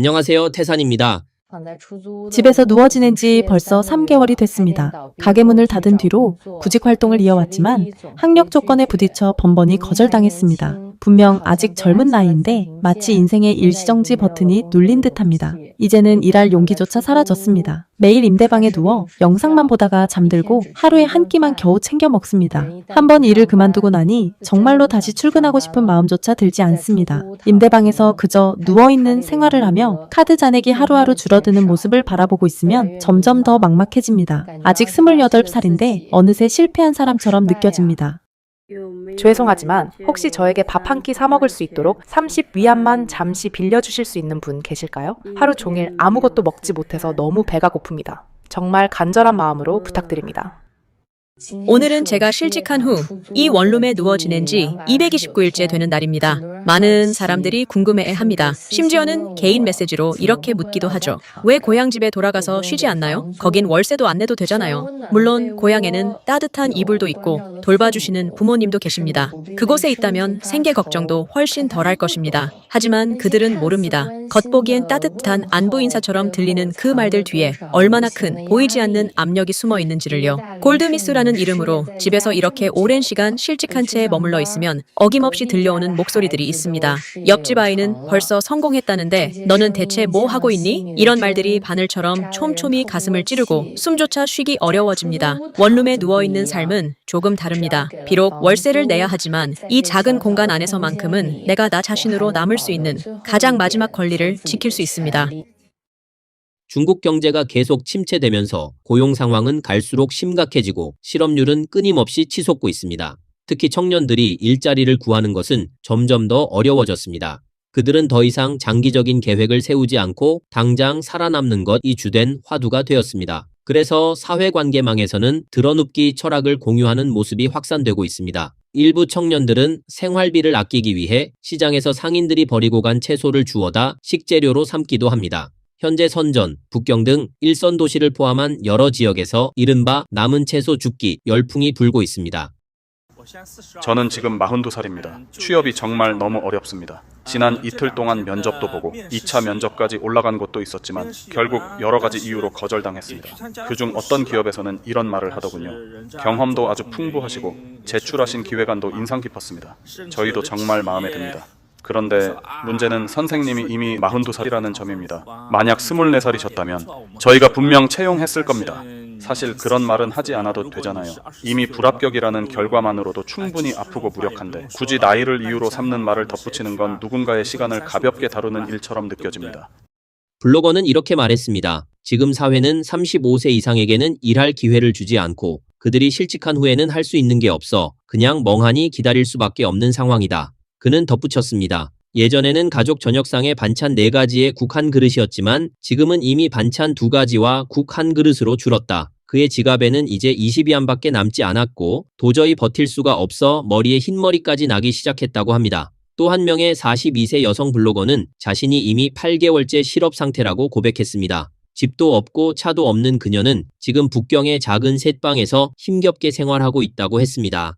안녕하세요, 태산입니다. 집에서 누워 지낸 지 벌써 3개월이 됐습니다. 가게 문을 닫은 뒤로 구직 활동을 이어왔지만 학력 조건에 부딪혀 번번이 거절당했습니다. 분명 아직 젊은 나이인데 마치 인생의 일시정지 버튼이 눌린 듯합니다. 이제는 일할 용기조차 사라졌습니다. 매일 임대방에 누워 영상만 보다가 잠들고 하루에 한 끼만 겨우 챙겨 먹습니다. 한번 일을 그만두고 나니 정말로 다시 출근하고 싶은 마음조차 들지 않습니다. 임대방에서 그저 누워있는 생활을 하며 카드 잔액이 하루하루 줄어드는 모습을 바라보고 있으면 점점 더 막막해집니다. 아직 28살인데 어느새 실패한 사람처럼 느껴집니다. 죄송하지만 혹시 저에게 밥 한 끼 사 먹을 수 있도록 30 위안만 잠시 빌려주실 수 있는 분 계실까요? 하루 종일 아무것도 먹지 못해서 너무 배가 고픕니다. 정말 간절한 마음으로 부탁드립니다. 오늘은 제가 실직한 후 이 원룸에 누워 지낸 지 229일째 되는 날입니다. 많은 사람들이 궁금해합니다. 심지어는 개인 메시지로 이렇게 묻기도 하죠. 왜 고향집에 돌아가서 쉬지 않나요? 거긴 월세도 안 내도 되잖아요. 물론 고향에는 따뜻한 이불도 있고 돌봐주시는 부모님도 계십니다. 그곳에 있다면 생계 걱정도 훨씬 덜할 것입니다. 하지만 그들은 모릅니다. 겉보기엔 따뜻한 안부 인사처럼 들리는 그 말들 뒤에 얼마나 큰 보이지 않는 압력이 숨어 있는지를요. 골드미스라는 이름으로 집에서 이렇게 오랜 시간 실직한 채 머물러 있으면 어김없이 들려오는 목소리들이 있습니다. 옆집 아이는 벌써 성공했다는데 너는 대체 뭐 하고 있니? 이런 말들이 바늘처럼 촘촘히 가슴을 찌르고 숨조차 쉬기 어려워집니다. 원룸에 누워있는 삶은 조금 다릅니다. 비록 월세를 내야 하지만 이 작은 공간 안에서만큼은 내가 나 자신으로 남을 수 있는 가장 마지막 권리를 지킬 수 있습니다. 중국 경제가 계속 침체되면서 고용 상황은 갈수록 심각해지고 실업률은 끊임없이 치솟고 있습니다. 특히 청년들이 일자리를 구하는 것은 점점 더 어려워졌습니다. 그들은 더 이상 장기적인 계획을 세우지 않고 당장 살아남는 것이 주된 화두가 되었습니다. 그래서 사회관계망에서는 드러눕기 철학을 공유하는 모습이 확산되고 있습니다. 일부 청년들은 생활비를 아끼기 위해 시장에서 상인들이 버리고 간 채소를 주워다 식재료로 삼기도 합니다. 현재 선전, 북경 등 일선 도시를 포함한 여러 지역에서 이른바 남은 채소 줍기 열풍이 불고 있습니다. 저는 지금 42살입니다. 취업이 정말 너무 어렵습니다. 지난 이틀 동안 면접도 보고 2차 면접까지 올라간 곳도 있었지만 결국 여러 가지 이유로 거절당했습니다. 그중 어떤 기업에서는 이런 말을 하더군요. 경험도 아주 풍부하시고 제출하신 기획안도 인상 깊었습니다. 저희도 정말 마음에 듭니다. 그런데 문제는 선생님이 이미 42살이라는 점입니다. 만약 24살이셨다면 저희가 분명 채용했을 겁니다. 사실 그런 말은 하지 않아도 되잖아요. 이미 불합격이라는 결과만으로도 충분히 아프고 무력한데 굳이 나이를 이유로 삼는 말을 덧붙이는 건 누군가의 시간을 가볍게 다루는 일처럼 느껴집니다. 블로거는 이렇게 말했습니다. 지금 사회는 35세 이상에게는 일할 기회를 주지 않고 그들이 실직한 후에는 할 수 있는 게 없어 그냥 멍하니 기다릴 수밖에 없는 상황이다. 그는 덧붙였습니다. 예전에는 가족 저녁상에 반찬 4가지에 국 1그릇이었지만 지금은 이미 반찬 2가지와 국 1그릇으로 줄었다. 그의 지갑에는 이제 20위안밖에 남지 않았고 도저히 버틸 수가 없어 머리에 흰머리까지 나기 시작했다고 합니다. 또 한 명의 42세 여성 블로거는 자신이 이미 8개월째 실업 상태라고 고백했습니다. 집도 없고 차도 없는 그녀는 지금 북경의 작은 셋방에서 힘겹게 생활하고 있다고 했습니다.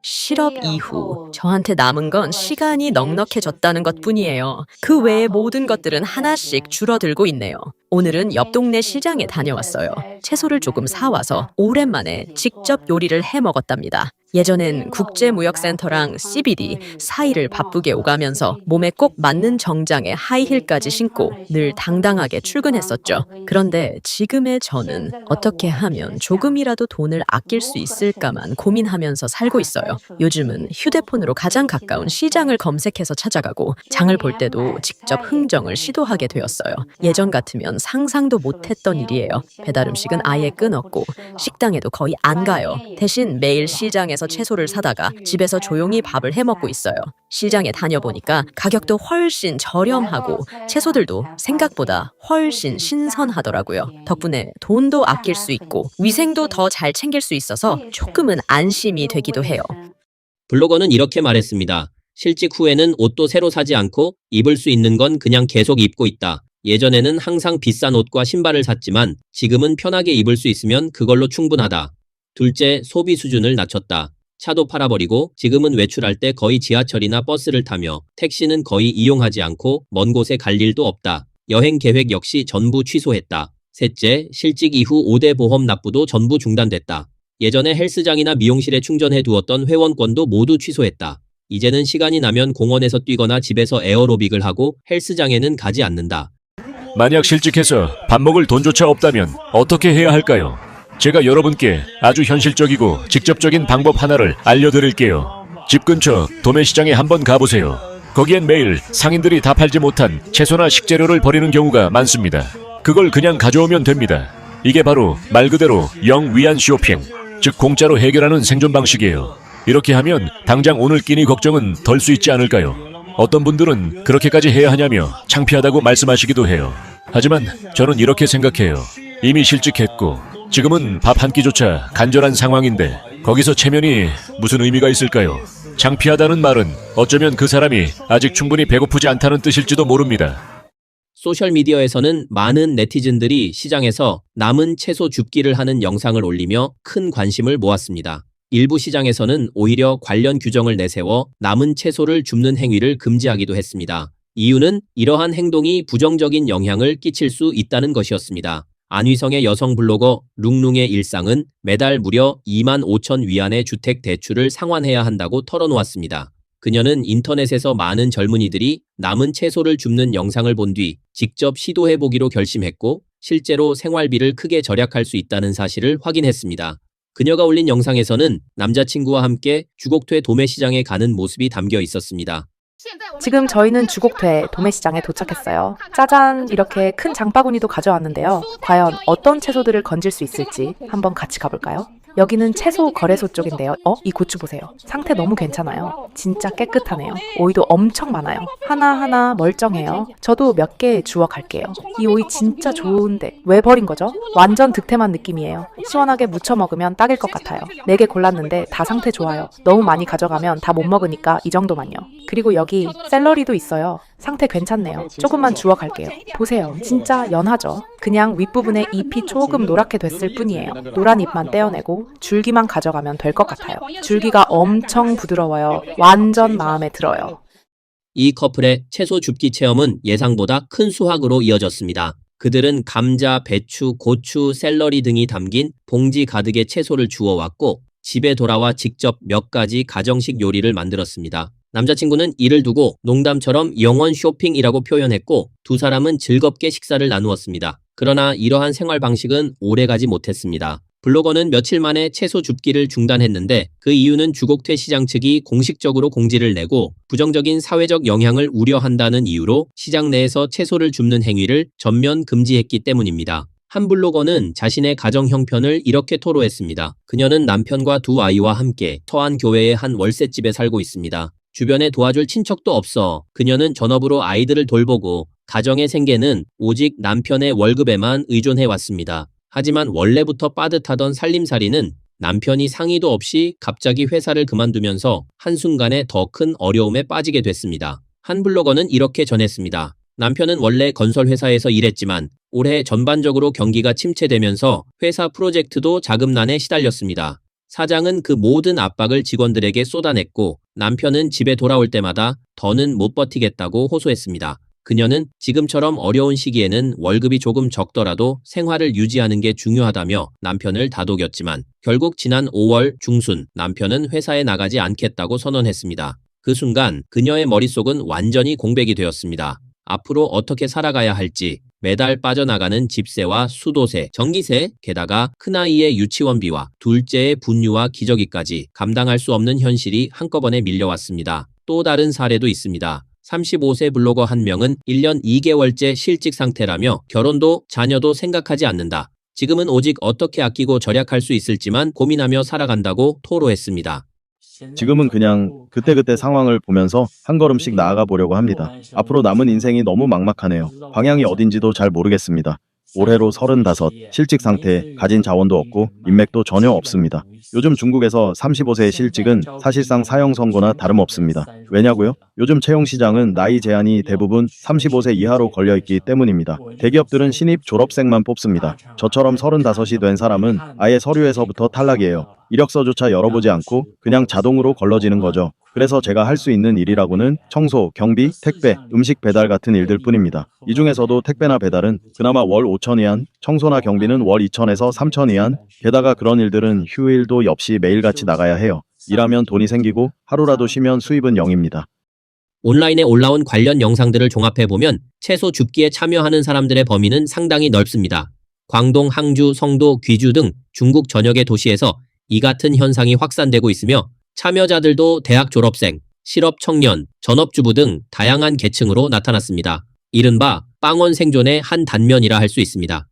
실업 이후 저한테 남은 건 시간이 넉넉해졌다는 것뿐이에요. 그 외의 모든 것들은 하나씩 줄어들고 있네요. 오늘은 옆 동네 시장에 다녀왔어요. 채소를 조금 사와서 오랜만에 직접 요리를 해 먹었답니다. 예전엔 국제무역센터랑 CBD 사이를 바쁘게 오가면서 몸에 꼭 맞는 정장에 하이힐까지 신고 늘 당당하게 출근했었죠. 그런데 지금의 저는 어떻게 하면 조금이라도 돈을 아낄 수 있을까만 고민하면서 살고 있어요. 요즘은 휴대폰으로 가장 가까운 시장을 검색해서 찾아가고 장을 볼 때도 직접 흥정을 시도하게 되었어요. 예전 같으면 상상도 못했던 일이에요. 배달 음식은 아예 끊었고 식당에도 거의 안 가요. 대신 매일 시장에서 채소를 사다가 집에서 조용히 밥을 해 먹고 있어요. 시장에 다녀보니까 가격도 훨씬 저렴하고 채소들도 생각보다 훨씬 신선하더라고요. 덕분에 돈도 아낄 수 있고 위생도 더 잘 챙길 수 있어서 조금은 안심이 되기도 해요. 블로거는 이렇게 말했습니다. 실직 후에는 옷도 새로 사지 않고 입을 수 있는 건 그냥 계속 입고 있다. 예전에는 항상 비싼 옷과 신발을 샀지만 지금은 편하게 입을 수 있으면 그걸로 충분하다. 둘째, 소비 수준을 낮췄다. 차도 팔아버리고 지금은 외출할 때 거의 지하철이나 버스를 타며 택시는 거의 이용하지 않고 먼 곳에 갈 일도 없다. 여행 계획 역시 전부 취소했다. 셋째, 실직 이후 5대 보험 납부도 전부 중단됐다. 예전에 헬스장이나 미용실에 충전해 두었던 회원권도 모두 취소했다. 이제는 시간이 나면 공원에서 뛰거나 집에서 에어로빅을 하고 헬스장에는 가지 않는다. 만약 실직해서 밥 먹을 돈조차 없다면 어떻게 해야 할까요? 제가 여러분께 아주 현실적이고 직접적인 방법 하나를 알려드릴게요. 집 근처 도매시장에 한번 가보세요. 거기엔 매일 상인들이 다 팔지 못한 채소나 식재료를 버리는 경우가 많습니다. 그걸 그냥 가져오면 됩니다. 이게 바로 말 그대로 영위안 쇼핑, 즉 공짜로 해결하는 생존 방식이에요. 이렇게 하면 당장 오늘 끼니 걱정은 덜 수 있지 않을까요? 어떤 분들은 그렇게까지 해야 하냐며 창피하다고 말씀하시기도 해요. 하지만 저는 이렇게 생각해요. 이미 실직했고 지금은 밥 한 끼조차 간절한 상황인데 거기서 체면이 무슨 의미가 있을까요? 창피하다는 말은 어쩌면 그 사람이 아직 충분히 배고프지 않다는 뜻일지도 모릅니다. 소셜미디어에서는 많은 네티즌들이 시장에서 남은 채소 줍기를 하는 영상을 올리며 큰 관심을 모았습니다. 일부 시장에서는 오히려 관련 규정을 내세워 남은 채소를 줍는 행위를 금지하기도 했습니다. 이유는 이러한 행동이 부정적인 영향을 끼칠 수 있다는 것이었습니다. 안휘성의 여성 블로거 룽룽의 일상은 매달 무려 2만 5천 위안의 주택 대출을 상환해야 한다고 털어놓았습니다. 그녀는 인터넷에서 많은 젊은이들이 남은 채소를 줍는 영상을 본 뒤 직접 시도해보기로 결심했고 실제로 생활비를 크게 절약할 수 있다는 사실을 확인했습니다. 그녀가 올린 영상에서는 남자친구와 함께 주곡퇴 도매시장에 가는 모습이 담겨 있었습니다. 지금 저희는 주곡퇴 도매시장에 도착했어요. 짜잔, 이렇게 큰 장바구니도 가져왔는데요. 과연 어떤 채소들을 건질 수 있을지 한번 같이 가볼까요? 여기는 채소 거래소 쪽인데요. 이 고추 보세요. 상태 너무 괜찮아요. 진짜 깨끗하네요. 오이도 엄청 많아요. 하나하나 멀쩡해요. 저도 몇 개 주워 갈게요. 이 오이 진짜 좋은데 왜 버린 거죠? 완전 득템한 느낌이에요. 시원하게 무쳐 먹으면 딱일 것 같아요. 4개 골랐는데 다 상태 좋아요. 너무 많이 가져가면 다 못 먹으니까 이 정도만요. 그리고 여기 샐러리도 있어요. 상태 괜찮네요. 조금만 주워 갈게요. 보세요. 진짜 연하죠? 그냥 윗부분에 잎이 조금 노랗게 됐을 뿐이에요. 노란 잎만 떼어내고 줄기만 가져가면 될 것 같아요. 줄기가 엄청 부드러워요. 완전 마음에 들어요. 이 커플의 채소 줍기 체험은 예상보다 큰 수확으로 이어졌습니다. 그들은 감자, 배추, 고추, 샐러리 등이 담긴 봉지 가득의 채소를 주워왔고 집에 돌아와 직접 몇 가지 가정식 요리를 만들었습니다. 남자친구는 이를 두고 농담처럼 영원 쇼핑이라고 표현했고 두 사람은 즐겁게 식사를 나누었습니다. 그러나 이러한 생활 방식은 오래가지 못했습니다. 블로거는 며칠 만에 채소 줍기를 중단했는데 그 이유는 주곡퇴 시장 측이 공식적으로 공지를 내고 부정적인 사회적 영향을 우려한다는 이유로 시장 내에서 채소를 줍는 행위를 전면 금지했기 때문입니다. 한 블로거는 자신의 가정 형편을 이렇게 토로했습니다. 그녀는 남편과 두 아이와 함께 서안 교외의 한 월세집에 살고 있습니다. 주변에 도와줄 친척도 없어 그녀는 전업으로 아이들을 돌보고 가정의 생계는 오직 남편의 월급에만 의존해왔습니다. 하지만 원래부터 빠듯하던 살림살이는 남편이 상의도 없이 갑자기 회사를 그만두면서 한순간에 더 큰 어려움에 빠지게 됐습니다. 한 블로거는 이렇게 전했습니다. 남편은 원래 건설회사에서 일했지만 올해 전반적으로 경기가 침체되면서 회사 프로젝트도 자금난에 시달렸습니다. 사장은 그 모든 압박을 직원들에게 쏟아냈고 남편은 집에 돌아올 때마다 더는 못 버티겠다고 호소했습니다. 그녀는 지금처럼 어려운 시기에는 월급이 조금 적더라도 생활을 유지하는 게 중요하다며 남편을 다독였지만 결국 지난 5월 중순 남편은 회사에 나가지 않겠다고 선언했습니다. 그 순간 그녀의 머릿속은 완전히 공백이 되었습니다. 앞으로 어떻게 살아가야 할지 매달 빠져나가는 집세와 수도세, 전기세, 게다가 큰아이의 유치원비와 둘째의 분유와 기저귀까지 감당할 수 없는 현실이 한꺼번에 밀려왔습니다. 또 다른 사례도 있습니다. 35세 블로거 한 명은 1년 2개월째 실직 상태라며 결혼도 자녀도 생각하지 않는다. 지금은 오직 어떻게 아끼고 절약할 수 있을지만 고민하며 살아간다고 토로했습니다. 지금은 그냥 그때그때 상황을 보면서 한 걸음씩 나아가 보려고 합니다. 앞으로 남은 인생이 너무 막막하네요. 방향이 어딘지도 잘 모르겠습니다. 올해로 35, 실직 상태, 가진 자원도 없고 인맥도 전혀 없습니다. 요즘 중국에서 35세의 실직은 사실상 사형 선고나 다름없습니다. 왜냐고요? 요즘 채용 시장은 나이 제한이 대부분 35세 이하로 걸려있기 때문입니다. 대기업들은 신입 졸업생만 뽑습니다. 저처럼 35이 된 사람은 아예 서류에서부터 탈락이에요. 이력서조차 열어보지 않고 그냥 자동으로 걸러지는 거죠. 그래서 제가 할 수 있는 일이라고는 청소, 경비, 택배, 음식 배달 같은 일들 뿐입니다. 이 중에서도 택배나 배달은 그나마 월 5천 위안, 청소나 경비는 월 2천에서 3천 위안, 게다가 그런 일들은 휴일도 없이 매일같이 나가야 해요. 일하면 돈이 생기고 하루라도 쉬면 수입은 0입니다. 온라인에 올라온 관련 영상들을 종합해보면 채소 줍기에 참여하는 사람들의 범위는 상당히 넓습니다. 광동, 항주, 성도, 귀주 등 중국 전역의 도시에서 이 같은 현상이 확산되고 있으며 참여자들도 대학 졸업생, 실업 청년, 전업주부 등 다양한 계층으로 나타났습니다. 이른바 빵원 생존의 한 단면이라 할 수 있습니다.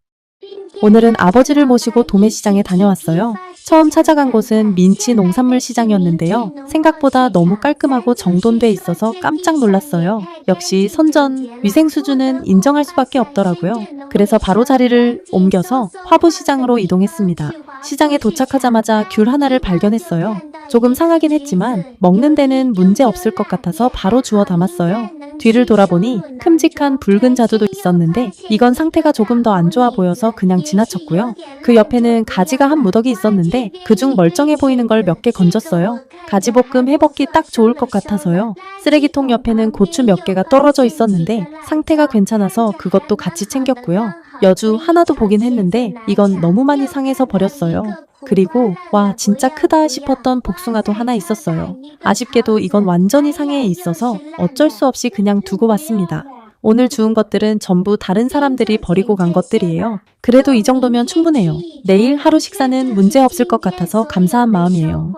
오늘은 아버지를 모시고 도매시장에 다녀왔어요. 처음 찾아간 곳은 민치 농산물 시장이었는데요. 생각보다 너무 깔끔하고 정돈돼 있어서 깜짝 놀랐어요. 역시 선전, 위생 수준은 인정할 수밖에 없더라고요. 그래서 바로 자리를 옮겨서 화부시장으로 이동했습니다. 시장에 도착하자마자 귤 하나를 발견했어요. 조금 상하긴 했지만 먹는 데는 문제 없을 것 같아서 바로 주워 담았어요. 뒤를 돌아보니 큼직한 붉은 자두도 있었는데 이건 상태가 조금 더 안 좋아 보여서 그냥 지나쳤고요. 그 옆에는 가지가 한 무더기 있었는데 그중 멀쩡해 보이는 걸 몇 개 건졌어요. 가지볶음 해먹기 딱 좋을 것 같아서요. 쓰레기통 옆에는 고추 몇 개가 떨어져 있었는데 상태가 괜찮아서 그것도 같이 챙겼고요. 여주 하나도 보긴 했는데 이건 너무 많이 상해서 버렸어요. 그리고 와 진짜 크다 싶었던 복숭아도 하나 있었어요. 아쉽게도 이건 완전히 상해에 있어서 어쩔 수 없이 그냥 두고 왔습니다. 오늘 주운 것들은 전부 다른 사람들이 버리고 간 것들이에요. 그래도 이 정도면 충분해요. 내일 하루 식사는 문제 없을 것 같아서 감사한 마음이에요.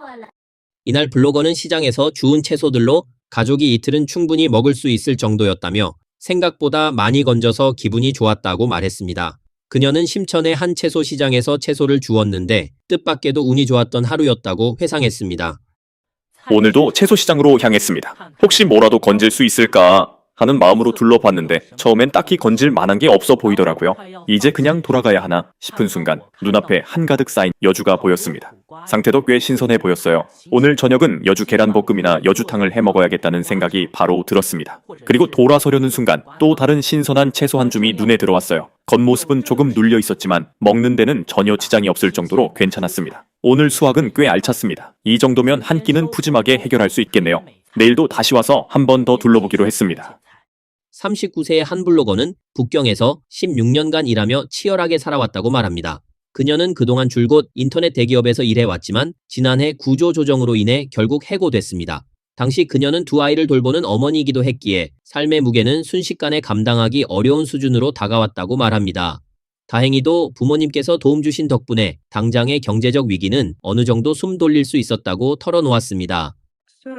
이날 블로거는 시장에서 주운 채소들로 가족이 이틀은 충분히 먹을 수 있을 정도였다며 생각보다 많이 건져서 기분이 좋았다고 말했습니다. 그녀는 심천의 한 채소 시장에서 채소를 주웠는데 뜻밖에도 운이 좋았던 하루였다고 회상했습니다. 오늘도 채소 시장으로 향했습니다. 혹시 뭐라도 건질 수 있을까 하는 마음으로 둘러봤는데 처음엔 딱히 건질 만한 게 없어 보이더라고요. 이제 그냥 돌아가야 하나 싶은 순간 눈앞에 한가득 쌓인 여주가 보였습니다. 상태도 꽤 신선해 보였어요. 오늘 저녁은 여주 계란볶음이나 여주탕을 해 먹어야겠다는 생각이 바로 들었습니다. 그리고 돌아서려는 순간 또 다른 신선한 채소 한 줌이 눈에 들어왔어요. 겉모습은 조금 눌려 있었지만 먹는 데는 전혀 지장이 없을 정도로 괜찮았습니다. 오늘 수확은 꽤 알찼습니다. 이 정도면 한 끼는 푸짐하게 해결할 수 있겠네요. 내일도 다시 와서 한 번 더 둘러보기로 했습니다. 39세의 한 블로거는 북경에서 16년간 일하며 치열하게 살아왔다고 말합니다. 그녀는 그동안 줄곧 인터넷 대기업에서 일해왔지만 지난해 구조조정으로 인해 결국 해고됐습니다. 당시 그녀는 두 아이를 돌보는 어머니이기도 했기에 삶의 무게는 순식간에 감당하기 어려운 수준으로 다가왔다고 말합니다. 다행히도 부모님께서 도움 주신 덕분에 당장의 경제적 위기는 어느 정도 숨 돌릴 수 있었다고 털어놓았습니다.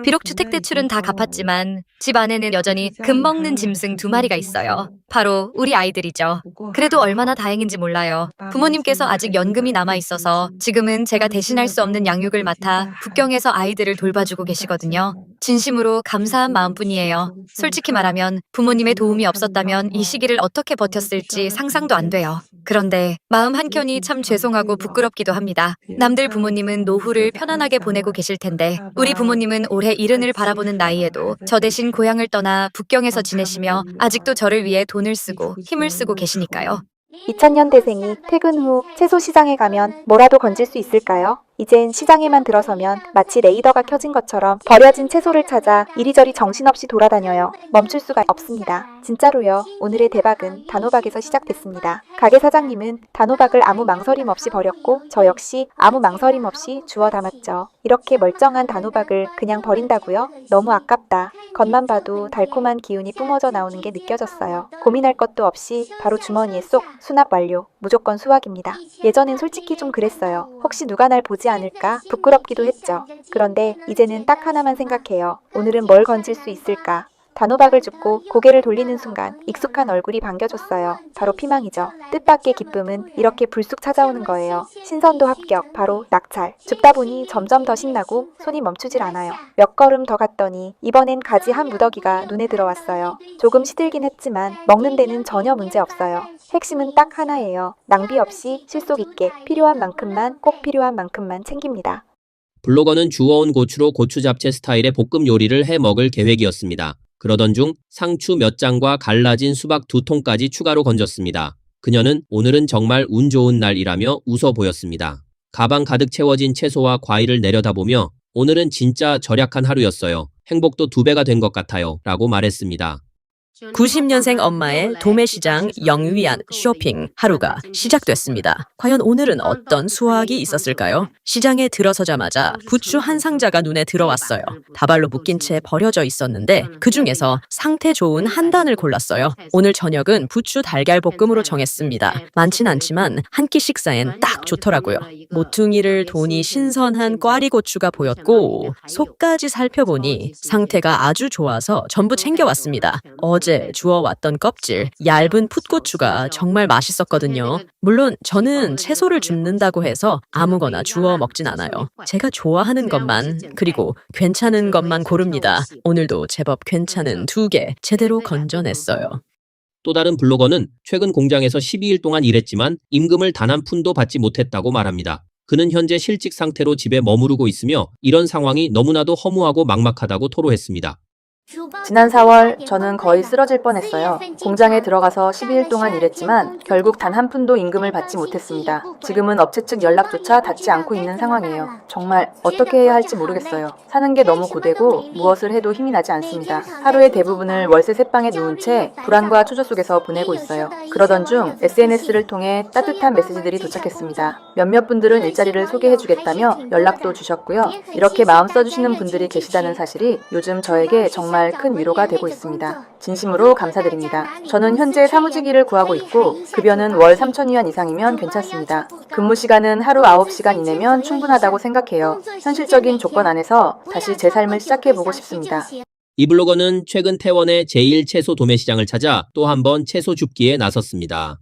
비록 주택대출은 다 갚았지만 집 안에는 여전히 금 먹는 짐승 2마리가 있어요. 바로 우리 아이들이죠. 그래도 얼마나 다행인지 몰라요. 부모님께서 아직 연금이 남아있어서 지금은 제가 대신할 수 없는 양육을 맡아 북경에서 아이들을 돌봐주고 계시거든요. 진심으로 감사한 마음뿐이에요. 솔직히 말하면 부모님의 도움이 없었다면 이 시기를 어떻게 버텼을지 상상도 안 돼요. 그런데 마음 한켠이 참 죄송하고 부끄럽기도 합니다. 남들 부모님은 노후를 편안하게 보내고 계실 텐데 우리 부모님은 올해 70을 바라보는 나이에도 저 대신 고향을 떠나 북경에서 지내시며 아직도 저를 위해 돈을 쓰고 힘을 쓰고 계시니까요. 2000년대생이 퇴근 후 채소 시장에 가면 뭐라도 건질 수 있을까요? 이젠 시장에만 들어서면 마치 레이더가 켜진 것처럼 버려진 채소를 찾아 이리저리 정신없이 돌아다녀요. 멈출 수가 없습니다. 진짜로요. 오늘의 대박은 단호박에서 시작됐습니다. 가게 사장님은 단호박을 아무 망설임 없이 버렸고 저 역시 아무 망설임 없이 주워 담았죠. 이렇게 멀쩡한 단호박을 그냥 버린다고요? 너무 아깝다. 겉만 봐도 달콤한 기운이 뿜어져 나오는 게 느껴졌어요. 고민할 것도 없이 바로 주머니에 쏙 수납 완료. 무조건 수확입니다. 예전엔 솔직히 좀 그랬어요. 혹시 누가 날 보지 않을까 부끄럽기도 했죠. 그런데 이제는 딱 하나만 생각해요. 오늘은 뭘 건질 수 있을까? 단호박을 줍고 고개를 돌리는 순간 익숙한 얼굴이 반겨줬어요. 바로 피망이죠. 뜻밖의 기쁨은 이렇게 불쑥 찾아오는 거예요. 신선도 합격, 바로 낙찰. 줍다 보니 점점 더 신나고 손이 멈추질 않아요. 몇 걸음 더 갔더니 이번엔 가지 한 무더기가 눈에 들어왔어요. 조금 시들긴 했지만 먹는 데는 전혀 문제 없어요. 핵심은 딱 하나예요. 낭비 없이 실속 있게 필요한 만큼만 꼭 필요한 만큼만 챙깁니다. 블로거는 주워온 고추로 고추 잡채 스타일의 볶음 요리를 해 먹을 계획이었습니다. 그러던 중 상추 몇 장과 갈라진 수박 2통까지 추가로 건졌습니다. 그녀는 오늘은 정말 운 좋은 날이라며 웃어 보였습니다. 가방 가득 채워진 채소와 과일을 내려다보며 오늘은 진짜 절약한 하루였어요. 행복도 2배가 된 것 같아요. 라고 말했습니다. 90년생 엄마의 도매시장 영위안 쇼핑 하루가 시작됐습니다. 과연 오늘은 어떤 수확이 있었을까요? 시장에 들어서자마자 부추 한 상자가 눈에 들어왔어요. 다발로 묶인 채 버려져 있었는데 그 중에서 상태 좋은 한 단을 골랐어요. 오늘 저녁은 부추 달걀볶음으로 정했습니다. 많진 않지만 한 끼 식사엔 딱 좋더라고요. 모퉁이를 도니 신선한 꽈리고추가 보였고 속까지 살펴보니 상태가 아주 좋아서 전부 챙겨왔습니다. 어제 주워왔던 껍질, 얇은 풋고추가 정말 맛있었거든요. 물론 저는 채소를 줍는다고 해서 아무거나 주워 먹진 않아요. 제가 좋아하는 것만, 그리고 괜찮은 것만 고릅니다. 오늘도 제법 괜찮은 2개 제대로 건져냈어요. 또 다른 블로거는 최근 공장에서 12일 동안 일했지만 임금을 단 한 푼도 받지 못했다고 말합니다. 그는 현재 실직 상태로 집에 머무르고 있으며 이런 상황이 너무나도 허무하고 막막하다고 토로했습니다. 지난 4월 저는 거의 쓰러질 뻔했어요. 공장에 들어가서 12일 동안 일했지만 결국 단 한 푼도 임금을 받지 못했습니다. 지금은 업체 측 연락조차 닿지 않고 있는 상황이에요. 정말 어떻게 해야 할지 모르겠어요. 사는 게 너무 고되고 무엇을 해도 힘이 나지 않습니다. 하루의 대부분을 월세 셋방에 누운 채 불안과 초조 속에서 보내고 있어요. 그러던 중 SNS를 통해 따뜻한 메시지들이 도착했습니다. 몇몇 분들은 일자리를 소개해주겠다며 연락도 주셨고요. 이렇게 마음 써주시는 분들이 계시다는 사실이 요즘 저에게 정말 큰 위로가 되고 있습니다. 진심으로 감사드립니다. 저는 현재 사무직위를 구하고 있고 급여는 월 3,000위안 이상이면 괜찮습니다. 근무 시간은 하루 9시간 이내면 충분하다고 생각해요. 현실적인 조건 안에서 다시 제 삶을 시작해보고 싶습니다. 이 블로거는 최근 태원의 제1채소 도매시장을 찾아 또 한 번 채소 줍기에 나섰습니다.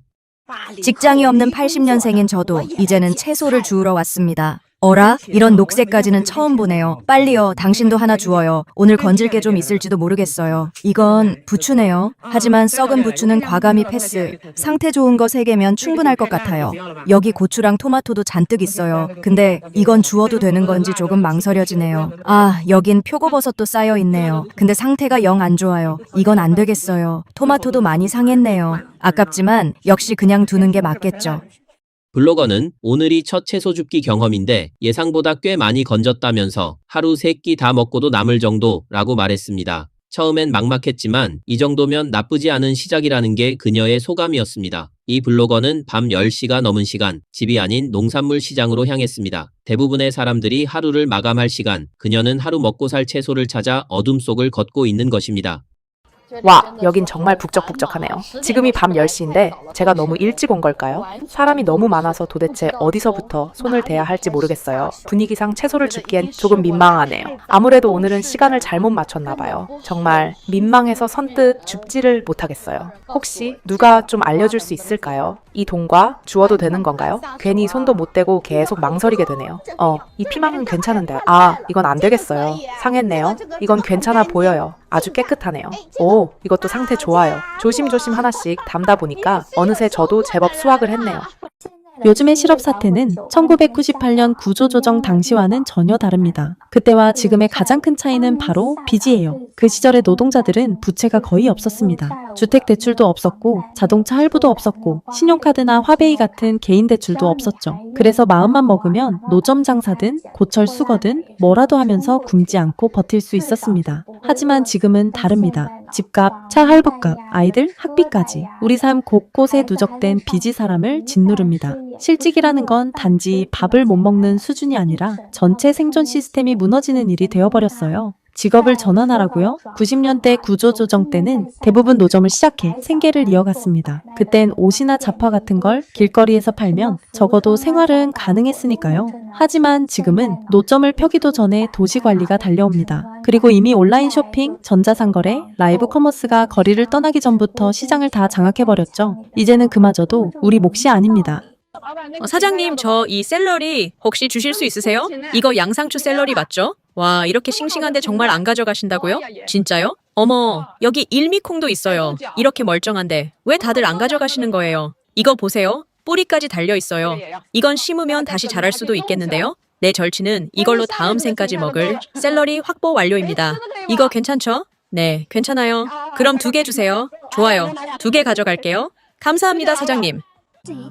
직장이 없는 80년생인 저도 이제는 채소를 주우러 왔습니다. 어라? 이런 녹색까지는 처음 보네요. 빨리요. 당신도 하나 주어요. 오늘 건질 게 좀 있을지도 모르겠어요. 이건 부추네요. 하지만 썩은 부추는 과감히 패스. 상태 좋은 거 3개면 충분할 것 같아요. 여기 고추랑 토마토도 잔뜩 있어요. 근데 이건 주워도 되는 건지 조금 망설여지네요. 아, 여긴 표고버섯도 쌓여 있네요. 근데 상태가 영 안 좋아요. 이건 안 되겠어요. 토마토도 많이 상했네요. 아깝지만 역시 그냥 두는 게 맞겠죠. 블로거는 오늘이 첫 채소 줍기 경험인데 예상보다 꽤 많이 건졌다면서 하루 3끼 다 먹고도 남을 정도라고 말했습니다. 처음엔 막막했지만 이 정도면 나쁘지 않은 시작이라는 게 그녀의 소감이었습니다. 이 블로거는 밤 10시가 넘은 시간, 집이 아닌 농산물 시장으로 향했습니다. 대부분의 사람들이 하루를 마감할 시간, 그녀는 하루 먹고 살 채소를 찾아 어둠 속을 걷고 있는 것입니다. 와, 여긴 정말 북적북적하네요. 지금이 밤 10시인데 제가 너무 일찍 온 걸까요? 사람이 너무 많아서 도대체 어디서부터 손을 대야 할지 모르겠어요. 분위기상 채소를 줍기엔 조금 민망하네요. 아무래도 오늘은 시간을 잘못 맞췄나 봐요. 정말 민망해서 선뜻 줍지를 못하겠어요. 혹시 누가 좀 알려줄 수 있을까요? 이 돈과 주워도 되는 건가요? 괜히 손도 못 대고 계속 망설이게 되네요. 이 피망은 괜찮은데. 아, 이건 안 되겠어요. 상했네요. 이건 괜찮아 보여요. 아주 깨끗하네요. 오, 이것도 상태 좋아요. 조심조심 하나씩 담다 보니까 어느새 저도 제법 수확을 했네요. 요즘의 실업 사태는 1998년 구조조정 당시와는 전혀 다릅니다. 그때와 지금의 가장 큰 차이는 바로 빚이에요. 그 시절의 노동자들은 부채가 거의 없었습니다. 주택 대출도 없었고 자동차 할부도 없었고 신용카드나 화베이 같은 개인 대출도 없었죠. 그래서 마음만 먹으면 노점 장사든 고철 수거든 뭐라도 하면서 굶지 않고 버틸 수 있었습니다. 하지만 지금은 다릅니다. 집값, 차 할부값, 아이들 학비까지 우리 삶 곳곳에 누적된 빚이 사람을 짓누릅니다. 실직이라는 건 단지 밥을 못 먹는 수준이 아니라 전체 생존 시스템이 무너지는 일이 되어버렸어요. 직업을 전환하라고요? 90년대 구조조정 때는 대부분 노점을 시작해 생계를 이어갔습니다. 그땐 옷이나 잡화 같은 걸 길거리에서 팔면 적어도 생활은 가능했으니까요. 하지만 지금은 노점을 펴기도 전에 도시관리가 달려옵니다. 그리고 이미 온라인 쇼핑, 전자상거래, 라이브 커머스가 거리를 떠나기 전부터 시장을 다 장악해버렸죠. 이제는 그마저도 우리 몫이 아닙니다. 사장님, 저 이 샐러리 혹시 주실 수 있으세요? 이거 양상추 샐러리 맞죠? 와, 이렇게 싱싱한데 정말 안 가져가신다고요? 진짜요? 어머, 여기 일미콩도 있어요. 이렇게 멀쩡한데 왜 다들 안 가져가시는 거예요? 이거 보세요. 뿌리까지 달려 있어요. 이건 심으면 다시 자랄 수도 있겠는데요? 내 절친은 이걸로 다음 생까지 먹을 샐러리 확보 완료입니다. 이거 괜찮죠? 네, 괜찮아요. 그럼 2개 주세요. 좋아요. 2개 가져갈게요. 감사합니다, 사장님.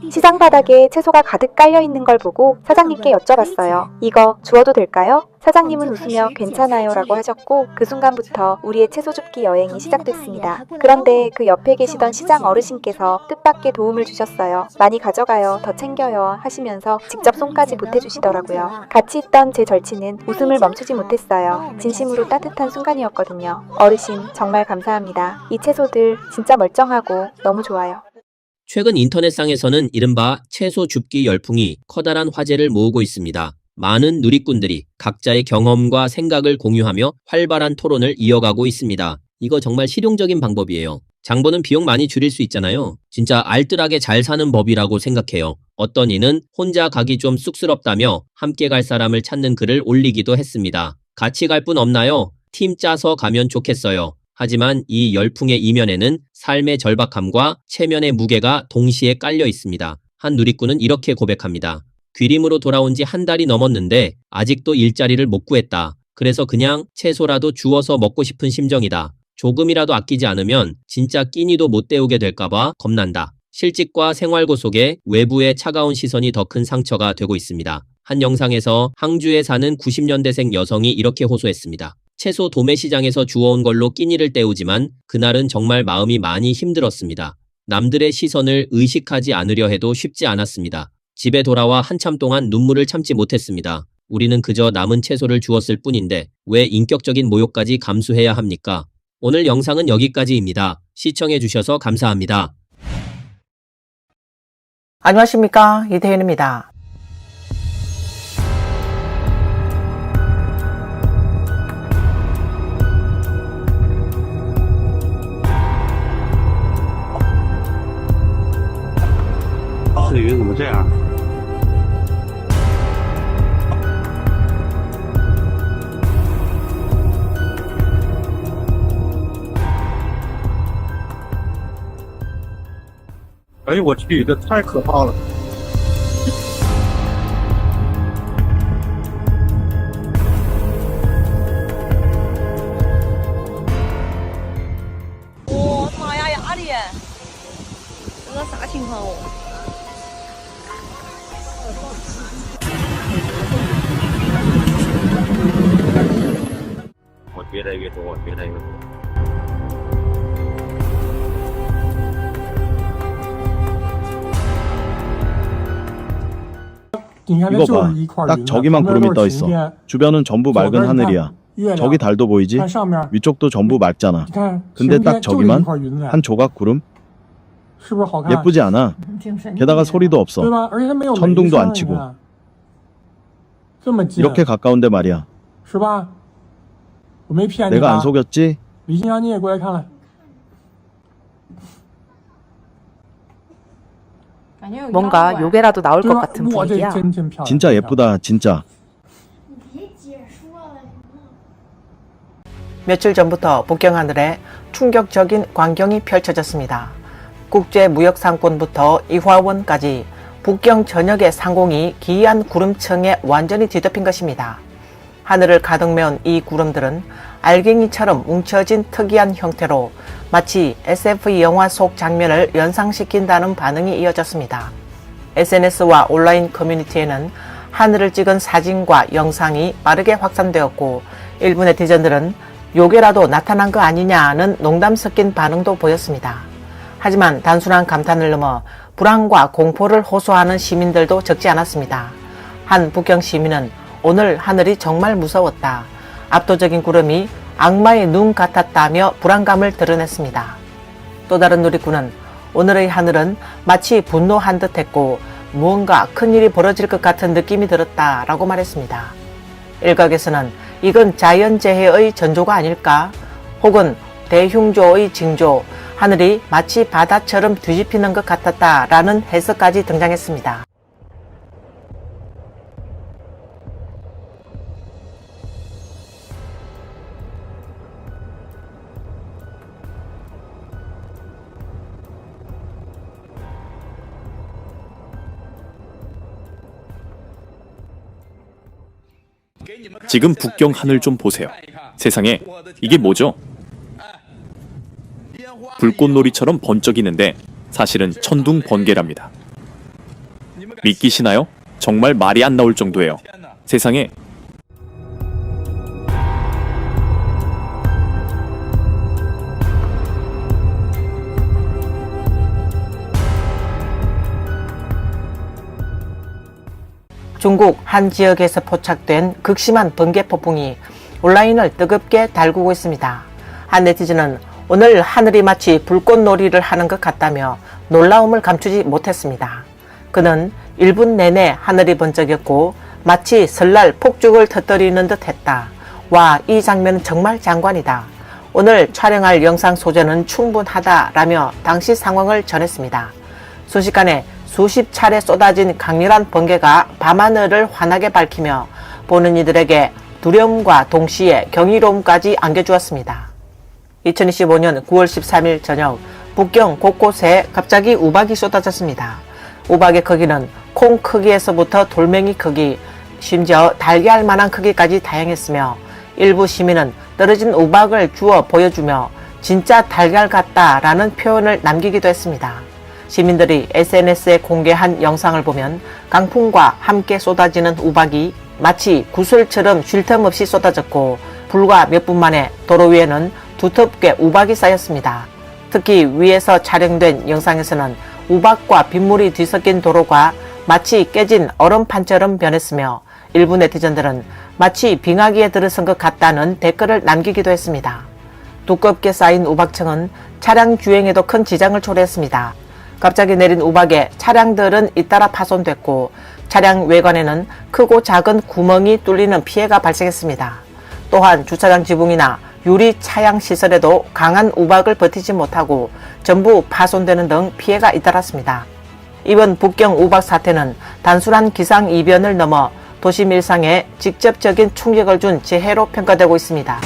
시장 바닥에 채소가 가득 깔려 있는 걸 보고 사장님께 여쭤봤어요. 이거 주워도 될까요? 사장님은 웃으며 괜찮아요 라고 하셨고 그 순간부터 우리의 채소 줍기 여행이 시작됐습니다. 그런데 그 옆에 계시던 시장 어르신께서 뜻밖의 도움을 주셨어요. 많이 가져가요, 더 챙겨요 하시면서 직접 손까지 보태주시더라고요. 같이 있던 제 절친은 웃음을 멈추지 못했어요. 진심으로 따뜻한 순간이었거든요. 어르신 정말 감사합니다. 이 채소들 진짜 멀쩡하고 너무 좋아요. 최근 인터넷상에서는 이른바 채소 줍기 열풍이 커다란 화제를 모으고 있습니다. 많은 누리꾼들이 각자의 경험과 생각을 공유하며 활발한 토론을 이어가고 있습니다. 이거 정말 실용적인 방법이에요. 장보는 비용 많이 줄일 수 있잖아요. 진짜 알뜰하게 잘 사는 법이라고 생각해요. 어떤 이는 혼자 가기 좀 쑥스럽다며 함께 갈 사람을 찾는 글을 올리기도 했습니다. 같이 갈 분 없나요? 팀 짜서 가면 좋겠어요. 하지만 이 열풍의 이면에는 삶의 절박함과 체면의 무게가 동시에 깔려 있습니다. 한 누리꾼은 이렇게 고백합니다. 귀림으로 돌아온 지 한 달이 넘었는데 아직도 일자리를 못 구했다. 그래서 그냥 채소라도 주워서 먹고 싶은 심정이다. 조금이라도 아끼지 않으면 진짜 끼니도 못 때우게 될까봐 겁난다. 실직과 생활고 속에 외부의 차가운 시선이 더 큰 상처가 되고 있습니다. 한 영상에서 항주에 사는 90년대생 여성이 이렇게 호소했습니다. 채소 도매시장에서 주워온 걸로 끼니를 때우지만 그날은 정말 마음이 많이 힘들었습니다. 남들의 시선을 의식하지 않으려 해도 쉽지 않았습니다. 집에 돌아와 한참 동안 눈물을 참지 못했습니다. 우리는 그저 남은 채소를 주웠을 뿐인데 왜 인격적인 모욕까지 감수해야 합니까? 오늘 영상은 여기까지입니다. 시청해주셔서 감사합니다. 안녕하십니까, 이태현입니다.这鱼怎么这样？哎呦我去，这太可怕了！我妈呀，压力！这啥情况哦？我越来越多，越来越多。 이거 봐. 딱 저기만 구름이 떠 있어. 주변은 전부 맑은 하늘이야. 저기 달도 보이지? 위쪽도 전부 맑잖아. 근데 딱 저기만 한 조각 구름? 예쁘지 않아? 게다가 소리도 없어. 천둥도 안 치고. 이렇게 가까운데 말이야. 내가 안 속였지? 뭔가 요괴라도 나올 것 같은 분위기야. 진짜 예쁘다, 진짜. 며칠 전부터 북경 하늘에 충격적인 광경이 펼쳐졌습니다. 국제무역상권부터 이화원까지 북경 전역의 상공이 기이한 구름층에 완전히 뒤덮인 것입니다. 하늘을 가득 메운 이 구름들은 알갱이처럼 뭉쳐진 특이한 형태로 마치 SF 영화 속 장면을 연상시킨다는 반응이 이어졌습니다. SNS와 온라인 커뮤니티에는 하늘을 찍은 사진과 영상이 빠르게 확산되었고 일부 네티즌들은 요괴라도 나타난 거 아니냐는 농담 섞인 반응도 보였습니다. 하지만 단순한 감탄을 넘어 불안과 공포를 호소하는 시민들도 적지 않았습니다. 한 북경 시민은 오늘 하늘이 정말 무서웠다. 압도적인 구름이 악마의 눈 같았다며 불안감을 드러냈습니다. 또 다른 누리꾼은 오늘의 하늘은 마치 분노한 듯했고 무언가 큰일이 벌어질 것 같은 느낌이 들었다라고 말했습니다. 일각에서는 이건 자연재해의 전조가 아닐까? 혹은 대흉조의 징조, 하늘이 마치 바다처럼 뒤집히는 것 같았다라는 해석까지 등장했습니다. 지금 북경 하늘 좀 보세요. 세상에, 이게 뭐죠? 불꽃놀이처럼 번쩍이는데 사실은 천둥 번개랍니다. 믿기시나요? 정말 말이 안 나올 정도예요. 세상에 중국 한 지역에서 포착된 극심한 번개 폭풍이 온라인을 뜨겁게 달구고 있습니다. 한 네티즌은 오늘 하늘이 마치 불꽃놀이를 하는 것 같다며 놀라움을 감추지 못했습니다. 그는 1분 내내 하늘이 번쩍였고 마치 설날 폭죽을 터뜨리는 듯 했다. 와, 이 장면은 정말 장관이다. 오늘 촬영할 영상 소재는 충분하다라며 당시 상황을 전했습니다. 순식간에 수십 차례 쏟아진 강렬한 번개가 밤하늘을 환하게 밝히며 보는 이들에게 두려움과 동시에 경이로움까지 안겨주었습니다. 2025년 9월 13일 저녁 북경 곳곳에 갑자기 우박이 쏟아졌습니다. 우박의 크기는 콩 크기에서부터 돌멩이 크기, 심지어 달걀만한 크기까지 다양했으며 일부 시민은 떨어진 우박을 주워 보여주며 진짜 달걀 같다라는 표현을 남기기도 했습니다. 시민들이 SNS에 공개한 영상을 보면 강풍과 함께 쏟아지는 우박이 마치 구슬처럼 쉴 틈 없이 쏟아졌고 불과 몇 분 만에 도로 위에는 두텁게 우박이 쌓였습니다. 특히 위에서 촬영된 영상에서는 우박과 빗물이 뒤섞인 도로가 마치 깨진 얼음판처럼 변했으며 일부 네티즌들은 마치 빙하기에 들어선 것 같다는 댓글을 남기기도 했습니다. 두껍게 쌓인 우박층은 차량 주행에도 큰 지장을 초래했습니다. 갑자기 내린 우박에 차량들은 잇따라 파손됐고 차량 외관에는 크고 작은 구멍이 뚫리는 피해가 발생했습니다. 또한 주차장 지붕이나 유리 차양 시설에도 강한 우박을 버티지 못하고 전부 파손되는 등 피해가 잇따랐습니다. 이번 북경 우박 사태는 단순한 기상 이변을 넘어 도심 일상에 직접적인 충격을 준 재해로 평가되고 있습니다.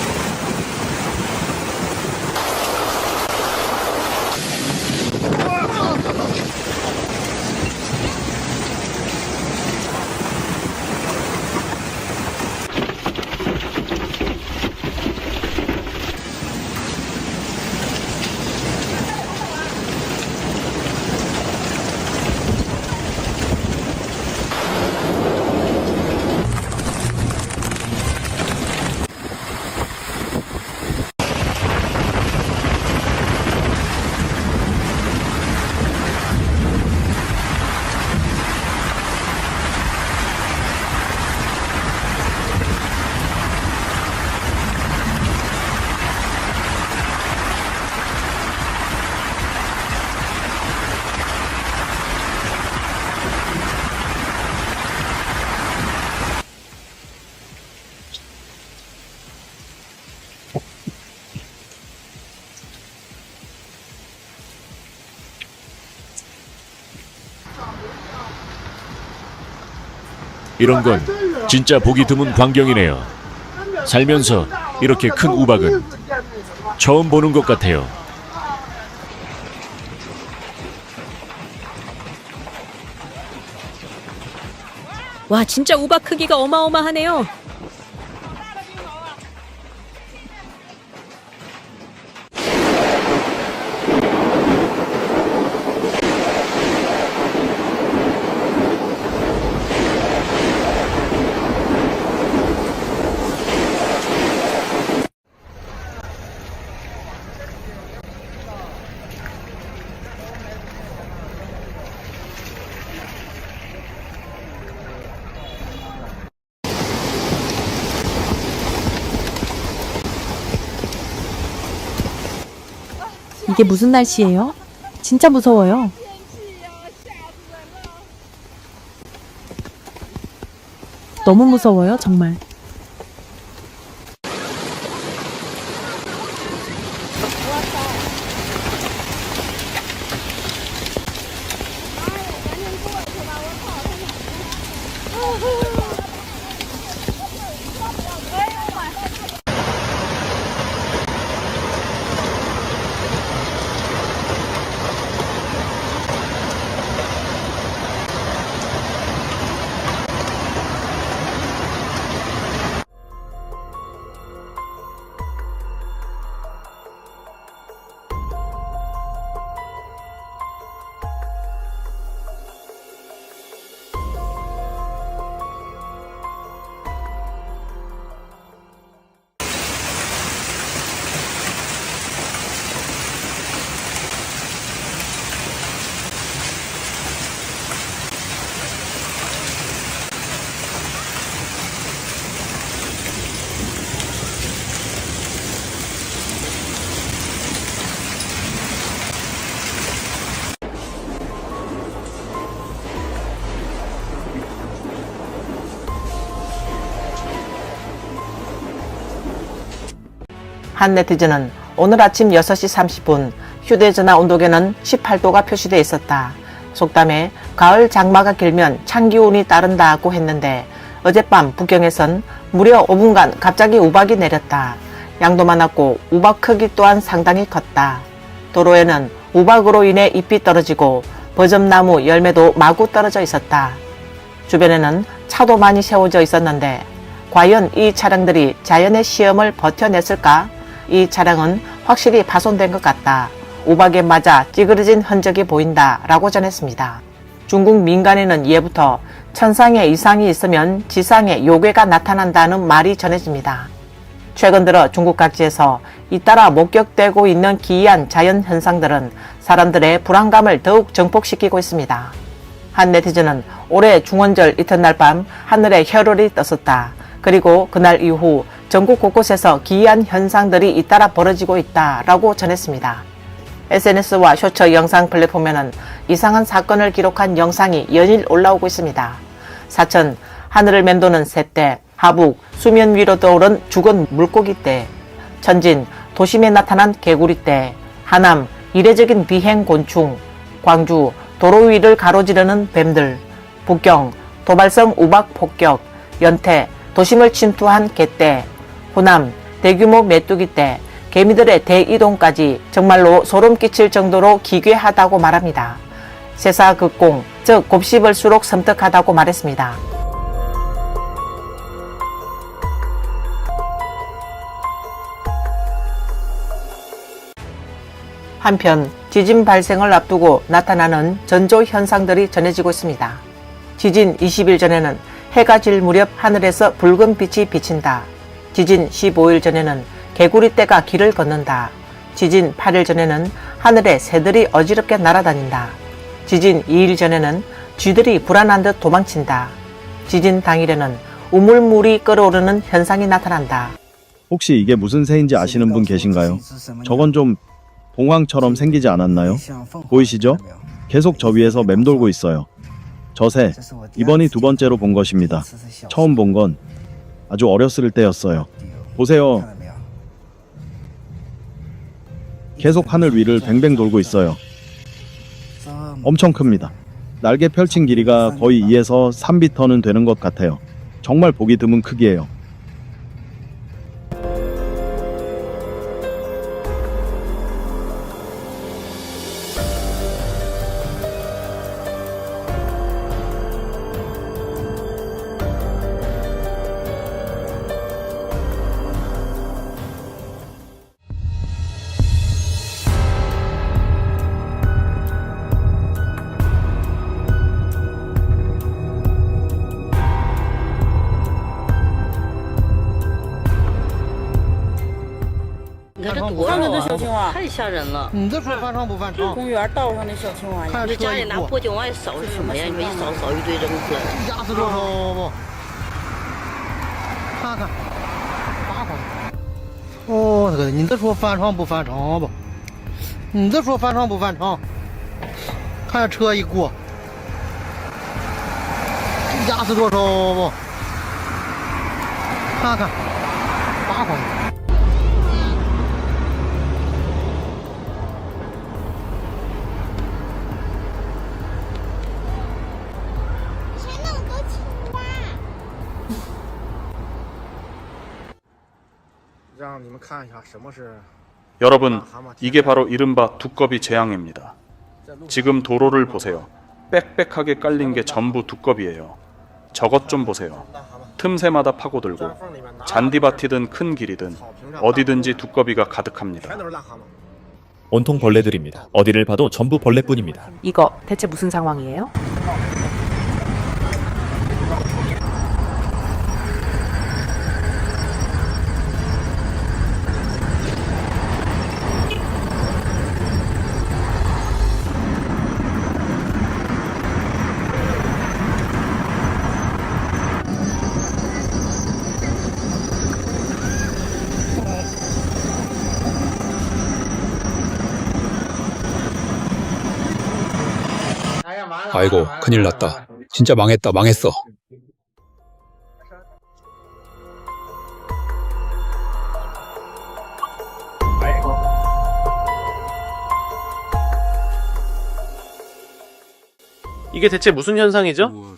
이런 건 진짜 보기 드문 광경이네요. 살면서 이렇게 큰 우박은 처음 보는 것 같아요. 와, 진짜 우박 크기가 어마어마하네요. 이게 무슨 날씨예요? 진짜 무서워요. 너무 무서워요, 정말. 한 네티즌은 오늘 아침 6시 30분 휴대전화 온도계는 18도가 표시되어 있었다. 속담에 가을 장마가 길면 찬기운이 따른다고 했는데 어젯밤 북경에선 무려 5분간 갑자기 우박이 내렸다. 양도 많았고 우박 크기 또한 상당히 컸다. 도로에는 우박으로 인해 잎이 떨어지고 버점나무 열매도 마구 떨어져 있었다. 주변에는 차도 많이 세워져 있었는데 과연 이 차량들이 자연의 시험을 버텨냈을까? 이 차량은 확실히 파손된 것 같다. 우박에 맞아 찌그러진 흔적이 보인다 라고 전했습니다. 중국 민간에는 예부터 천상에 이상이 있으면 지상에 요괴가 나타난다는 말이 전해집니다. 최근 들어 중국 각지에서 잇따라 목격되고 있는 기이한 자연 현상들은 사람들의 불안감을 더욱 증폭시키고 있습니다. 한 네티즌은 올해 중원절 이튿날 밤 하늘에 혈혈이 떴었다. 그리고 그날 이후 전국 곳곳에서 기이한 현상들이 잇따라 벌어지고 있다라고 전했습니다. SNS와 쇼츠 영상 플랫폼에는 이상한 사건을 기록한 영상이 연일 올라오고 있습니다. 사천, 하늘을 맴도는 새떼, 하북, 수면 위로 떠오른 죽은 물고기떼, 천진, 도심에 나타난 개구리떼, 하남, 이례적인 비행 곤충, 광주, 도로 위를 가로지르는 뱀들, 북경, 도발성 우박 폭격, 연태, 도심을 침투한 개떼, 호남, 대규모 메뚜기떼, 개미들의 대이동까지 정말로 소름 끼칠 정도로 기괴하다고 말합니다. 세사극공, 즉 곱씹을수록 섬뜩하다고 말했습니다. 한편 지진 발생을 앞두고 나타나는 전조 현상들이 전해지고 있습니다. 지진 20일 전에는 해가 질 무렵 하늘에서 붉은 빛이 비친다. 지진 15일 전에는 개구리떼가 길을 걷는다. 지진 8일 전에는 하늘에 새들이 어지럽게 날아다닌다. 지진 2일 전에는 쥐들이 불안한 듯 도망친다. 지진 당일에는 우물물이 끓어오르는 현상이 나타난다. 혹시 이게 무슨 새인지 아시는 분 계신가요? 저건 좀 봉황처럼 생기지 않았나요? 보이시죠? 계속 저 위에서 맴돌고 있어요. 저 새, 이번이 두 번째로 본 것입니다. 처음 본 건 아주 어렸을 때였어요. 보세요. 계속 하늘 위를 뱅뱅 돌고 있어요. 엄청 큽니다. 날개 펼친 길이가 거의 2에서 3m는 되는 것 같아요. 정말 보기 드문 크기예요.上面的小青蛙太吓人了。你这说翻船不翻船？公园道上的小青蛙，你家里拿簸箕往外扫是什么呀？你说一扫扫一堆扔出来，压死多少不？看看，8块。哦，那个，你这说翻船不翻船不？你这说翻船不翻船？看车一过，压死多少不？看看，8块。 여러분, 이게 바로 이른바 두꺼비 재앙입니다. 지금 도로를 보세요. 빽빽하게 깔린 게 전부 두꺼비예요. 저것 좀 보세요. 틈새마다 파고들고 잔디밭이든 큰 길이든 어디든지 두꺼비가 가득합니다. 온통 벌레들입니다. 어디를 봐도 전부 벌레뿐입니다. 이거 대체 무슨 상황이에요? 아이고, 큰일 났다. 진짜 망했다, 망했어. 이게 대체 무슨 현상이죠?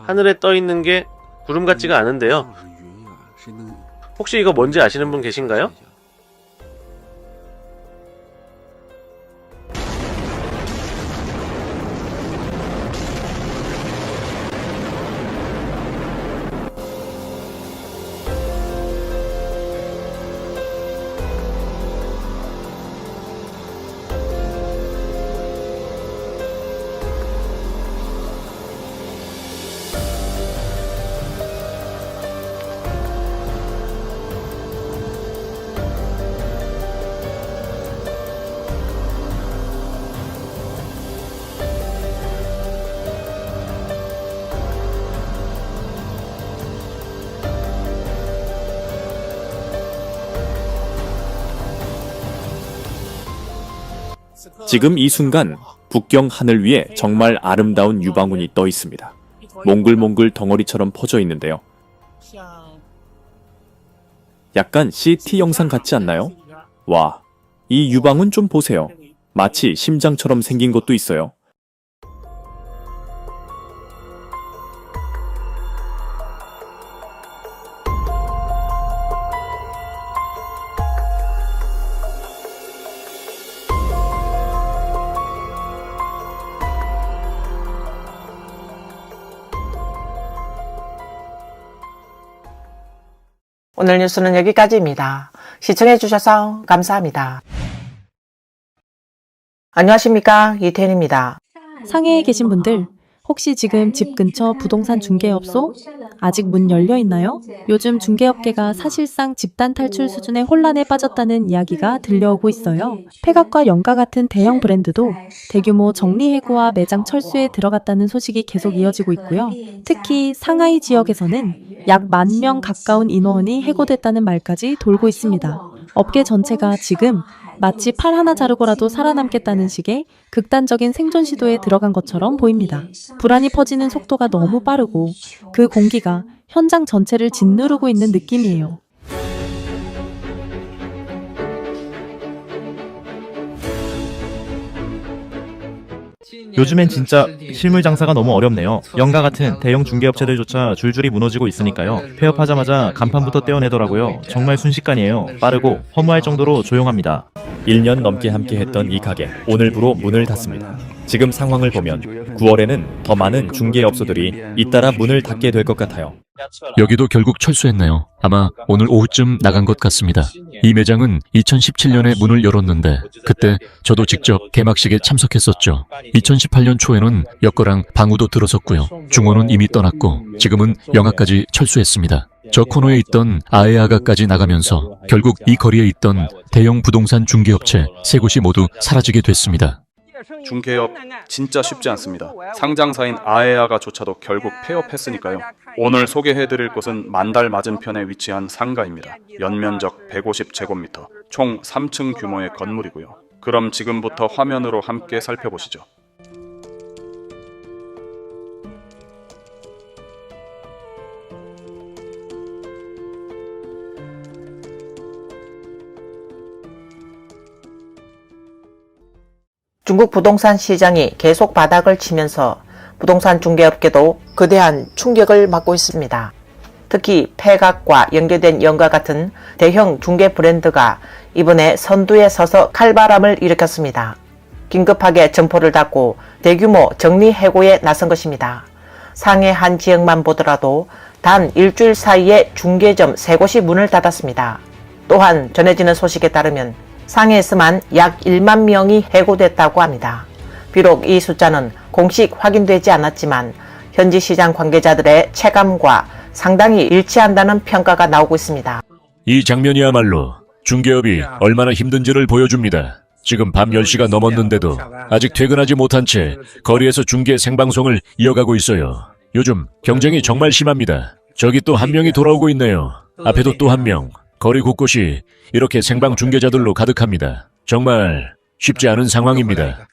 하늘에 떠 있는 게 구름 같지가 않은데요. 혹시 이거 뭔지 아시는 분 계신가요? 지금 이 순간 북경 하늘 위에 정말 아름다운 유방운이 떠 있습니다. 몽글몽글 덩어리처럼 퍼져 있는데요. 약간 CT 영상 같지 않나요? 와, 이 유방운 좀 보세요. 마치 심장처럼 생긴 것도 있어요. 오늘 뉴스는 여기까지입니다. 시청해주셔서 감사합니다. 안녕하십니까, 이태현입니다. 상해에 계신 분들, 혹시 지금 집 근처 부동산 중개업소 아직 문 열려 있나요? 요즘 중개업계가 사실상 집단 탈출 수준의 혼란에 빠졌다는 이야기가 들려오고 있어요. 폐각과 영가 같은 대형 브랜드도 대규모 정리해고와 매장 철수에 들어갔다는 소식이 계속 이어지고 있고요. 특히 상하이 지역에서는 약 10,000명 가까운 인원이 해고됐다는 말까지 돌고 있습니다. 업계 전체가 지금 마치 팔 하나 자르고라도 살아남겠다는 식의 극단적인 생존 시도에 들어간 것처럼 보입니다. 불안이 퍼지는 속도가 너무 빠르고 그 공기가 현장 전체를 짓누르고 있는 느낌이에요. 요즘엔 진짜 실물 장사가 너무 어렵네요. 영가 같은 대형 중개업체들조차 줄줄이 무너지고 있으니까요. 폐업하자마자 간판부터 떼어내더라고요. 정말 순식간이에요. 빠르고 허무할 정도로 조용합니다. 1년 넘게 함께했던 이 가게, 오늘부로 문을 닫습니다. 지금 상황을 보면 9월에는 더 많은 중개업소들이 잇따라 문을 닫게 될 것 같아요. 여기도 결국 철수했네요. 아마 오늘 오후쯤 나간 것 같습니다. 이 매장은 2017년에 문을 열었는데 그때 저도 직접 개막식에 참석했었죠. 2018년 초에는 여거랑 방우도 들어섰고요. 중원은 이미 떠났고 지금은 영하까지 철수했습니다. 저 코너에 있던 아에아가까지 나가면서 결국 이 거리에 있던 대형 부동산 중개업체 3곳이 모두 사라지게 됐습니다. 중개업 진짜 쉽지 않습니다. 상장사인 아에아가조차도 결국 폐업했으니까요. 오늘 소개해드릴 곳은 만달 맞은편에 위치한 상가입니다. 연면적 150제곱미터, 총 3층 규모의 건물이고요. 그럼 지금부터 화면으로 함께 살펴보시죠. 중국 부동산 시장이 계속 바닥을 치면서 부동산 중개업계도 거대한 충격을 맞고 있습니다. 특히 폐각과 연계된 영가 같은 대형 중개 브랜드가 이번에 선두에 서서 칼바람을 일으켰습니다. 긴급하게 점포를 닫고 대규모 정리해고에 나선 것입니다. 상해 한 지역만 보더라도 단 일주일 사이에 중개점 3곳이 문을 닫았습니다. 또한 전해지는 소식에 따르면 상해에서만 약 1만 명이 해고됐다고 합니다. 비록 이 숫자는 공식 확인되지 않았지만 현지 시장 관계자들의 체감과 상당히 일치한다는 평가가 나오고 있습니다. 이 장면이야말로 중개업이 얼마나 힘든지를 보여줍니다. 지금 밤 10시가 넘었는데도 아직 퇴근하지 못한 채 거리에서 중개 생방송을 이어가고 있어요. 요즘 경쟁이 정말 심합니다. 저기 또 한 명이 돌아오고 있네요. 앞에도 또 한 명. 거리 곳곳이 이렇게 생방 중개자들로 가득합니다. 정말 쉽지 않은 상황입니다.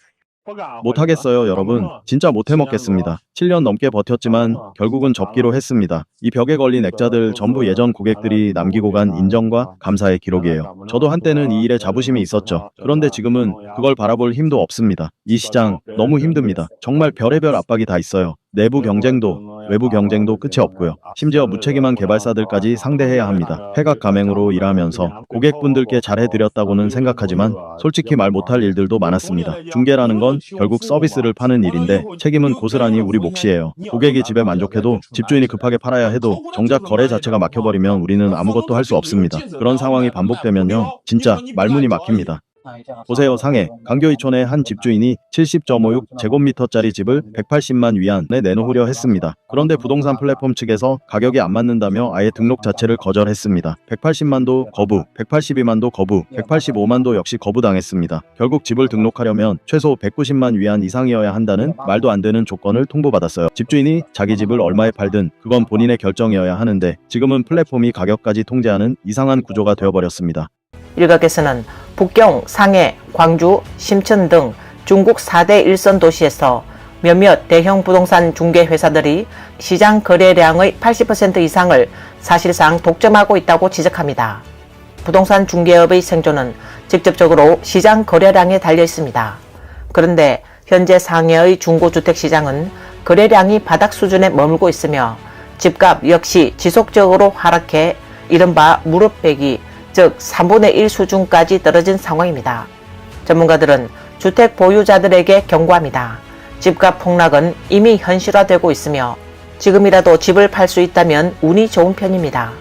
못하겠어요, 여러분. 진짜 못해먹겠습니다. 7년 넘게 버텼지만 결국은 접기로 했습니다. 이 벽에 걸린 액자들 전부 예전 고객들이 남기고 간 인정과 감사의 기록이에요. 저도 한때는 이 일에 자부심이 있었죠. 그런데 지금은 그걸 바라볼 힘도 없습니다. 이 시장 너무 힘듭니다. 정말 별의별 압박이 다 있어요. 내부 경쟁도 외부 경쟁도 끝이 없고요. 심지어 무책임한 개발사들까지 상대해야 합니다. 회각 가맹으로 일하면서 고객분들께 잘해드렸다고는 생각하지만 솔직히 말 못할 일들도 많았습니다. 중개라는 건 결국 서비스를 파는 일인데 책임은 고스란히 우리 몫이에요. 고객이 집에 만족해도 집주인이 급하게 팔아야 해도 정작 거래 자체가 막혀버리면 우리는 아무것도 할 수 없습니다. 그런 상황이 반복되면요, 진짜 말문이 막힙니다. 보세요, 상해 강교이촌의 한 집주인이 70.56제곱미터짜리 집을 180만 위안에 내놓으려 했습니다. 그런데 부동산 플랫폼 측에서 가격이 안 맞는다며 아예 등록 자체를 거절했습니다. 180만도 거부, 182만도 거부, 185만도 역시 거부당했습니다. 결국 집을 등록하려면 최소 190만 위안 이상이어야 한다는 말도 안 되는 조건을 통보받았어요. 집주인이 자기 집을 얼마에 팔든 그건 본인의 결정이어야 하는데 지금은 플랫폼이 가격까지 통제하는 이상한 구조가 되어버렸습니다. 일각에서는 북경, 상해, 광주, 심천 등 중국 4대 일선 도시에서 몇몇 대형 부동산 중개 회사들이 시장 거래량의 80% 이상을 사실상 독점하고 있다고 지적합니다. 부동산 중개업의 생존은 직접적으로 시장 거래량에 달려 있습니다. 그런데 현재 상해의 중고주택 시장은 거래량이 바닥 수준에 머물고 있으며 집값 역시 지속적으로 하락해 이른바 무릎 베기, 즉 3분의 1 수준까지 떨어진 상황입니다. 전문가들은 주택 보유자들에게 경고합니다. 집값 폭락은 이미 현실화되고 있으며 지금이라도 집을 팔 수 있다면 운이 좋은 편입니다.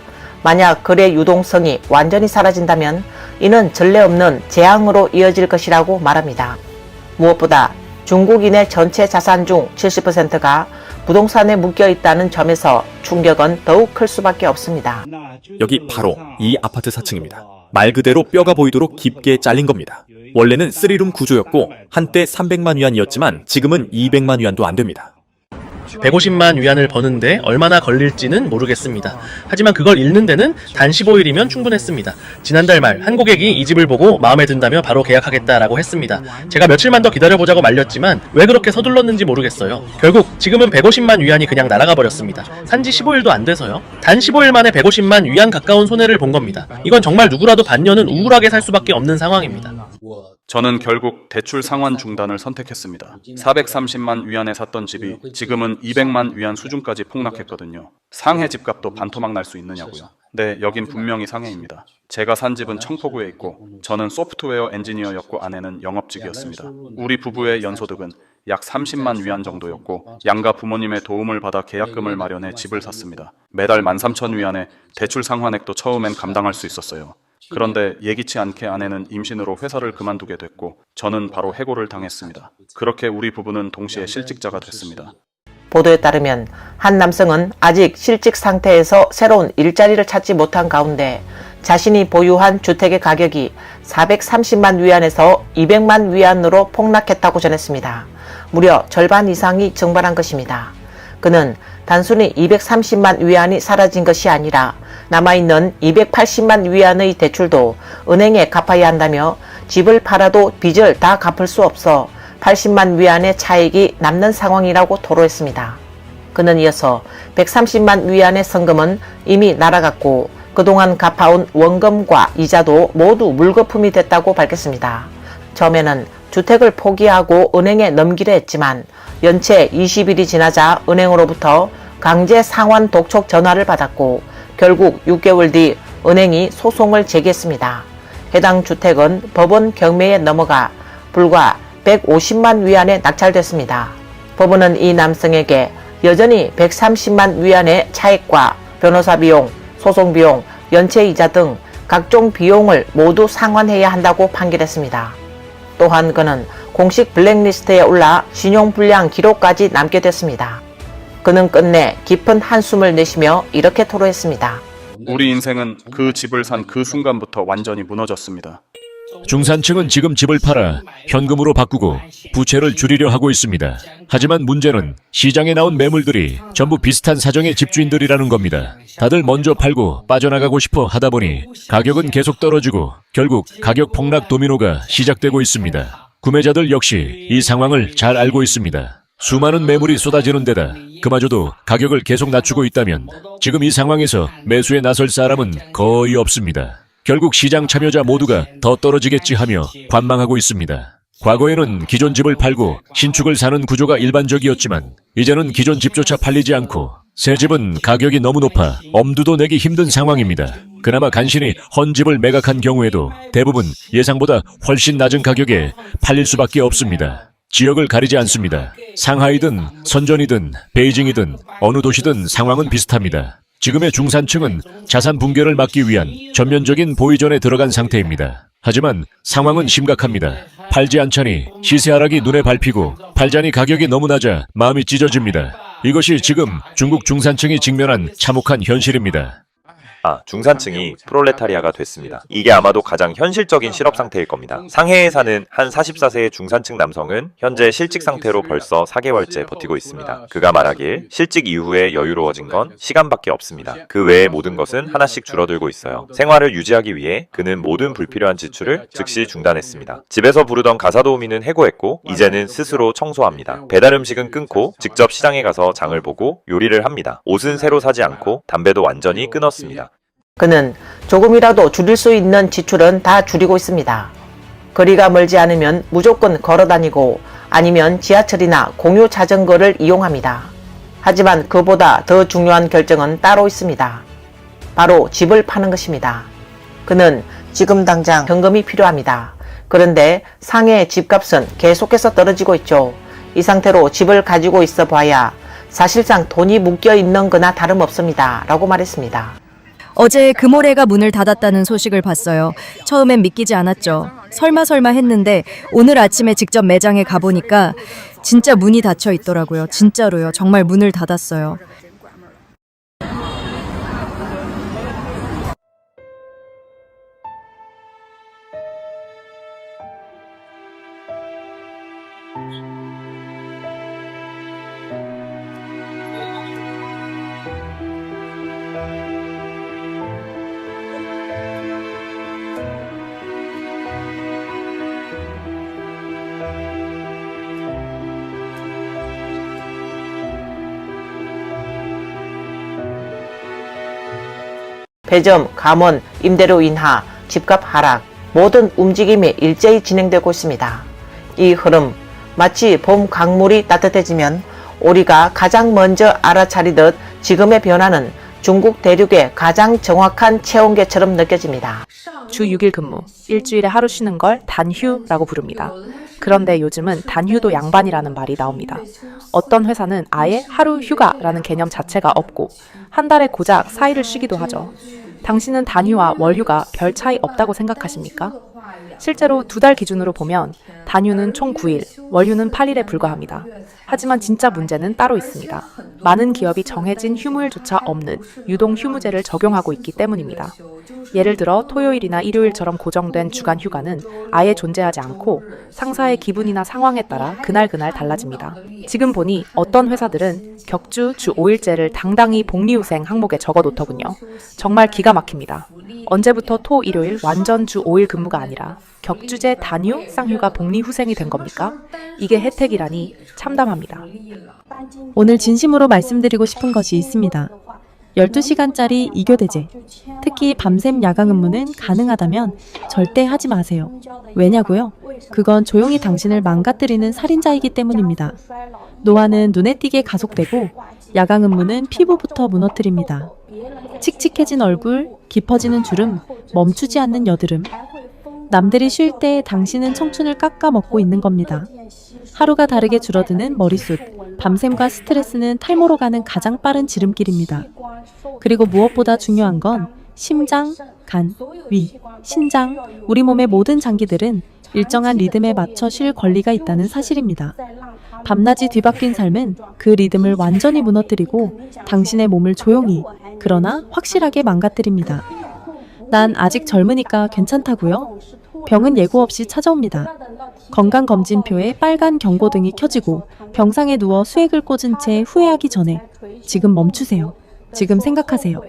만약 거래 유동성이 완전히 사라진다면 이는 전례 없는 재앙으로 이어질 것이라고 말합니다. 무엇보다 중국인의 전체 자산 중 70%가 부동산에 묶여 있다는 점에서 충격은 더욱 클 수밖에 없습니다. 여기 바로 이 아파트 4층입니다. 말 그대로 뼈가 보이도록 깊게 잘린 겁니다. 원래는 3룸 구조였고 한때 300만 위안이었지만 지금은 200만 위안도 안 됩니다. 150만 위안을 버는데 얼마나 걸릴지는 모르겠습니다. 하지만 그걸 잃는 데는 단 15일이면 충분했습니다. 지난달 말 한 고객이 이 집을 보고 마음에 든다며 바로 계약하겠다라고 했습니다. 제가 며칠만 더 기다려보자고 말렸지만 왜 그렇게 서둘렀는지 모르겠어요. 결국 지금은 150만 위안이 그냥 날아가 버렸습니다. 산지 15일도 안 돼서요. 단 15일 만에 150만 위안 가까운 손해를 본 겁니다. 이건 정말 누구라도 반년은 우울하게 살 수밖에 없는 상황입니다. 저는 결국 대출 상환 중단을 선택했습니다. 430만 위안에 샀던 집이 지금은 200만 위안 수준까지 폭락했거든요. 상해 집값도 반토막 날 수 있느냐고요. 네, 여긴 분명히 상해입니다. 제가 산 집은 청포구에 있고 저는 소프트웨어 엔지니어였고 아내는 영업직이었습니다. 우리 부부의 연소득은 약 30만 위안 정도였고 양가 부모님의 도움을 받아 계약금을 마련해 집을 샀습니다. 매달 13,000위안에 대출 상환액도 처음엔 감당할 수 있었어요. 그런데 예기치 않게 아내는 임신으로 회사를 그만두게 됐고 저는 바로 해고를 당했습니다. 그렇게 우리 부부는 동시에 실직자가 됐습니다. 보도에 따르면 한 남성은 아직 실직 상태에서 새로운 일자리를 찾지 못한 가운데 자신이 보유한 주택의 가격이 430만 위안에서 200만 위안으로 폭락했다고 전했습니다. 무려 절반 이상이 증발한 것입니다. 그는 단순히 230만 위안이 사라진 것이 아니라 남아있는 280만 위안의 대출도 은행에 갚아야 한다며 집을 팔아도 빚을 다 갚을 수 없어 80만 위안의 차익이 남는 상황이라고 토로했습니다. 그는 이어서 130만 위안의 성금은 이미 날아갔고 그동안 갚아온 원금과 이자도 모두 물거품이 됐다고 밝혔습니다. 처음에는 주택을 포기하고 은행에 넘기려 했지만 연체 20일이 지나자 은행으로부터 강제 상환 독촉 전화를 받았고 결국 6개월 뒤 은행이 소송을 제기했습니다. 해당 주택은 법원 경매에 넘어가 불과 150만 위안에 낙찰됐습니다. 법원은 이 남성에게 여전히 130만 위안의 차익과 변호사 비용, 소송 비용, 연체 이자 등 각종 비용을 모두 상환해야 한다고 판결했습니다. 또한 그는 공식 블랙리스트에 올라 신용불량 기록까지 남게 됐습니다. 그는 끝내 깊은 한숨을 내쉬며 이렇게 토로했습니다. 우리 인생은 그 집을 산 그 순간부터 완전히 무너졌습니다. 중산층은 지금 집을 팔아 현금으로 바꾸고 부채를 줄이려 하고 있습니다. 하지만 문제는 시장에 나온 매물들이 전부 비슷한 사정의 집주인들이라는 겁니다. 다들 먼저 팔고 빠져나가고 싶어 하다 보니 가격은 계속 떨어지고 결국 가격 폭락 도미노가 시작되고 있습니다. 구매자들 역시 이 상황을 잘 알고 있습니다. 수많은 매물이 쏟아지는 데다 그마저도 가격을 계속 낮추고 있다면 지금 이 상황에서 매수에 나설 사람은 거의 없습니다. 결국 시장 참여자 모두가 더 떨어지겠지 하며 관망하고 있습니다. 과거에는 기존 집을 팔고 신축을 사는 구조가 일반적이었지만 이제는 기존 집조차 팔리지 않고 새 집은 가격이 너무 높아 엄두도 내기 힘든 상황입니다. 그나마 간신히 헌 집을 매각한 경우에도 대부분 예상보다 훨씬 낮은 가격에 팔릴 수밖에 없습니다. 지역을 가리지 않습니다. 상하이든 선전이든 베이징이든 어느 도시든 상황은 비슷합니다. 지금의 중산층은 자산 붕괴를 막기 위한 전면적인 보이전에 들어간 상태입니다. 하지만 상황은 심각합니다. 팔지 않자니 시세 하락이 눈에 밟히고 팔자니 가격이 너무 낮아 마음이 찢어집니다. 이것이 지금 중국 중산층이 직면한 참혹한 현실입니다. 중산층이 프롤레타리아가 됐습니다. 이게 아마도 가장 현실적인 실업 상태일 겁니다. 상해에 사는 한 44세의 중산층 남성은 현재 실직 상태로 벌써 4개월째 버티고 있습니다. 그가 말하길 실직 이후에 여유로워진 건 시간밖에 없습니다. 그 외의 모든 것은 하나씩 줄어들고 있어요. 생활을 유지하기 위해 그는 모든 불필요한 지출을 즉시 중단했습니다. 집에서 부르던 가사도우미는 해고했고 이제는 스스로 청소합니다. 배달 음식은 끊고 직접 시장에 가서 장을 보고 요리를 합니다. 옷은 새로 사지 않고 담배도 완전히 끊었습니다. 그는 조금이라도 줄일 수 있는 지출은 다 줄이고 있습니다. 거리가 멀지 않으면 무조건 걸어 다니고 아니면 지하철이나 공유 자전거를 이용합니다. 하지만 그보다 더 중요한 결정은 따로 있습니다. 바로 집을 파는 것입니다. 그는 지금 당장 현금이 필요합니다. 그런데 상해의 집값은 계속해서 떨어지고 있죠. 이 상태로 집을 가지고 있어 봐야 사실상 돈이 묶여 있는 거나 다름없습니다. 라고 말했습니다. 어제 금오래가 문을 닫았다는 소식을 봤어요. 처음엔 믿기지 않았죠. 설마 했는데 오늘 아침에 직접 매장에 가보니까 진짜 문이 닫혀 있더라고요. 진짜로요. 정말 문을 닫았어요. 배점, 감원, 임대료 인하, 집값 하락, 모든 움직임이 일제히 진행되고 있습니다. 이 흐름, 마치 봄 강물이 따뜻해지면 우리가 가장 먼저 알아차리듯 지금의 변화는 중국 대륙의 가장 정확한 체온계처럼 느껴집니다. 주 6일 근무, 일주일에 하루 쉬는 걸 단휴라고 부릅니다. 그런데 요즘은 단휴도 양반이라는 말이 나옵니다. 어떤 회사는 아예 하루 휴가라는 개념 자체가 없고 한 달에 고작 4일을 쉬기도 하죠. 당신은 단휴와 월휴가 별 차이 없다고 생각하십니까? 실제로 2달 기준으로 보면 단휴는 총 9일, 월휴는 8일에 불과합니다. 하지만 진짜 문제는 따로 있습니다. 많은 기업이 정해진 휴무일조차 없는 유동 휴무제를 적용하고 있기 때문입니다. 예를 들어 토요일이나 일요일처럼 고정된 주간 휴가는 아예 존재하지 않고 상사의 기분이나 상황에 따라 그날 달라집니다. 지금 보니 어떤 회사들은 격주 주 5일제를 당당히 복리후생 항목에 적어놓더군요. 정말 기가 막힙니다. 언제부터 토, 일요일 완전 주 5일 근무가 아니라 격주제 단휴, 쌍휴가 복리후생이 된 겁니까? 이게 혜택이라니 참담합니다. 오늘 진심으로 말씀드리고 싶은 것이 있습니다. 12시간짜리 이교대제, 특히 밤샘 야간 근무는 가능하다면 절대 하지 마세요. 왜냐고요? 그건 조용히 당신을 망가뜨리는 살인자이기 때문입니다. 노화는 눈에 띄게 가속되고 야간 근무는 피부부터 무너뜨립니다. 칙칙해진 얼굴, 깊어지는 주름, 멈추지 않는 여드름. 남들이 쉴 때 당신은 청춘을 깎아먹고 있는 겁니다. 하루가 다르게 줄어드는 머리숱, 밤샘과 스트레스는 탈모로 가는 가장 빠른 지름길입니다. 그리고 무엇보다 중요한 건 심장, 간, 위, 신장, 우리 몸의 모든 장기들은 일정한 리듬에 맞춰 쉴 권리가 있다는 사실입니다. 밤낮이 뒤바뀐 삶은 그 리듬을 완전히 무너뜨리고 당신의 몸을 조용히, 그러나 확실하게 망가뜨립니다. 난 아직 젊으니까 괜찮다고요? 병은 예고 없이 찾아옵니다. 건강검진표에 빨간 경고등이 켜지고 병상에 누워 수액을 꽂은 채 후회하기 전에 지금 멈추세요. 지금 생각하세요.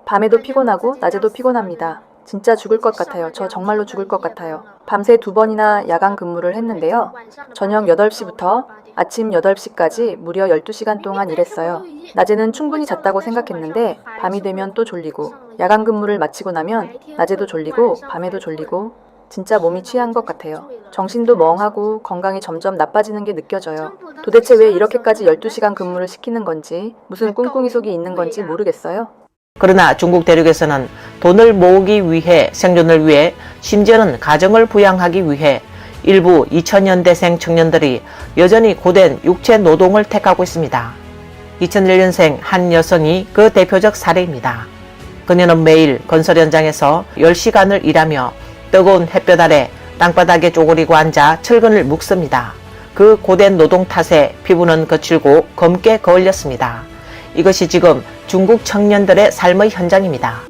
밤에도 피곤하고 낮에도 피곤합니다. 진짜 죽을 것 같아요. 저 정말로 죽을 것 같아요. 밤새 2번이나 야간 근무를 했는데요. 저녁 8시부터 아침 8시까지 무려 12시간 동안 일했어요. 낮에는 충분히 잤다고 생각했는데 밤이 되면 또 졸리고, 야간 근무를 마치고 나면 낮에도 졸리고 밤에도 졸리고, 진짜 몸이 취한 것 같아요. 정신도 멍하고 건강이 점점 나빠지는 게 느껴져요. 도대체 왜 이렇게까지 12시간 근무를 시키는 건지, 무슨 꿍꿍이 속이 있는 건지 모르겠어요. 그러나 중국 대륙에서는 돈을 모으기 위해, 생존을 위해, 심지어는 가정을 부양하기 위해 일부 2000년대생 청년들이 여전히 고된 육체 노동을 택하고 있습니다. 2001년생 한 여성이 그 대표적 사례입니다. 그녀는 매일 건설 현장에서 10시간을 일하며 뜨거운 햇볕 아래 땅바닥에 쪼그리고 앉아 철근을 묶습니다. 그 고된 노동 탓에 피부는 거칠고 검게 거울렸습니다. 이것이 지금 중국 청년들의 삶의 현장입니다.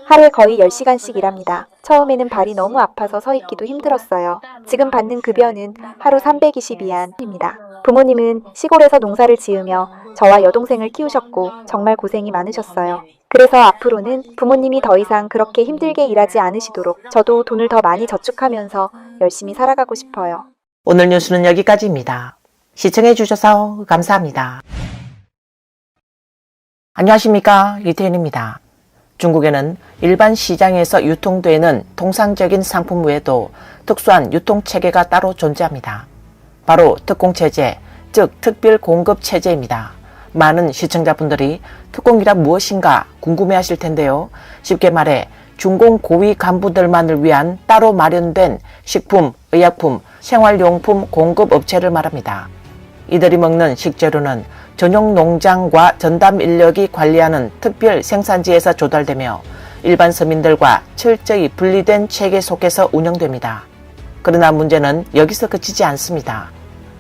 하루에 거의 10시간씩 일합니다. 처음에는 발이 너무 아파서 서 있기도 힘들었어요. 지금 받는 급여는 하루 322안입니다. 부모님은 시골에서 농사를 지으며 저와 여동생을 키우셨고 정말 고생이 많으셨어요. 그래서 앞으로는 부모님이 더 이상 그렇게 힘들게 일하지 않으시도록 저도 돈을 더 많이 저축하면서 열심히 살아가고 싶어요. 오늘 뉴스는 여기까지입니다. 시청해 주셔서 감사합니다. 안녕하십니까, 이태현입니다. 중국에는 일반 시장에서 유통되는 통상적인 상품 외에도 특수한 유통체계가 따로 존재합니다. 바로 특공체제, 즉 특별공급체제입니다. 많은 시청자분들이 특공이란 무엇인가 궁금해하실 텐데요. 쉽게 말해 중공 고위 간부들만을 위한 따로 마련된 식품, 의약품, 생활용품 공급업체를 말합니다. 이들이 먹는 식재료는 전용 농장과 전담 인력이 관리하는 특별 생산지에서 조달되며 일반 서민들과 철저히 분리된 체계 속에서 운영됩니다. 그러나 문제는 여기서 그치지 않습니다.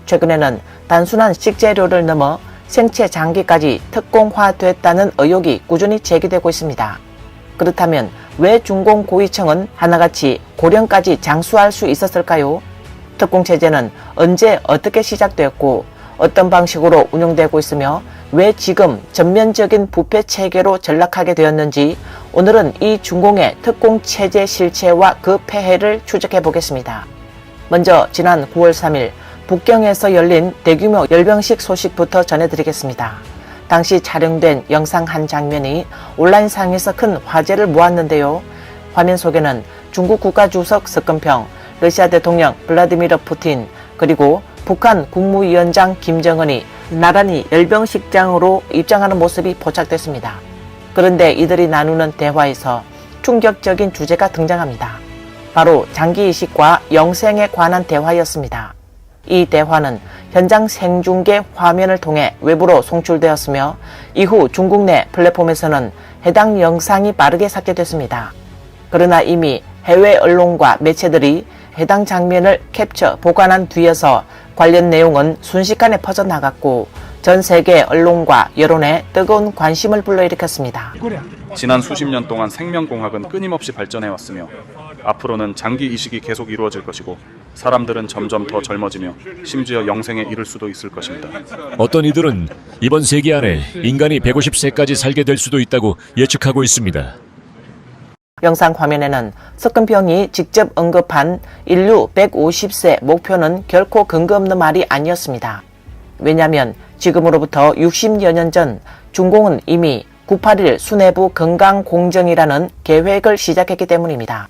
최근에는 단순한 식재료를 넘어 생체 장기까지 특공화됐다는 의혹이 꾸준히 제기되고 있습니다. 그렇다면 왜 중공 고위층은 하나같이 고령까지 장수할 수 있었을까요? 특공체제는 언제 어떻게 시작되었고 어떤 방식으로 운영되고 있으며 왜 지금 전면적인 부패 체계로 전락하게 되었는지 오늘은 이 중공의 특공체제 실체와 그 폐해를 추적해 보겠습니다. 먼저 지난 9월 3일 북경에서 열린 대규모 열병식 소식부터 전해드리겠습니다. 당시 촬영된 영상 한 장면이 온라인상에서 큰 화제를 모았는데요. 화면 속에는 중국 국가주석 석근평, 러시아 대통령 블라디미르 푸틴, 그리고 북한 국무위원장 김정은이 나란히 열병식장으로 입장하는 모습이 포착됐습니다. 그런데 이들이 나누는 대화에서 충격적인 주제가 등장합니다. 바로 장기이식과 영생에 관한 대화였습니다. 이 대화는 현장 생중계 화면을 통해 외부로 송출되었으며 이후 중국 내 플랫폼에서는 해당 영상이 빠르게 삭제됐습니다. 그러나 이미 해외 언론과 매체들이 해당 장면을 캡처 보관한 뒤여서 관련 내용은 순식간에 퍼져나갔고 전 세계 언론과 여론에 뜨거운 관심을 불러일으켰습니다. 지난 수십 년 동안 생명공학은 끊임없이 발전해왔으며 앞으로는 장기 이식이 계속 이루어질 것이고 사람들은 점점 더 젊어지며 심지어 영생에 이를 수도 있을 것입니다. 어떤 이들은 이번 세기 안에 인간이 150세까지 살게 될 수도 있다고 예측하고 있습니다. 영상 화면에는 석근평이 직접 언급한 인류 150세 목표는 결코 근거 없는 말이 아니었습니다. 왜냐하면 지금으로부터 60여 년 전 중공은 이미 981 수뇌부 건강공정이라는 계획을 시작했기 때문입니다.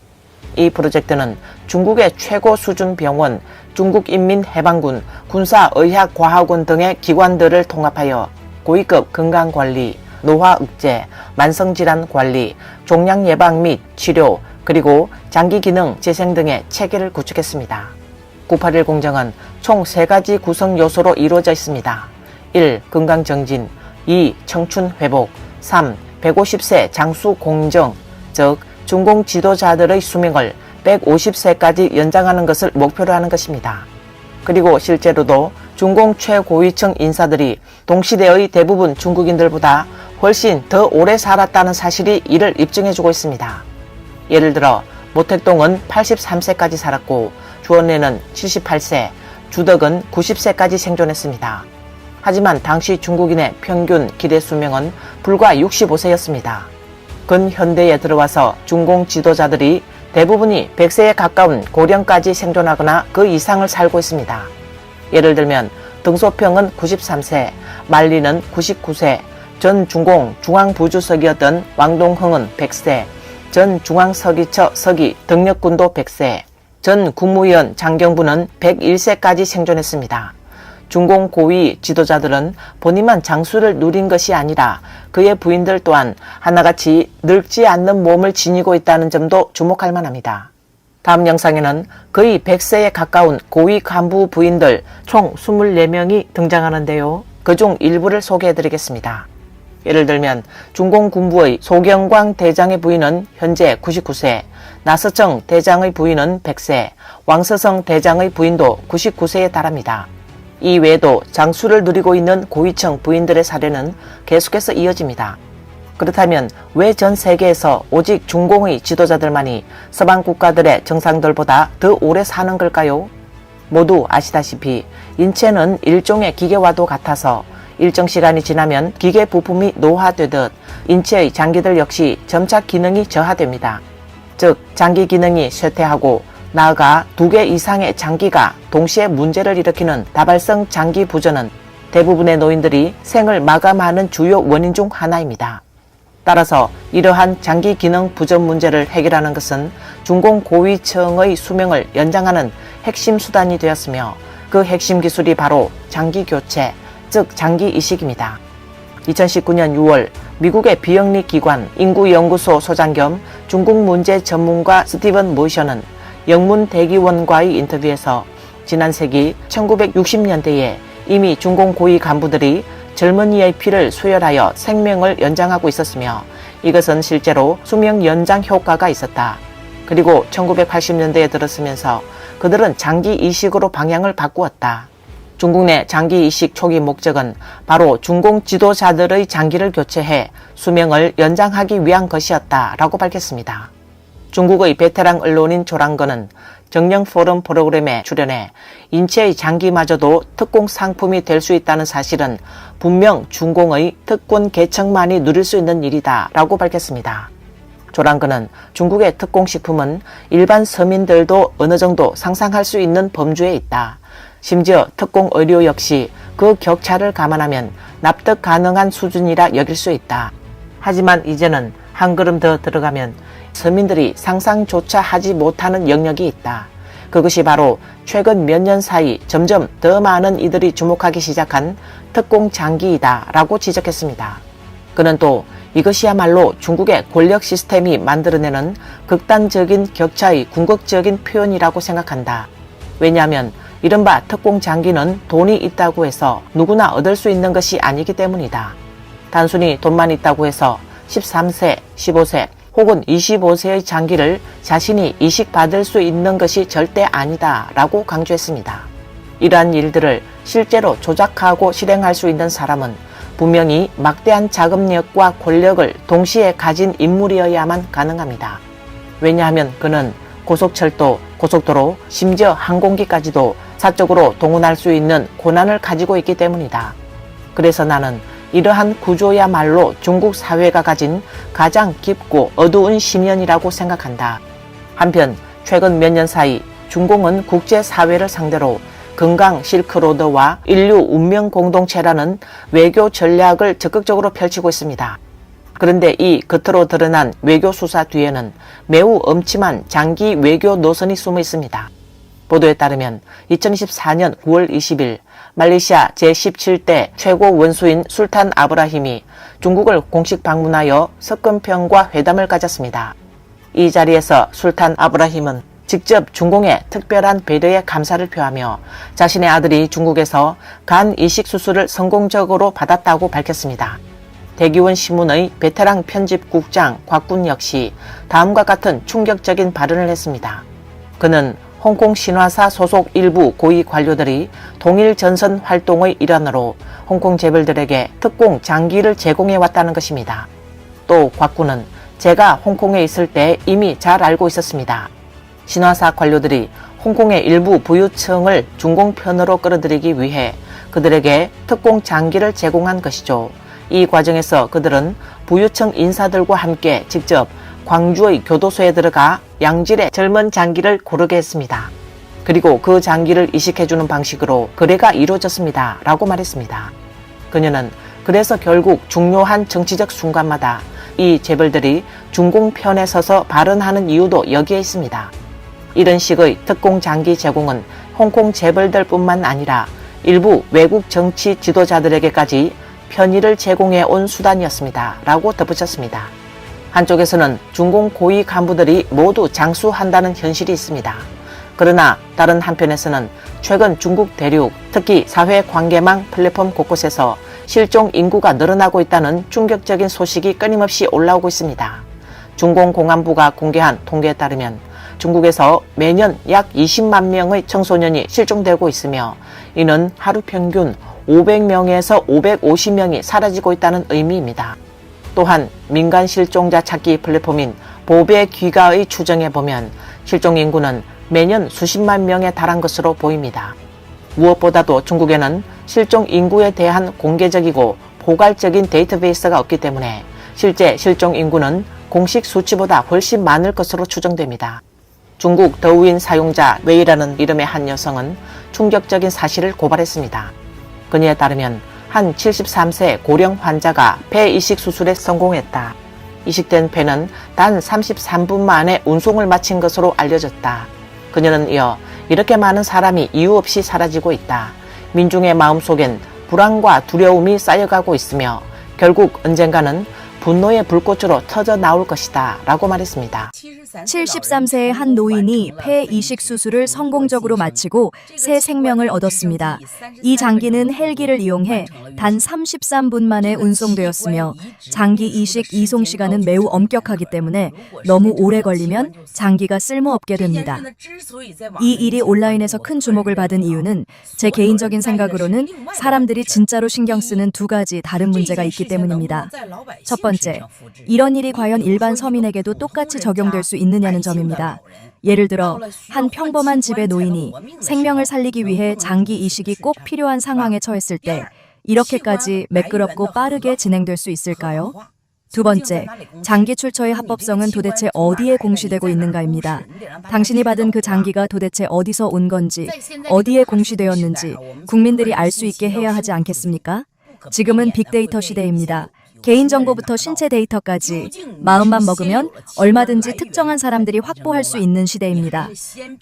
이 프로젝트는 중국의 최고 수준 병원, 중국인민해방군, 군사의학과학원 등의 기관들을 통합하여 고위급 건강관리, 노화억제, 만성질환 관리, 종양 예방 및 치료, 그리고 장기기능 재생 등의 체계를 구축했습니다. 981 공정은 총 3가지 구성 요소로 이루어져 있습니다. 1. 건강정진, 2. 청춘회복, 3. 150세 장수 공정, 즉 중공 지도자들의 수명을 150세까지 연장하는 것을 목표로 하는 것입니다. 그리고 실제로도 중공 최고위층 인사들이 동시대의 대부분 중국인들보다 훨씬 더 오래 살았다는 사실이 이를 입증해주고 있습니다. 예를 들어 모택동은 83세까지 살았고 주원래는 78세, 주덕은 90세까지 생존했습니다. 하지만 당시 중국인의 평균 기대 수명은 불과 65세였습니다. 근현대에 들어와서 중공 지도자들이 대부분이 100세에 가까운 고령까지 생존하거나 그 이상을 살고 있습니다. 예를 들면 등소평은 93세, 만리는 99세, 전 중공 중앙부주석이었던 왕동흥은 100세, 전 중앙서기처 서기 덕력군도 100세, 전 국무위원 장경부는 101세까지 생존했습니다. 중공 고위 지도자들은 본인만 장수를 누린 것이 아니라 그의 부인들 또한 하나같이 늙지 않는 몸을 지니고 있다는 점도 주목할 만합니다. 다음 영상에는 거의 100세에 가까운 고위 간부 부인들 총 24명이 등장하는데요. 그중 일부를 소개해드리겠습니다. 예를 들면 중공 군부의 소경광 대장의 부인은 현재 99세, 나서청 대장의 부인은 100세, 왕서성 대장의 부인도 99세에 달합니다. 이 외에도 장수를 누리고 있는 고위층 부인들의 사례는 계속해서 이어집니다. 그렇다면 왜 전 세계에서 오직 중공의 지도자들만이 서방 국가들의 정상들보다 더 오래 사는 걸까요? 모두 아시다시피 인체는 일종의 기계와도 같아서 일정 시간이 지나면 기계 부품이 노화되듯 인체의 장기들 역시 점차 기능이 저하됩니다. 즉 장기 기능이 쇠퇴하고 나아가 2개 이상의 장기가 동시에 문제를 일으키는 다발성 장기 부전은 대부분의 노인들이 생을 마감하는 주요 원인 중 하나입니다. 따라서 이러한 장기 기능 부전 문제를 해결하는 것은 중공 고위층의 수명을 연장하는 핵심 수단이 되었으며 그 핵심 기술이 바로 장기 교체, 즉 장기 이식입니다. 2019년 6월 미국의 비영리 기관 인구연구소 소장 겸 중국 문제 전문가 스티븐 모이셔는 영문 대기원과의 인터뷰에서 지난 세기 1960년대에 이미 중공 고위 간부들이 젊은이의 피를 수혈하여 생명을 연장하고 있었으며 이것은 실제로 수명 연장 효과가 있었다. 그리고 1980년대에 들어서면서 그들은 장기 이식으로 방향을 바꾸었다. 중국 내 장기 이식 초기 목적은 바로 중공 지도자들의 장기를 교체해 수명을 연장하기 위한 것이었다라고 밝혔습니다. 중국의 베테랑 언론인 조랑건은 정령 포럼 프로그램에 출연해 인체의 장기마저도 특공 상품이 될 수 있다는 사실은 분명 중공의 특권 계층만이 누릴 수 있는 일이다 라고 밝혔습니다. 조랑건은 중국의 특공식품은 일반 서민들도 어느 정도 상상할 수 있는 범주에 있다. 심지어 특공 의료 역시 그 격차를 감안하면 납득 가능한 수준이라 여길 수 있다. 하지만 이제는 한 걸음 더 들어가면 서민들이 상상조차 하지 못하는 영역이 있다. 그것이 바로 최근 몇 년 사이 점점 더 많은 이들이 주목하기 시작한 특공 장기이다 라고 지적했습니다. 그는 또 이것이야말로 중국의 권력 시스템이 만들어내는 극단적인 격차의 궁극적인 표현이라고 생각한다. 왜냐하면 이른바 특공 장기는 돈이 있다고 해서 누구나 얻을 수 있는 것이 아니기 때문이다. 단순히 돈만 있다고 해서 13세, 15세 혹은 25세의 장기를 자신이 이식받을 수 있는 것이 절대 아니다 라고 강조했습니다. 이러한 일들을 실제로 조작하고 실행할 수 있는 사람은 분명히 막대한 자금력과 권력을 동시에 가진 인물이어야만 가능합니다. 왜냐하면 그는 고속철도, 고속도로, 심지어 항공기까지도 사적으로 동원할 수 있는 권한을 가지고 있기 때문이다. 그래서 나는 이러한 구조야말로 중국 사회가 가진 가장 깊고 어두운 심연이라고 생각한다. 한편 최근 몇 년 사이 중공은 국제사회를 상대로 건강 실크로드와 인류 운명 공동체라는 외교 전략을 적극적으로 펼치고 있습니다. 그런데 이 겉으로 드러난 외교 수사 뒤에는 매우 엄침한 장기 외교 노선이 숨어 있습니다. 보도에 따르면 2024년 9월 20일 말레이시아 제17대 최고 원수인 술탄 아브라힘이 중국을 공식 방문하여 석건평과 회담을 가졌습니다. 이 자리에서 술탄 아브라힘은 직접 중공의 특별한 배려에 감사를 표하며 자신의 아들이 중국에서 간 이식 수술을 성공적으로 받았다고 밝혔습니다. 대기원 신문의 베테랑 편집국장 곽군 역시 다음과 같은 충격적인 발언을 했습니다. 그는 홍콩 신화사 소속 일부 고위 관료들이 통일 전선 활동의 일환으로 홍콩 재벌들에게 특공 장기를 제공해왔다는 것입니다. 또 곽군은 제가 홍콩에 있을 때 이미 잘 알고 있었습니다. 신화사 관료들이 홍콩의 일부 부유층을 중공 편으로 끌어들이기 위해 그들에게 특공 장기를 제공한 것이죠. 이 과정에서 그들은 부유층 인사들과 함께 직접 광주의 교도소에 들어가 양질의 젊은 장기를 고르게 했습니다. 그리고 그 장기를 이식해주는 방식으로 거래가 이루어졌습니다. 라고 말했습니다. 그녀는 그래서 결국 중요한 정치적 순간마다 이 재벌들이 중공 편에 서서 발언하는 이유도 여기에 있습니다. 이런 식의 특공 장기 제공은 홍콩 재벌들 뿐만 아니라 일부 외국 정치 지도자들에게까지 편의를 제공해 온 수단이었습니다. 라고 덧붙였습니다. 한쪽에서는 중공 고위 간부들이 모두 장수한다는 현실이 있습니다. 그러나 다른 한편에서는 최근 중국 대륙, 특히 사회관계망 플랫폼 곳곳에서 실종 인구가 늘어나고 있다는 충격적인 소식이 끊임없이 올라오고 있습니다. 중공 공안부가 공개한 통계에 따르면 중국에서 매년 약 20만 명의 청소년이 실종되고 있으며 이는 하루 평균 500명에서 550명이 사라지고 있다는 의미입니다. 또한 민간 실종자 찾기 플랫폼인 보배 귀가의 추정에 보면 실종 인구는 매년 수십만 명에 달한 것으로 보입니다. 무엇보다도 중국에는 실종 인구에 대한 공개적이고 포괄적인 데이터베이스가 없기 때문에 실제 실종 인구는 공식 수치보다 훨씬 많을 것으로 추정됩니다. 중국 더우인 사용자 웨이라는 이름의 한 여성은 충격적인 사실을 고발했습니다. 그녀에 따르면 한 73세 고령 환자가 폐 이식 수술에 성공했다. 이식된 폐는 단 33분 만에 운송을 마친 것으로 알려졌다. 그녀는 이어 이렇게 많은 사람이 이유 없이 사라지고 있다. 민중의 마음속엔 불안과 두려움이 쌓여가고 있으며 결국 언젠가는 분노의 불꽃으로 터져 나올 것이다. 라고 말했습니다. 73세의 한 노인이 폐 이식 수술을 성공적으로 마치고 새 생명을 얻었습니다. 이 장기는 헬기를 이용해 단 33분 만에 운송되었으며 장기 이식 이송 시간은 매우 엄격하기 때문에 너무 오래 걸리면 장기가 쓸모없게 됩니다. 이 일이 온라인에서 큰 주목을 받은 이유는 제 개인적인 생각으로는 사람들이 진짜로 신경 쓰는 두 가지 다른 문제가 있기 때문입니다. 첫 번째, 이런 일이 과연 일반 서민에게도 똑같이 적용될 수 있느냐는 점입니다. 예를 들어 한 평범한 집의 노인이 생명을 살리기 위해 장기 이식이 꼭 필요한 상황에 처했을 때 이렇게까지 매끄럽고 빠르게 진행될 수 있을까요? 두 번째, 장기 출처의 합법성은 도대체 어디에 공시되고 있는가입니다. 당신이 받은 그 장기가 도대체 어디서 온 건지, 어디에 공시되었는지 국민들이 알 수 있게 해야 하지 않겠습니까? 지금은 빅데이터 시대입니다. 개인정보부터 신체 데이터까지 마음만 먹으면 얼마든지 특정한 사람들이 확보할 수 있는 시대입니다.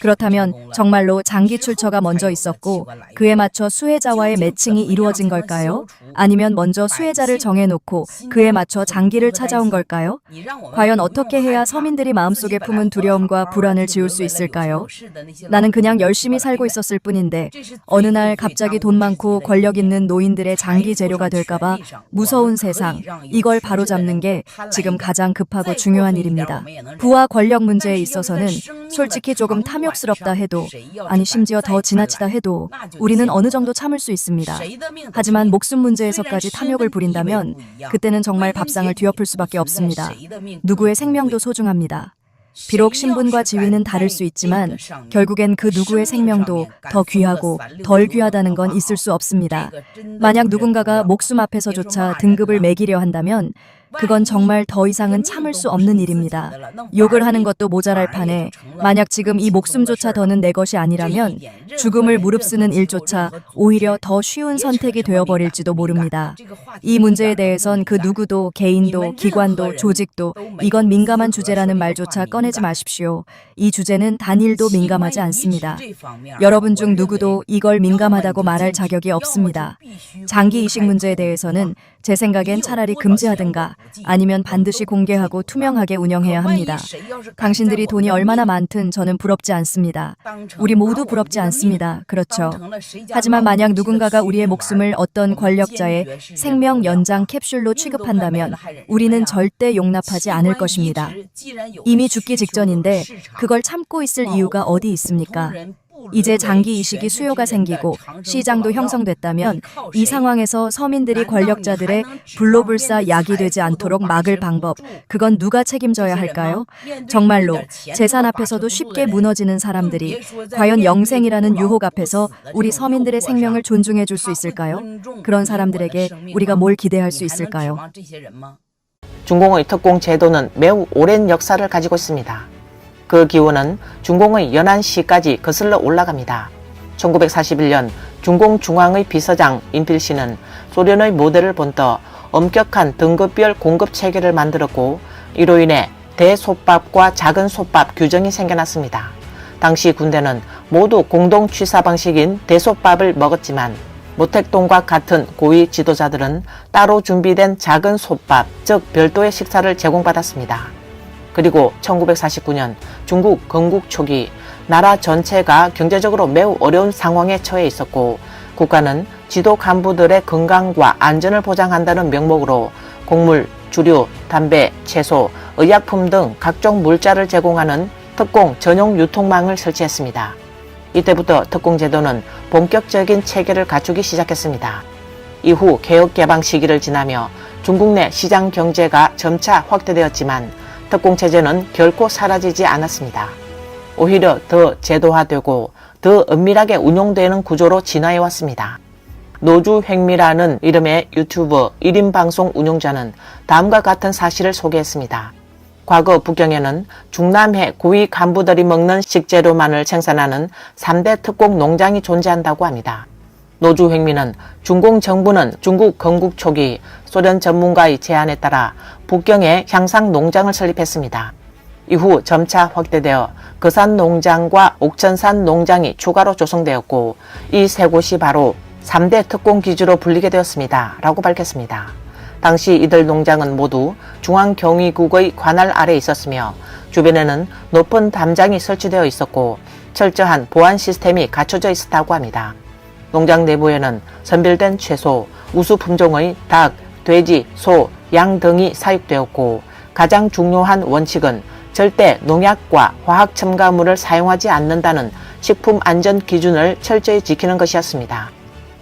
그렇다면 정말로 장기 출처가 먼저 있었고 그에 맞춰 수혜자와의 매칭이 이루어진 걸까요? 아니면 먼저 수혜자를 정해놓고 그에 맞춰 장기를 찾아온 걸까요? 과연 어떻게 해야 서민들이 마음속에 품은 두려움과 불안을 지울 수 있을까요? 나는 그냥 열심히 살고 있었을 뿐인데 어느 날 갑자기 돈 많고 권력 있는 노인들의 장기 재료가 될까봐 무서운 세상, 이걸 바로잡는 게 지금 가장 급하고 중요한 일입니다. 부와 권력 문제에 있어서는 솔직히 조금 탐욕스럽다 해도, 아니 심지어 더 지나치다 해도 우리는 어느 정도 참을 수 있습니다. 하지만 목숨 문제에서까지 탐욕을 부린다면 그때는 정말 밥상을 뒤엎을 수밖에 없습니다. 누구의 생명도 소중합니다. 비록 신분과 지위는 다를 수 있지만 결국엔 그 누구의 생명도 더 귀하고 덜 귀하다는 건 있을 수 없습니다. 만약 누군가가 목숨 앞에서조차 등급을 매기려 한다면 그건 정말 더 이상은 참을 수 없는 일입니다. 욕을 하는 것도 모자랄 판에 만약 지금 이 목숨조차 더는 내 것이 아니라면 죽음을 무릅쓰는 일조차 오히려 더 쉬운 선택이 되어버릴지도 모릅니다. 이 문제에 대해선 그 누구도 개인도 기관도 조직도 이건 민감한 주제라는 말조차 꺼내지 마십시오. 이 주제는 단일도 민감하지 않습니다. 여러분 중 누구도 이걸 민감하다고 말할 자격이 없습니다. 장기 이식 문제에 대해서는 제 생각엔 차라리 금지하든가 아니면 반드시 공개하고 투명하게 운영해야 합니다. 당신들이 돈이 얼마나 많든 저는 부럽지 않습니다. 우리 모두 부럽지 않습니다. 그렇죠. 하지만 만약 누군가가 우리의 목숨을 어떤 권력자의 생명 연장 캡슐로 취급한다면 우리는 절대 용납하지 않을 것입니다. 이미 죽기 직전인데 그걸 참고 있을 이유가 어디 있습니까? 이제 장기 이식이 수요가 생기고 시장도 형성됐다면 이 상황에서 서민들이 권력자들의 불로불사 약이 되지 않도록 막을 방법, 그건 누가 책임져야 할까요? 정말로 재산 앞에서도 쉽게 무너지는 사람들이 과연 영생이라는 유혹 앞에서 우리 서민들의 생명을 존중해 줄 수 있을까요? 그런 사람들에게 우리가 뭘 기대할 수 있을까요? 중공의 특공 제도는 매우 오랜 역사를 가지고 있습니다. 그 기원은 중공의 연안 시까지 거슬러 올라갑니다. 1941년 중공 중앙의 비서장 인필씨는 소련의 모델을 본떠 엄격한 등급별 공급 체계를 만들었고 이로 인해 대솥밥과 작은 솥밥 규정이 생겨났습니다. 당시 군대는 모두 공동 취사 방식인 대솥밥을 먹었지만 모택동과 같은 고위 지도자들은 따로 준비된 작은 솥밥, 즉 별도의 식사를 제공받았습니다. 그리고 1949년 중국 건국 초기 나라 전체가 경제적으로 매우 어려운 상황에 처해 있었고 국가는 지도 간부들의 건강과 안전을 보장한다는 명목으로 곡물, 주류, 담배, 채소, 의약품 등 각종 물자를 제공하는 특공 전용 유통망을 설치했습니다. 이때부터 특공제도는 본격적인 체계를 갖추기 시작했습니다. 이후 개혁 개방 시기를 지나며 중국 내 시장 경제가 점차 확대되었지만 특공체제는 결코 사라지지 않았습니다. 오히려 더 제도화되고 더 은밀하게 운용되는 구조로 진화해 왔습니다. 노주횡미라는 이름의 유튜브 1인 방송 운영자는 다음과 같은 사실을 소개했습니다. 과거 북경에는 중남해 고위 간부들이 먹는 식재료만을 생산하는 3대 특공 농장이 존재한다고 합니다. 노주횡미는 중공 정부는 중국 건국 초기 소련 전문가의 제안에 따라 북경에 향상 농장을 설립했습니다. 이후 점차 확대되어 거산 농장과 옥천산 농장이 추가로 조성되었고 이 세 곳이 바로 3대 특공 기지로 불리게 되었습니다. 라고 밝혔습니다. 당시 이들 농장은 모두 중앙경위국의 관할 아래 있었으며 주변에는 높은 담장이 설치되어 있었고 철저한 보안 시스템이 갖춰져 있었다고 합니다. 농장 내부에는 선별된 채소, 우수 품종의 닭, 돼지, 소, 양 등이 사육되었고 가장 중요한 원칙은 절대 농약과 화학 첨가물을 사용하지 않는다는 식품 안전 기준을 철저히 지키는 것이었습니다.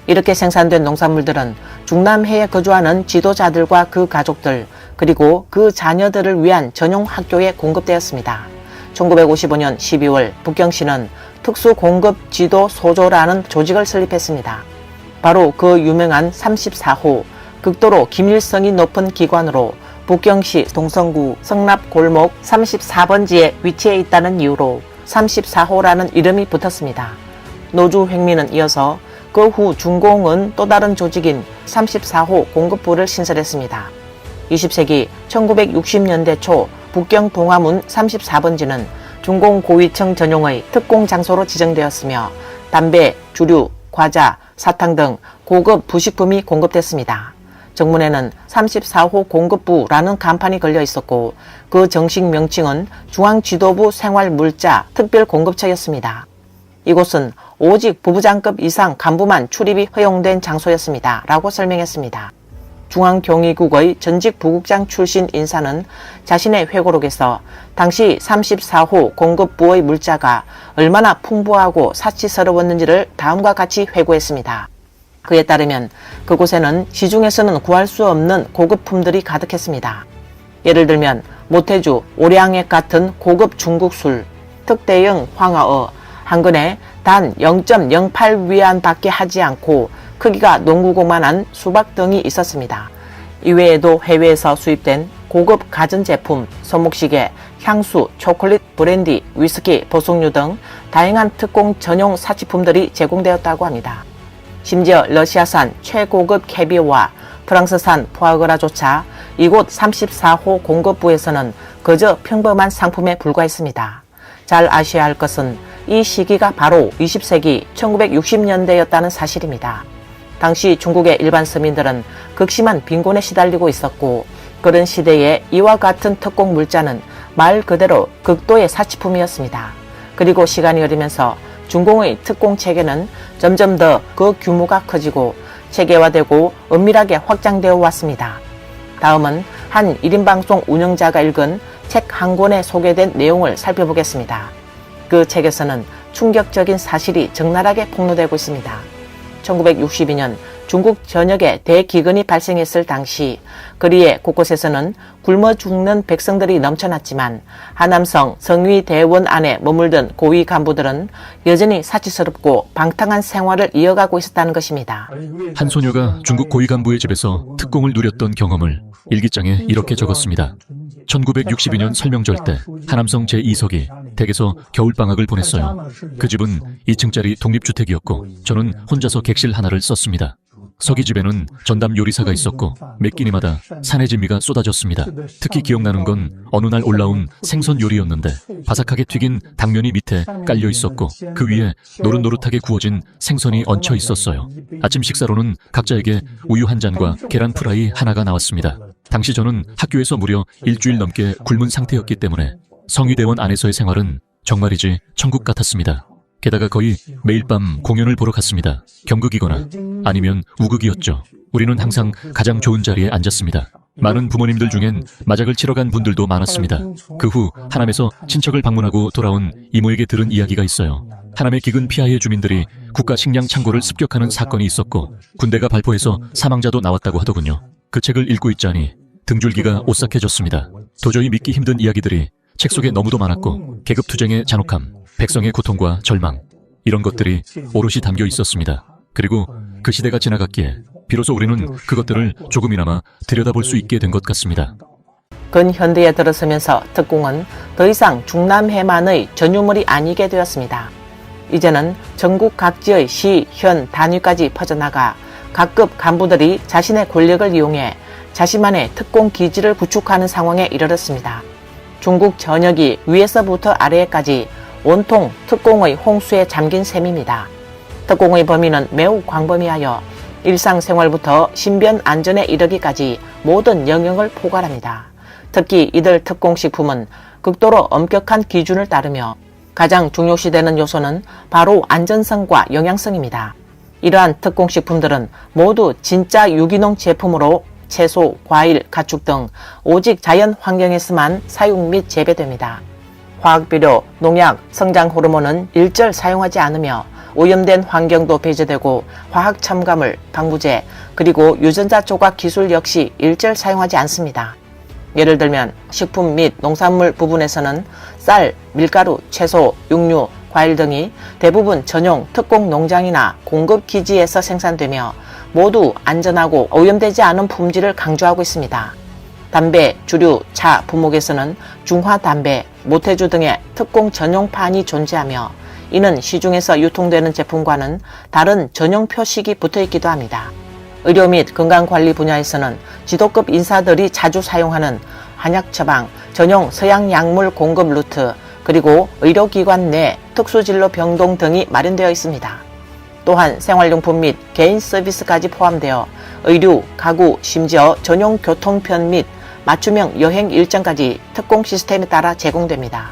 이렇게 생산된 농산물들은 중남해에 거주하는 지도자들과 그 가족들 그리고 그 자녀들을 위한 전용 학교에 공급되었습니다. 1955년 12월 북경시는 특수공급지도소조라는 조직을 설립했습니다. 바로 그 유명한 34호 극도로 기밀성이 높은 기관으로 북경시 동성구 성납골목 34번지에 위치해 있다는 이유로 34호라는 이름이 붙었습니다. 노주횡미는 이어서 그 후 중공은 또 다른 조직인 34호 공급부를 신설했습니다. 20세기 1960년대 초 북경 동화문 34번지는 중공 고위층 전용의 특공 장소로 지정되었으며 담배, 주류, 과자, 사탕 등 고급 부식품이 공급됐습니다. 정문에는 34호 공급부라는 간판이 걸려 있었고 그 정식 명칭은 중앙지도부 생활물자 특별공급처였습니다. 이곳은 오직 부부장급 이상 간부만 출입이 허용된 장소였습니다. 라고 설명했습니다. 중앙경위국의 전직 부국장 출신 인사는 자신의 회고록에서 당시 34호 공급부의 물자가 얼마나 풍부하고 사치스러웠는지를 다음과 같이 회고했습니다. 그에 따르면 그곳에는 시중에서는 구할 수 없는 고급품들이 가득했습니다. 예를 들면 모태주, 오량액 같은 고급 중국 술, 특대형 황화어, 한 근에 단 0.08위안 밖에 하지 않고 크기가 농구공만한 수박 등이 있었습니다. 이외에도 해외에서 수입된 고급 가전제품, 손목시계, 향수, 초콜릿, 브랜디, 위스키, 보석류 등 다양한 특공 전용 사치품들이 제공되었다고 합니다. 심지어 러시아산 최고급 캐비어와 프랑스산 푸아그라조차 이곳 34호 공급부에서는 그저 평범한 상품에 불과했습니다. 잘 아셔야 할 것은 이 시기가 바로 20세기 1960년대였다는 사실입니다. 당시 중국의 일반 서민들은 극심한 빈곤에 시달리고 있었고 그런 시대에 이와 같은 특공 물자는 말 그대로 극도의 사치품이었습니다. 그리고 시간이 흐르면서 중공의 특공 체계는 점점 더 그 규모가 커지고 체계화되고 은밀하게 확장되어 왔습니다. 다음은 한 1인 방송 운영자가 읽은 책 한 권에 소개된 내용을 살펴보겠습니다. 그 책에서는 충격적인 사실이 적나라하게 폭로되고 있습니다. 1962년 중국 전역에 대기근이 발생했을 당시 거리에 곳곳에서는 굶어 죽는 백성들이 넘쳐났지만 하남성 성위대원 안에 머물던 고위 간부들은 여전히 사치스럽고 방탕한 생활을 이어가고 있었다는 것입니다. 한 소녀가 중국 고위 간부의 집에서 특공을 누렸던 경험을 일기장에 이렇게 적었습니다. 1962년 설명절 때 하남성 제2석이 댁에서 겨울방학을 보냈어요. 그 집은 2층짜리 독립주택이었고 저는 혼자서 객실 하나를 썼습니다. 서기 집에는 전담 요리사가 있었고 매 끼니마다 산의 진미가 쏟아졌습니다. 특히 기억나는 건 어느 날 올라온 생선 요리였는데 바삭하게 튀긴 당면이 밑에 깔려 있었고 그 위에 노릇노릇하게 구워진 생선이 얹혀 있었어요. 아침 식사로는 각자에게 우유 한 잔과 계란 프라이 하나가 나왔습니다. 당시 저는 학교에서 무려 일주일 넘게 굶은 상태였기 때문에 성위대원 안에서의 생활은 정말이지 천국 같았습니다. 게다가 거의 매일 밤 공연을 보러 갔습니다. 경극이거나 아니면 우극이었죠. 우리는 항상 가장 좋은 자리에 앉았습니다. 많은 부모님들 중엔 마작을 치러 간 분들도 많았습니다. 그 후 하남에서 친척을 방문하고 돌아온 이모에게 들은 이야기가 있어요. 하남의 기근 피하의 주민들이 국가 식량 창고를 습격하는 사건이 있었고 군대가 발포해서 사망자도 나왔다고 하더군요. 그 책을 읽고 있자니 등줄기가 오싹해졌습니다. 도저히 믿기 힘든 이야기들이 책 속에 너무도 많았고 계급투쟁의 잔혹함, 백성의 고통과 절망 이런 것들이 오롯이 담겨 있었습니다. 그리고 그 시대가 지나갔기에 비로소 우리는 그것들을 조금이나마 들여다볼 수 있게 된 것 같습니다. 근현대에 들어서면서 특공은 더 이상 중남해만의 전유물이 아니게 되었습니다. 이제는 전국 각지의 시, 현, 단위까지 퍼져나가 각급 간부들이 자신의 권력을 이용해 자신만의 특공 기지를 구축하는 상황에 이르렀습니다. 중국 전역이 위에서부터 아래에까지 온통 특공의 홍수에 잠긴 셈입니다. 특공의 범위는 매우 광범위하여 일상생활부터 신변 안전에 이르기까지 모든 영역을 포괄합니다. 특히 이들 특공식품은 극도로 엄격한 기준을 따르며 가장 중요시되는 요소는 바로 안전성과 영양성입니다. 이러한 특공식품들은 모두 진짜 유기농 제품으로 채소, 과일, 가축 등 오직 자연 환경에서만 사용 및 재배됩니다. 화학비료, 농약, 성장 호르몬은 일절 사용하지 않으며 오염된 환경도 배제되고 화학 첨가물, 방부제, 그리고 유전자 조각 기술 역시 일절 사용하지 않습니다. 예를 들면 식품 및 농산물 부분에서는 쌀, 밀가루, 채소, 육류, 과일 등이 대부분 전용 특공 농장이나 공급 기지에서 생산되며 모두 안전하고 오염되지 않은 품질을 강조하고 있습니다. 담배, 주류, 차, 부목에서는 중화담배, 모태주 등의 특공 전용판이 존재하며 이는 시중에서 유통되는 제품과는 다른 전용 표식이 붙어있기도 합니다. 의료 및 건강관리 분야에서는 지도급 인사들이 자주 사용하는 한약 처방, 전용 서양 약물 공급 루트, 그리고 의료기관 내 특수진로 병동 등이 마련되어 있습니다. 또한 생활용품 및 개인 서비스까지 포함되어 의류, 가구, 심지어 전용 교통편 및 맞춤형 여행 일정까지 특공 시스템에 따라 제공됩니다.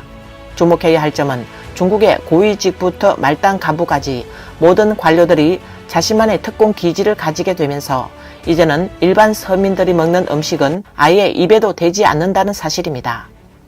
주목해야 할 점은 중국의 고위직부터 말단 간부까지 모든 관료들이 자신만의 특공 기지를 가지게 되면서 이제는 일반 서민들이 먹는 음식은 아예 입에도 대지 않는다는 사실입니다.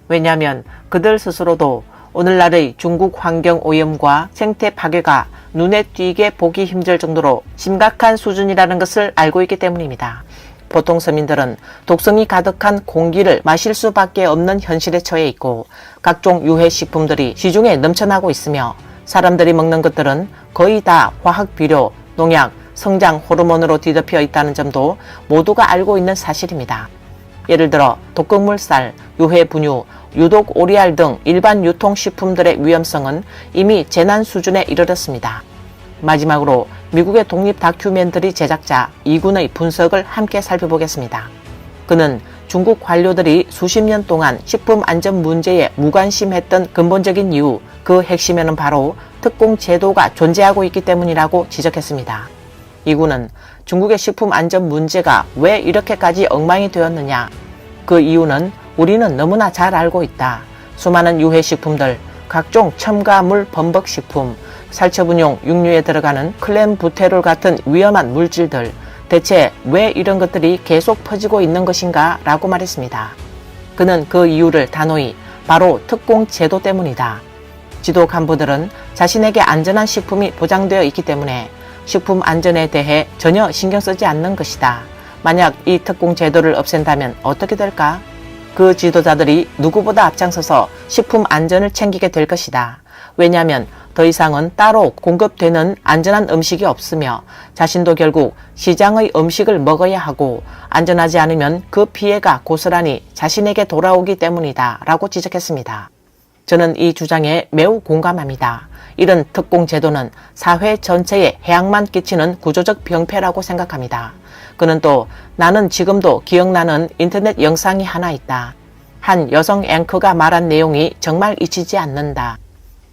왜냐하면 그들 스스로도 오늘날의 중국 환경 오염과 생태 파괴가 눈에 띄게 보기 힘들 정도로 심각한 수준이라는 것을 알고 있기 때문입니다. 보통 서민들은 독성이 가득한 공기를 마실 수밖에 없는 현실에 처해 있고 각종 유해식품들이 시중에 넘쳐나고 있으며 사람들이 먹는 것들은 거의 다 화학비료, 농약, 성장 호르몬으로 뒤덮여 있다는 점도 모두가 알고 있는 사실입니다. 예를 들어 독극물 쌀, 유해 분유, 유독 오리알 등 일반 유통식품들의 위험성은 이미 재난 수준에 이르렀습니다. 마지막으로 미국의 독립 다큐멘터리 제작자 이군의 분석을 함께 살펴보겠습니다. 그는 중국 관료들이 수십 년 동안 식품 안전 문제에 무관심했던 근본적인 이유, 그 핵심에는 바로 특공 제도가 존재하고 있기 때문이라고 지적했습니다. 이군은 중국의 식품 안전 문제가 왜 이렇게까지 엉망이 되었느냐, 그 이유는 우리는 너무나 잘 알고 있다. 수많은 유해식품들, 각종 첨가물 범벅식품, 살처분용 육류에 들어가는 클램부테롤 같은 위험한 물질들, 대체 왜 이런 것들이 계속 퍼지고 있는 것인가 라고 말했습니다. 그는 그 이유를 단호히 바로 특공 제도 때문이다. 지도 간부들은 자신에게 안전한 식품이 보장되어 있기 때문에 식품 안전에 대해 전혀 신경 쓰지 않는 것이다. 만약 이 특공 제도를 없앤다면 어떻게 될까? 그 지도자들이 누구보다 앞장서서 식품 안전을 챙기게 될 것이다. 왜냐하면 더 이상은 따로 공급되는 안전한 음식이 없으며 자신도 결국 시장의 음식을 먹어야 하고 안전하지 않으면 그 피해가 고스란히 자신에게 돌아오기 때문이다 라고 지적했습니다. 저는 이 주장에 매우 공감합니다. 이런 특공 제도는 사회 전체에 해악만 끼치는 구조적 병폐라고 생각합니다. 그는 또 나는 지금도 기억나는 인터넷 영상이 하나 있다. 한 여성 앵커가 말한 내용이 정말 잊히지 않는다.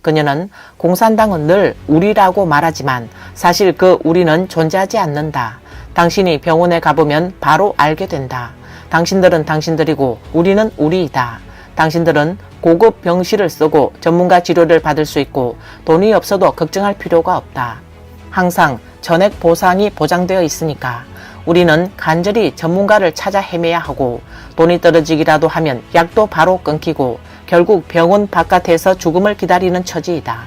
그녀는 공산당은 늘 우리라고 말하지만 사실 그 우리는 존재하지 않는다. 당신이 병원에 가보면 바로 알게 된다. 당신들은 당신들이고 우리는 우리이다. 당신들은 고급 병실을 쓰고 전문가 치료를 받을 수 있고 돈이 없어도 걱정할 필요가 없다. 항상 전액 보상이 보장되어 있으니까 우리는 간절히 전문가를 찾아 헤매야 하고 돈이 떨어지기라도 하면 약도 바로 끊기고 결국 병원 바깥에서 죽음을 기다리는 처지이다.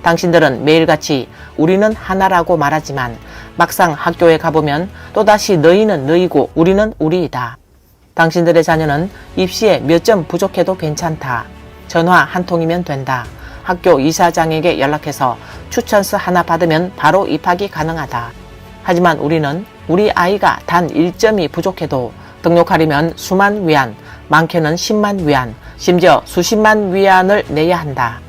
당신들은 매일같이 우리는 하나라고 말하지만 막상 학교에 가보면 또다시 너희는 너희고 우리는 우리이다. 당신들의 자녀는 입시에 몇 점 부족해도 괜찮다. 전화 한 통이면 된다. 학교 이사장에게 연락해서 추천서 하나 받으면 바로 입학이 가능하다. 하지만 우리는 우리 아이가 단 1점이 부족해도 등록하려면 수만 위안, 많게는 10만 위안, 심지어 수십만 위안을 내야 한다.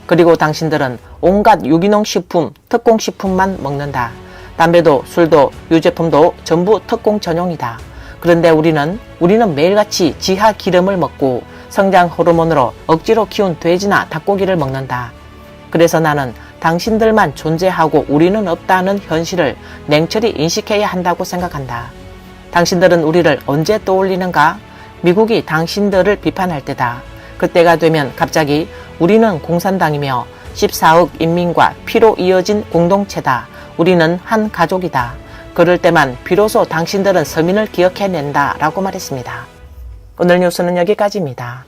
그리고 당신들은 온갖 유기농 식품, 특공 식품만 먹는다. 담배도 술도 유제품도 전부 특공 전용이다. 그런데 우리는 매일같이 지하 기름을 먹고 성장 호르몬으로 억지로 키운 돼지나 닭고기를 먹는다. 그래서 나는 당신들만 존재하고 우리는 없다는 현실을 냉철히 인식해야 한다고 생각한다. 당신들은 우리를 언제 떠올리는가? 미국이 당신들을 비판할 때다. 그때가 되면 갑자기 우리는 공산당이며 14억 인민과 피로 이어진 공동체다. 우리는 한 가족이다. 그럴 때만 비로소 당신들은 서민을 기억해낸다 라고 말했습니다. 오늘 뉴스는 여기까지입니다.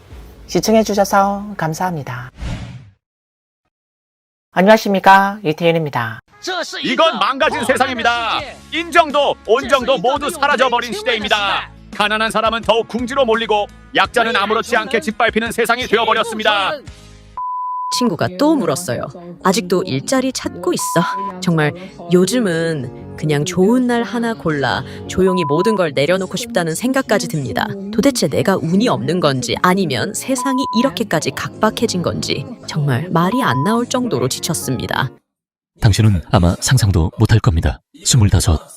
시청해주셔서 감사합니다. 안녕하십니까, 이태현입니다. 이건 망가진 세상입니다. 인정도 온정도 모두 사라져버린 시대입니다. 가난한 사람은 더욱 궁지로 몰리고 약자는 아무렇지 않게 짓밟히는 세상이 되어버렸습니다. 친구가 또 물었어요. 아직도 일자리 찾고 있어? 정말 요즘은 그냥 좋은 날 하나 골라 조용히 모든 걸 내려놓고 싶다는 생각까지 듭니다. 도대체 내가 운이 없는 건지 아니면 세상이 이렇게까지 각박해진 건지 정말 말이 안 나올 정도로 지쳤습니다. 당신은 아마 상상도 못할 겁니다. 25,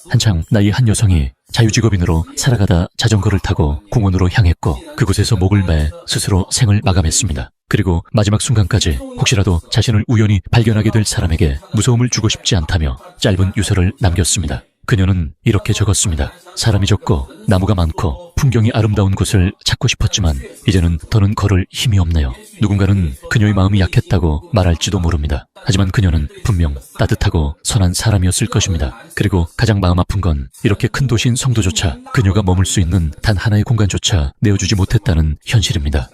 한창 나이 한 여성이 자유직업인으로 살아가다 자전거를 타고 공원으로 향했고 그곳에서 목을 매 스스로 생을 마감했습니다. 그리고 마지막 순간까지 혹시라도 자신을 우연히 발견하게 될 사람에게 무서움을 주고 싶지 않다며 짧은 유서를 남겼습니다. 그녀는 이렇게 적었습니다. 사람이 적고 나무가 많고 풍경이 아름다운 곳을 찾고 싶었지만 이제는 더는 걸을 힘이 없네요. 누군가는 그녀의 마음이 약했다고 말할지도 모릅니다. 하지만 그녀는 분명 따뜻하고 선한 사람이었을 것입니다. 그리고 가장 마음 아픈 건 이렇게 큰 도시인 성도조차 그녀가 머물 수 있는 단 하나의 공간조차 내어주지 못했다는 현실입니다.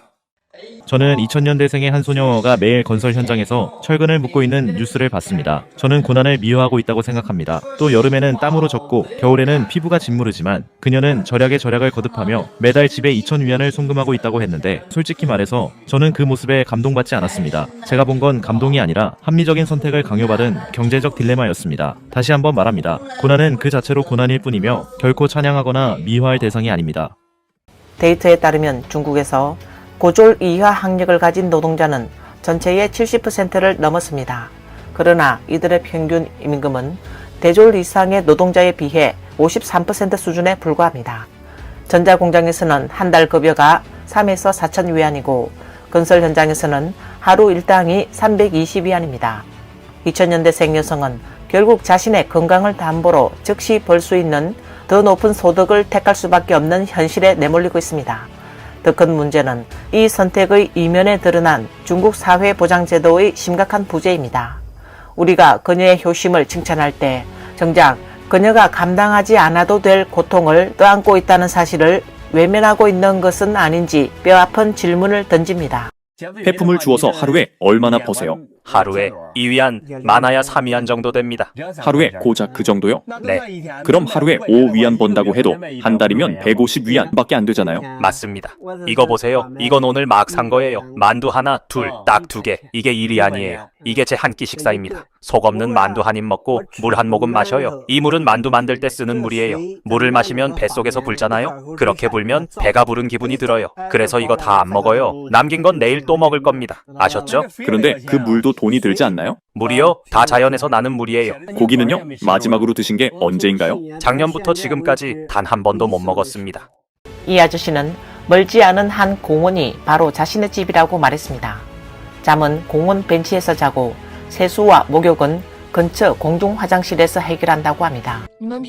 저는 2000년대생의 한 소녀가 매일 건설 현장에서 철근을 묶고 있는 뉴스를 봤습니다. 저는 고난을 미워하고 있다고 생각합니다. 또 여름에는 땀으로 젖고 겨울에는 피부가 짓무르지만 그녀는 절약에 절약을 거듭하며 매달 집에 2,000위안을 송금하고 있다고 했는데 솔직히 말해서 저는 그 모습에 감동받지 않았습니다. 제가 본 건 감동이 아니라 합리적인 선택을 강요받은 경제적 딜레마였습니다. 다시 한번 말합니다. 고난은 그 자체로 고난일 뿐이며 결코 찬양하거나 미화할 대상이 아닙니다. 데이터에 따르면 중국에서 고졸 이하 학력을 가진 노동자는 전체의 70%를 넘었습니다. 그러나 이들의 평균 임금은 대졸 이상의 노동자에 비해 53% 수준에 불과합니다. 전자공장에서는 한 달 급여가 3에서 4천 위안이고 건설 현장에서는 하루 일당이 320위안입니다. 2000년대생 여성은 결국 자신의 건강을 담보로 즉시 벌 수 있는 더 높은 소득을 택할 수밖에 없는 현실에 내몰리고 있습니다. 더 큰 문제는 이 선택의 이면에 드러난 중국 사회보장제도의 심각한 부재입니다. 우리가 그녀의 효심을 칭찬할 때 정작 그녀가 감당하지 않아도 될 고통을 떠안고 있다는 사실을 외면하고 있는 것은 아닌지 뼈아픈 질문을 던집니다. 폐품을 주어서 하루에 얼마나 버세요? 하루에 2위안, 많아야 3위안 정도 됩니다. 하루에 고작 그 정도요? 네, 그럼 하루에 5위안 번다고 해도 한 달이면 150위안밖에 안 되잖아요. 맞습니다. 이거 보세요. 이건 오늘 막 산 거예요. 만두 하나, 둘, 딱 2개. 이게 1위안이에요. 이게 제 한 끼 식사입니다. 속 없는 만두 한 입 먹고 물 한 모금 마셔요. 이 물은 만두 만들 때 쓰는 물이에요. 물을 마시면 뱃속에서 불잖아요. 그렇게 불면 배가 부른 기분이 들어요. 그래서 이거 다 안 먹어요. 남긴 건 내일 또 먹을 겁니다. 아셨죠? 그런데 그 물도 돈이 들지 않나요? 물이요? 다 자연에서 나는 물이에요. 고기는요? 마지막으로 드신 게 언제인가요? 작년부터 지금까지 단 한 번도 못 먹었습니다. 이 아저씨는 멀지 않은 한 공원이 바로 자신의 집이라고 말했습니다. 잠은 공원 벤치에서 자고 세수와 목욕은 근처 공중 화장실에서 해결한다고 합니다.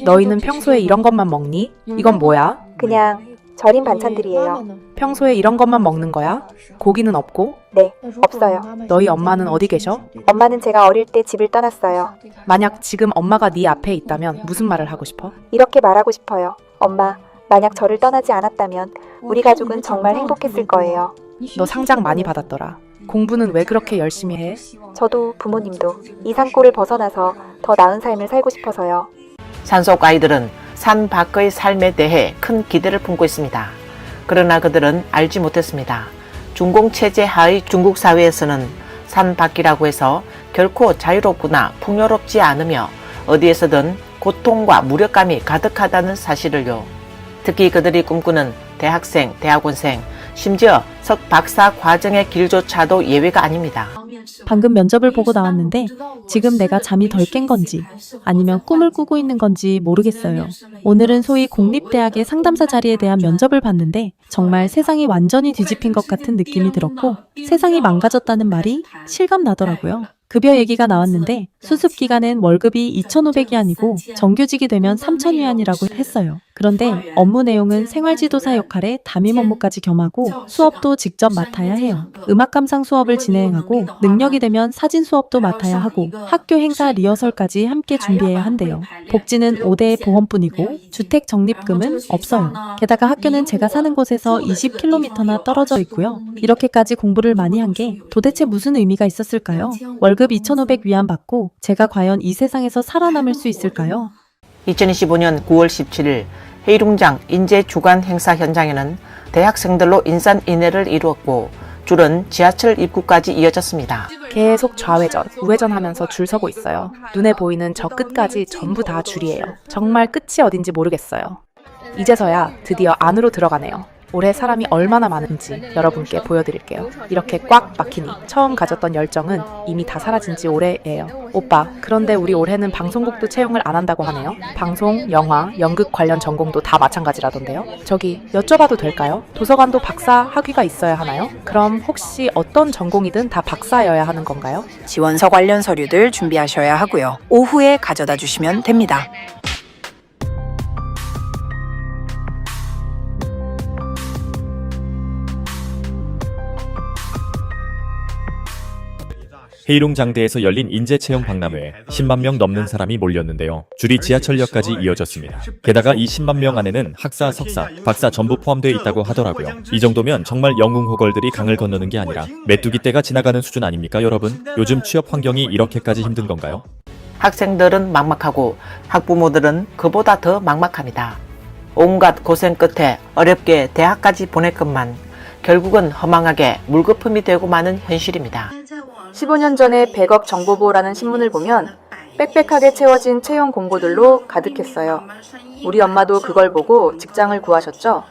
너희는 평소에 이런 것만 먹니? 이건 뭐야? 그냥 절인 반찬들이에요. 평소에 이런 것만 먹는 거야? 고기는 없고? 네, 없어요. 너희 엄마는 어디 계셔? 엄마는 제가 어릴 때 집을 떠났어요. 만약 지금 엄마가 네 앞에 있다면 무슨 말을 하고 싶어? 이렇게 말하고 싶어요. 엄마, 만약 저를 떠나지 않았다면 우리 가족은 정말 행복했을 거예요. 너 상장 많이 받았더라. 공부는 왜 그렇게 열심히 해? 저도 부모님도 이 산골을 벗어나서 더 나은 삶을 살고 싶어서요. 산속 아이들은 산 밖의 삶에 대해 큰 기대를 품고 있습니다. 그러나 그들은 알지 못했습니다. 중공체제 하의 중국 사회에서는 산 밖이라고 해서 결코 자유롭거나 풍요롭지 않으며 어디에서든 고통과 무력감이 가득하다는 사실을요. 특히 그들이 꿈꾸는 대학생, 대학원생, 심지어 석박사 과정의 길조차도 예외가 아닙니다. 방금 면접을 보고 나왔는데 지금 내가 잠이 덜 깬 건지 아니면 꿈을 꾸고 있는 건지 모르겠어요. 오늘은 소위 공립대학의 상담사 자리에 대한 면접을 봤는데 정말 세상이 완전히 뒤집힌 것 같은 느낌이 들었고 세상이 망가졌다는 말이 실감 나더라고요. 급여 얘기가 나왔는데 수습 기간엔 월급이 2,500위안이고 정규직이 되면 3,000위안이라고 했어요. 그런데 업무 내용은 생활지도사 역할에 담임 업무까지 겸하고 수업도 직접 맡아야 해요. 음악 감상 수업을 진행하고 능력이 되면 사진 수업도 맡아야 하고 학교 행사 리허설까지 함께 준비해야 한대요. 복지는 5대 보험뿐이고 주택 적립금은 없어요. 게다가 학교는 제가 사는 곳에서 20km나 떨어져 있고요. 이렇게까지 공부를 많이 한 게 도대체 무슨 의미가 있었을까요? 월급 2,500위안 받고 제가 과연 이 세상에서 살아남을 수 있을까요? 2025년 9월 17일 회의룡장 인재 주간 행사 현장에는 대학생들로 인산인해를 이루었고 줄은 지하철 입구까지 이어졌습니다. 계속 좌회전, 우회전 하면서 줄 서고 있어요. 눈에 보이는 저 끝까지 전부 다 줄이에요. 정말 끝이 어딘지 모르겠어요. 이제서야 드디어 안으로 들어가네요. 올해 사람이 얼마나 많은지 여러분께 보여드릴게요. 이렇게 꽉 막히니 처음 가졌던 열정은 이미 다 사라진 지 오래예요. 오빠, 그런데 우리 올해는 방송국도 채용을 안 한다고 하네요. 방송, 영화, 연극 관련 전공도 다 마찬가지라던데요. 저기 여쭤봐도 될까요? 도서관도 박사 학위가 있어야 하나요? 그럼 혹시 어떤 전공이든 다 박사여야 하는 건가요? 지원서 관련 서류들 준비하셔야 하고요. 오후에 가져다 주시면 됩니다. 회의룡장대에서 열린 인재채용 박람회에 10만 명 넘는 사람이 몰렸는데요. 줄이 지하철역까지 이어졌습니다. 게다가 이 10만 명 안에는 학사, 석사, 박사 전부 포함되어 있다고 하더라고요. 이 정도면 정말 영웅호걸들이 강을 건너는 게 아니라 메뚜기 떼가 지나가는 수준 아닙니까, 여러분? 요즘 취업 환경이 이렇게까지 힘든 건가요? 학생들은 막막하고 학부모들은 그보다 더 막막합니다. 온갖 고생 끝에 어렵게 대학까지 보냈건만 결국은 허망하게 물거품이 되고 마는 현실입니다. 15년 전에 100억 정보보라는 신문을 보면 빽빽하게 채워진 채용 공고들로 가득했어요. 우리 엄마도 그걸 보고 직장을 구하셨죠?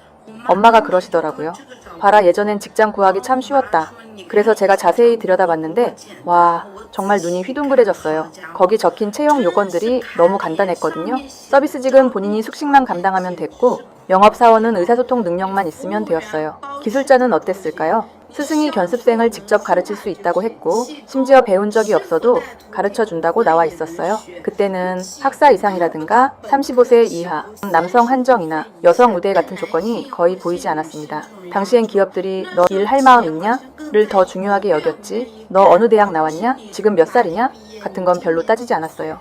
엄마가 그러시더라고요. 봐라, 예전엔 직장 구하기 참 쉬웠다. 그래서 제가 자세히 들여다봤는데 와, 정말 눈이 휘둥그레졌어요. 거기 적힌 채용 요건들이 너무 간단했거든요. 서비스직은 본인이 숙식만 감당하면 됐고 영업사원은 의사소통 능력만 있으면 되었어요. 기술자는 어땠을까요? 스승이 견습생을 직접 가르칠 수 있다고 했고 심지어 배운 적이 없어도 가르쳐준다고 나와 있었어요. 그때는 학사 이상이라든가 35세 이하, 남성 한정이나 여성 우대 같은 조건이 거의 보이지 않았습니다. 당시엔 기업들이 너 일할 마음 있냐? 를 더 중요하게 여겼지. 너 어느 대학 나왔냐? 지금 몇 살이냐? 같은 건 별로 따지지 않았어요.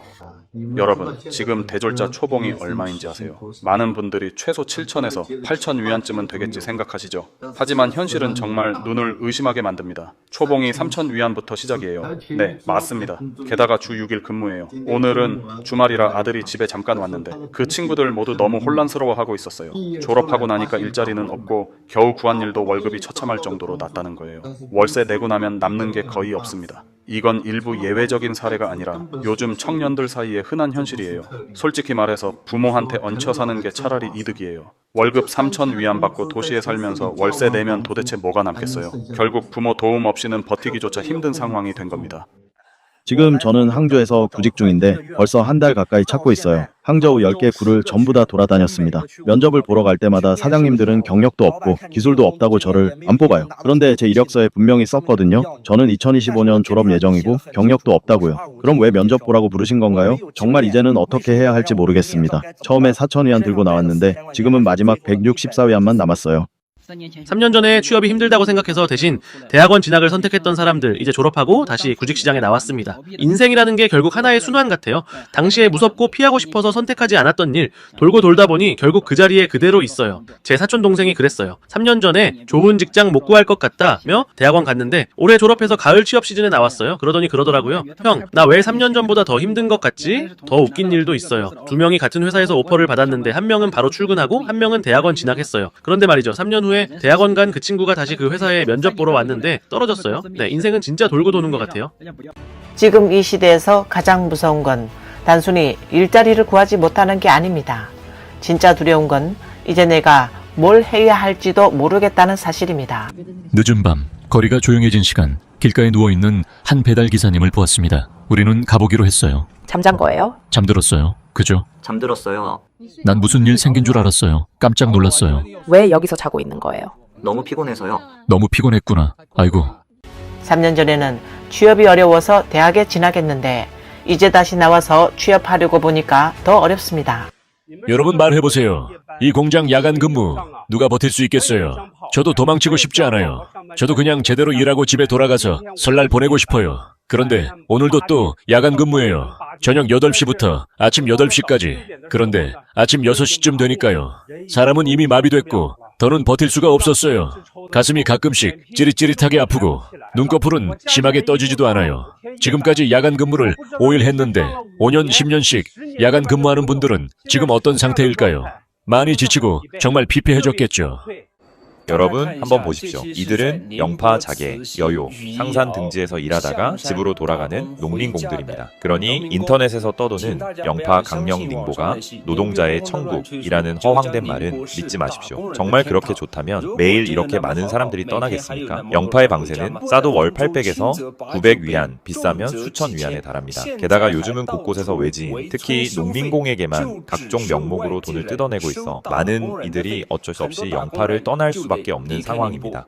여러분, 지금 대졸자 초봉이 얼마인지 아세요? 많은 분들이 최소 7,000에서 8,000 위안쯤은 되겠지 생각하시죠? 하지만 현실은 정말 눈을 의심하게 만듭니다. 초봉이 3,000 위안부터 시작이에요. 네, 맞습니다. 게다가 주 6일 근무예요. 오늘은 주말이라 아들이 집에 잠깐 왔는데 그 친구들 모두 너무 혼란스러워하고 있었어요. 졸업하고 나니까 일자리는 없고 겨우 구한 일도 월급이 처참할 정도로 낮다는 거예요. 월세 내고 나면 남는 게 거의 없습니다. 이건 일부 예외적인 사례가 아니라 요즘 청년들 사이의 흔한 현실이에요. 솔직히 말해서 부모한테 얹혀 사는 게 차라리 이득이에요. 월급 3,000 위안 받고 도시에 살면서 월세 내면 도대체 뭐가 남겠어요? 결국 부모 도움 없이는 버티기조차 힘든 상황이 된 겁니다. 지금 저는 항저우에서 구직 중인데 벌써 한 달 가까이 찾고 있어요. 항저우 10개 구를 전부 다 돌아다녔습니다. 면접을 보러 갈 때마다 사장님들은 경력도 없고 기술도 없다고 저를 안 뽑아요. 그런데 제 이력서에 분명히 썼거든요. 저는 2025년 졸업 예정이고 경력도 없다고요. 그럼 왜 면접 보라고 부르신 건가요? 정말 이제는 어떻게 해야 할지 모르겠습니다. 처음에 4,000위안 들고 나왔는데 지금은 마지막 164위안만 남았어요. 3년 전에 취업이 힘들다고 생각해서 대신 대학원 진학을 선택했던 사람들 이제 졸업하고 다시 구직시장에 나왔습니다. 인생이라는 게 결국 하나의 순환 같아요. 당시에 무섭고 피하고 싶어서 선택하지 않았던 일 돌고 돌다 보니 결국 그 자리에 그대로 있어요. 제 사촌 동생이 그랬어요. 3년 전에 좋은 직장 못 구할 것 같다며 대학원 갔는데 올해 졸업해서 가을 취업 시즌에 나왔어요. 그러더니 그러더라고요. 형, 나 왜 3년 전보다 더 힘든 것 같지? 더 웃긴 일도 있어요. 2명이 같은 회사에서 오퍼를 받았는데 한 명은 바로 출근하고 한 명은 대학원 진학했어요. 그런데 말이죠. 3년 후에 대학원 간 그 친구가 다시 그 회사에 면접 보러 왔는데 떨어졌어요. 네, 인생은 진짜 돌고 도는 것 같아요. 지금 이 시대에서 가장 무서운 건 단순히 일자리를 구하지 못하는 게 아닙니다. 진짜 두려운 건 이제 내가 뭘 해야 할지도 모르겠다는 사실입니다. 늦은 밤, 거리가 조용해진 시간, 길가에 누워있는 한 배달 기사님을 보았습니다. 우리는 가보기로 했어요. 잠잔 거예요? 잠들었어요. 그죠? 잠들었어요. 난 무슨 일 생긴 줄 알았어요. 깜짝 놀랐어요. 왜 여기서 자고 있는 거예요? 너무 피곤해서요. 너무 피곤했구나. 아이고. 3년 전에는 취업이 어려워서 대학에 진학했는데 이제 다시 나와서 취업하려고 보니까 더 어렵습니다. 여러분 말해보세요. 이 공장 야간 근무 누가 버틸 수 있겠어요? 저도 도망치고 싶지 않아요. 저도 그냥 제대로 일하고 집에 돌아가서 설날 보내고 싶어요. 그런데 오늘도 또 야간 근무예요. 저녁 8시부터 아침 8시까지. 그런데 아침 6시쯤 되니까요. 사람은 이미 마비됐고 더는 버틸 수가 없었어요. 가슴이 가끔씩 찌릿찌릿하게 아프고 눈꺼풀은 심하게 떠지지도 않아요. 지금까지 야간 근무를 5일 했는데 5년, 10년씩 야간 근무하는 분들은 지금 어떤 상태일까요? 많이 지치고 정말 피폐해졌겠죠. 여러분 한번 보십시오. 이들은 영파, 자개, 여요, 상산 등지에서 일하다가 집으로 돌아가는 농민공들입니다. 그러니 인터넷에서 떠도는 영파, 강령, 닝보가 노동자의 천국이라는 허황된 말은 믿지 마십시오. 정말 그렇게 좋다면 매일 이렇게 많은 사람들이 떠나겠습니까? 영파의 방세는 싸도 월 800에서 900위안, 비싸면 수천 위안에 달합니다. 게다가 요즘은 곳곳에서 외지인, 특히 농민공에게만 각종 명목으로 돈을 뜯어내고 있어 많은 이들이 어쩔 수 없이 영파를 떠날 수밖에 없는 상황입니다.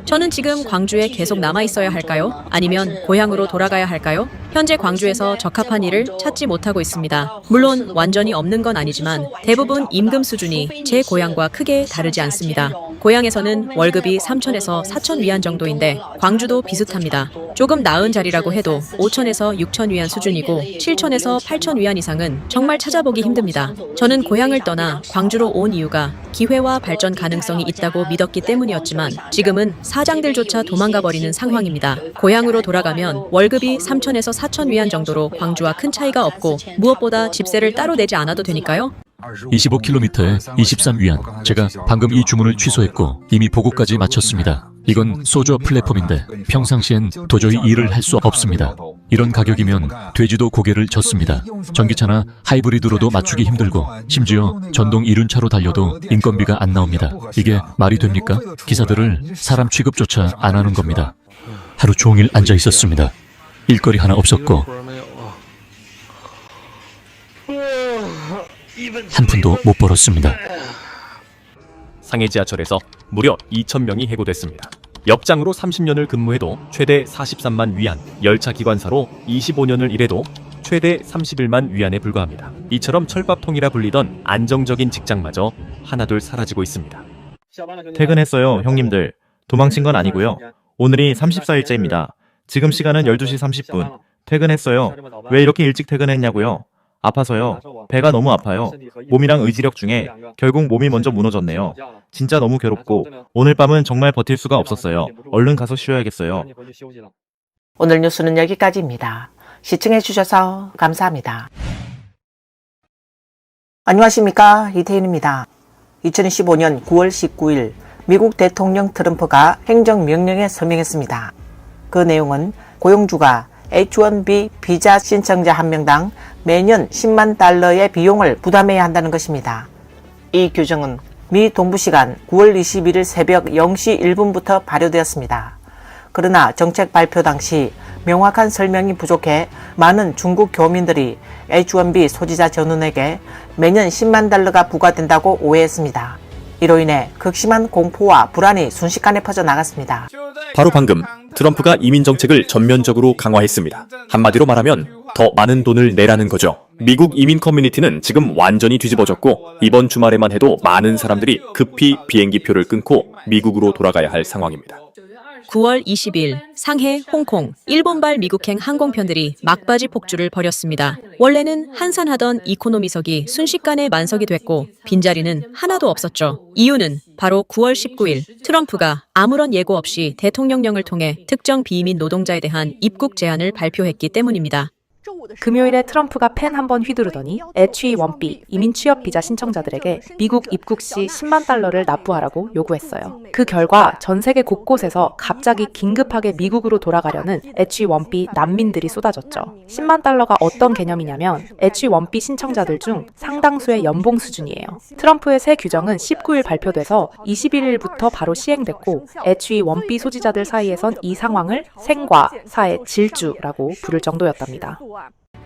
저는 지금 광주에 계속 남아 있어야 할까요? 아니면 고향으로 돌아가야 할까요? 현재 광주에서 적합한 일을 찾지 못하고 있습니다. 물론 완전히 없는 건 아니지만 대부분 임금 수준이 제 고향과 크게 다르지 않습니다. 고향에서는 월급이 3,000에서 4,000 위안 정도인데 광주도 비슷합니다. 조금 나은 자리라고 해도 5,000에서 6,000 위안 수준이고 7,000에서 8,000 위안 이상은 정말 찾아보기 힘듭니다. 저는 고향을 떠나 광주로 온 이유가 기회와 발전 가능성이 있다고 믿었기 때문이었지만 지금은 사장들조차 도망가 버리는 상황입니다. 고향으로 돌아가면 월급이 3,000에서 4,000 위안 정도로 광주와 큰 차이가 없고 무엇보다 집세를 따로 내지 않아도 되니까요. 25km에 23위안. 제가 방금 이 주문을 취소했고 이미 보고까지 마쳤습니다. 이건 소저 플랫폼인데 평상시엔 도저히 일을 할 수 없습니다. 이런 가격이면 돼지도 고개를 젓습니다. 전기차나 하이브리드로도 맞추기 힘들고 심지어 전동 이륜차로 달려도 인건비가 안 나옵니다. 이게 말이 됩니까? 기사들을 사람 취급조차 안 하는 겁니다. 하루 종일 앉아 있었습니다. 일거리 하나 없었고 한 푼도 못 벌었습니다. 상해 지하철에서 무려 2,000명이 해고됐습니다. 역장으로 30년을 근무해도 최대 43만 위안, 열차 기관사로 25년을 일해도 최대 31만 위안에 불과합니다. 이처럼 철밥통이라 불리던 안정적인 직장마저 하나둘 사라지고 있습니다. 퇴근했어요, 형님들. 도망친 건 아니고요. 오늘이 34일째입니다. 지금 시간은 12시 30분. 퇴근했어요. 왜 이렇게 일찍 퇴근했냐고요? 아파서요. 배가 너무 아파요. 몸이랑 의지력 중에 결국 몸이 먼저 무너졌네요. 진짜 너무 괴롭고 오늘 밤은 정말 버틸 수가 없었어요. 얼른 가서 쉬어야겠어요. 오늘 뉴스는 여기까지입니다. 시청해주셔서 감사합니다. 안녕하십니까, 이태인입니다. 2015년 9월 19일 미국 대통령 트럼프가 행정명령에 서명했습니다. 그 내용은 고용주가 H-1B 비자 신청자 한 명당 매년 10만 달러의 비용을 부담해야 한다는 것입니다. 이 규정은 미 동부시간 9월 21일 새벽 0시 1분부터 발효되었습니다. 그러나 정책 발표 당시 명확한 설명이 부족해 많은 중국 교민들이 H-1B 소지자 전원에게 매년 10만 달러가 부과된다고 오해했습니다. 이로 인해 극심한 공포와 불안이 순식간에 퍼져나갔습니다. 바로 방금 트럼프가 이민 정책을 전면적으로 강화했습니다. 한마디로 말하면 더 많은 돈을 내라는 거죠. 미국 이민 커뮤니티는 지금 완전히 뒤집어졌고 이번 주말에만 해도 많은 사람들이 급히 비행기표를 끊고 미국으로 돌아가야 할 상황입니다. 9월 20일 상해, 홍콩, 일본발 미국행 항공편들이 막바지 폭주를 벌였습니다. 원래는 한산하던 이코노미석이 순식간에 만석이 됐고 빈자리는 하나도 없었죠. 이유는 바로 9월 19일 트럼프가 아무런 예고 없이 대통령령을 통해 특정 비이민 노동자에 대한 입국 제한을 발표했기 때문입니다. 금요일에 트럼프가 펜 한 번 휘두르더니 H-1B 이민 취업 비자 신청자들에게 미국 입국 시 10만 달러를 납부하라고 요구했어요. 그 결과 전 세계 곳곳에서 갑자기 긴급하게 미국으로 돌아가려는 H-1B 난민들이 쏟아졌죠. 10만 달러가 어떤 개념이냐면 H-1B 신청자들 중 상당수의 연봉 수준이에요. 트럼프의 새 규정은 19일 발표돼서 21일부터 바로 시행됐고 H-1B 소지자들 사이에선 이 상황을 생과 사의 질주라고 부를 정도였답니다.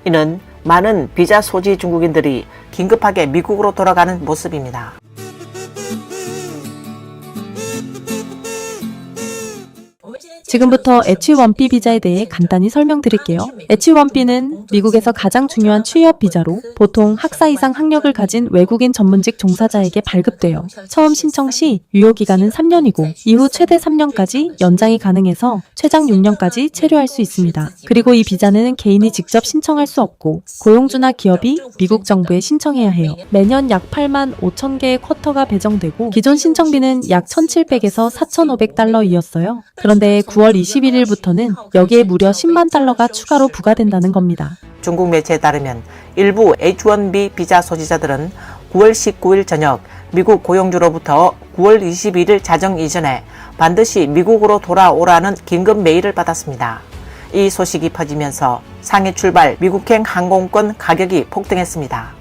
이는 많은 비자 소지 중국인들이 긴급하게 미국으로 돌아가는 모습입니다. 지금부터 H-1B 비자에 대해 간단히 설명드릴게요. H-1B는 미국에서 가장 중요한 취업 비자로 보통 학사 이상 학력을 가진 외국인 전문직 종사자에게 발급돼요. 처음 신청 시 유효 기간은 3년이고 이후 최대 3년까지 연장이 가능해서 최장 6년까지 체류할 수 있습니다. 그리고 이 비자는 개인이 직접 신청할 수 없고 고용주나 기업이 미국 정부에 신청해야 해요. 매년 약 8만 5천 개의 쿼터가 배정되고 기존 신청비는 약 1,700에서 4,500달러이었어요. 그런데 9월 21일부터는 여기에 무려 10만 달러가 추가로 부과된다는 겁니다. 중국 매체에 따르면 일부 H-1B 비자 소지자들은 9월 19일 저녁 미국 고용주로부터 9월 21일 자정 이전에 반드시 미국으로 돌아오라는 긴급 메일을 받았습니다. 이 소식이 퍼지면서 상해 출발 미국행 항공권 가격이 폭등했습니다.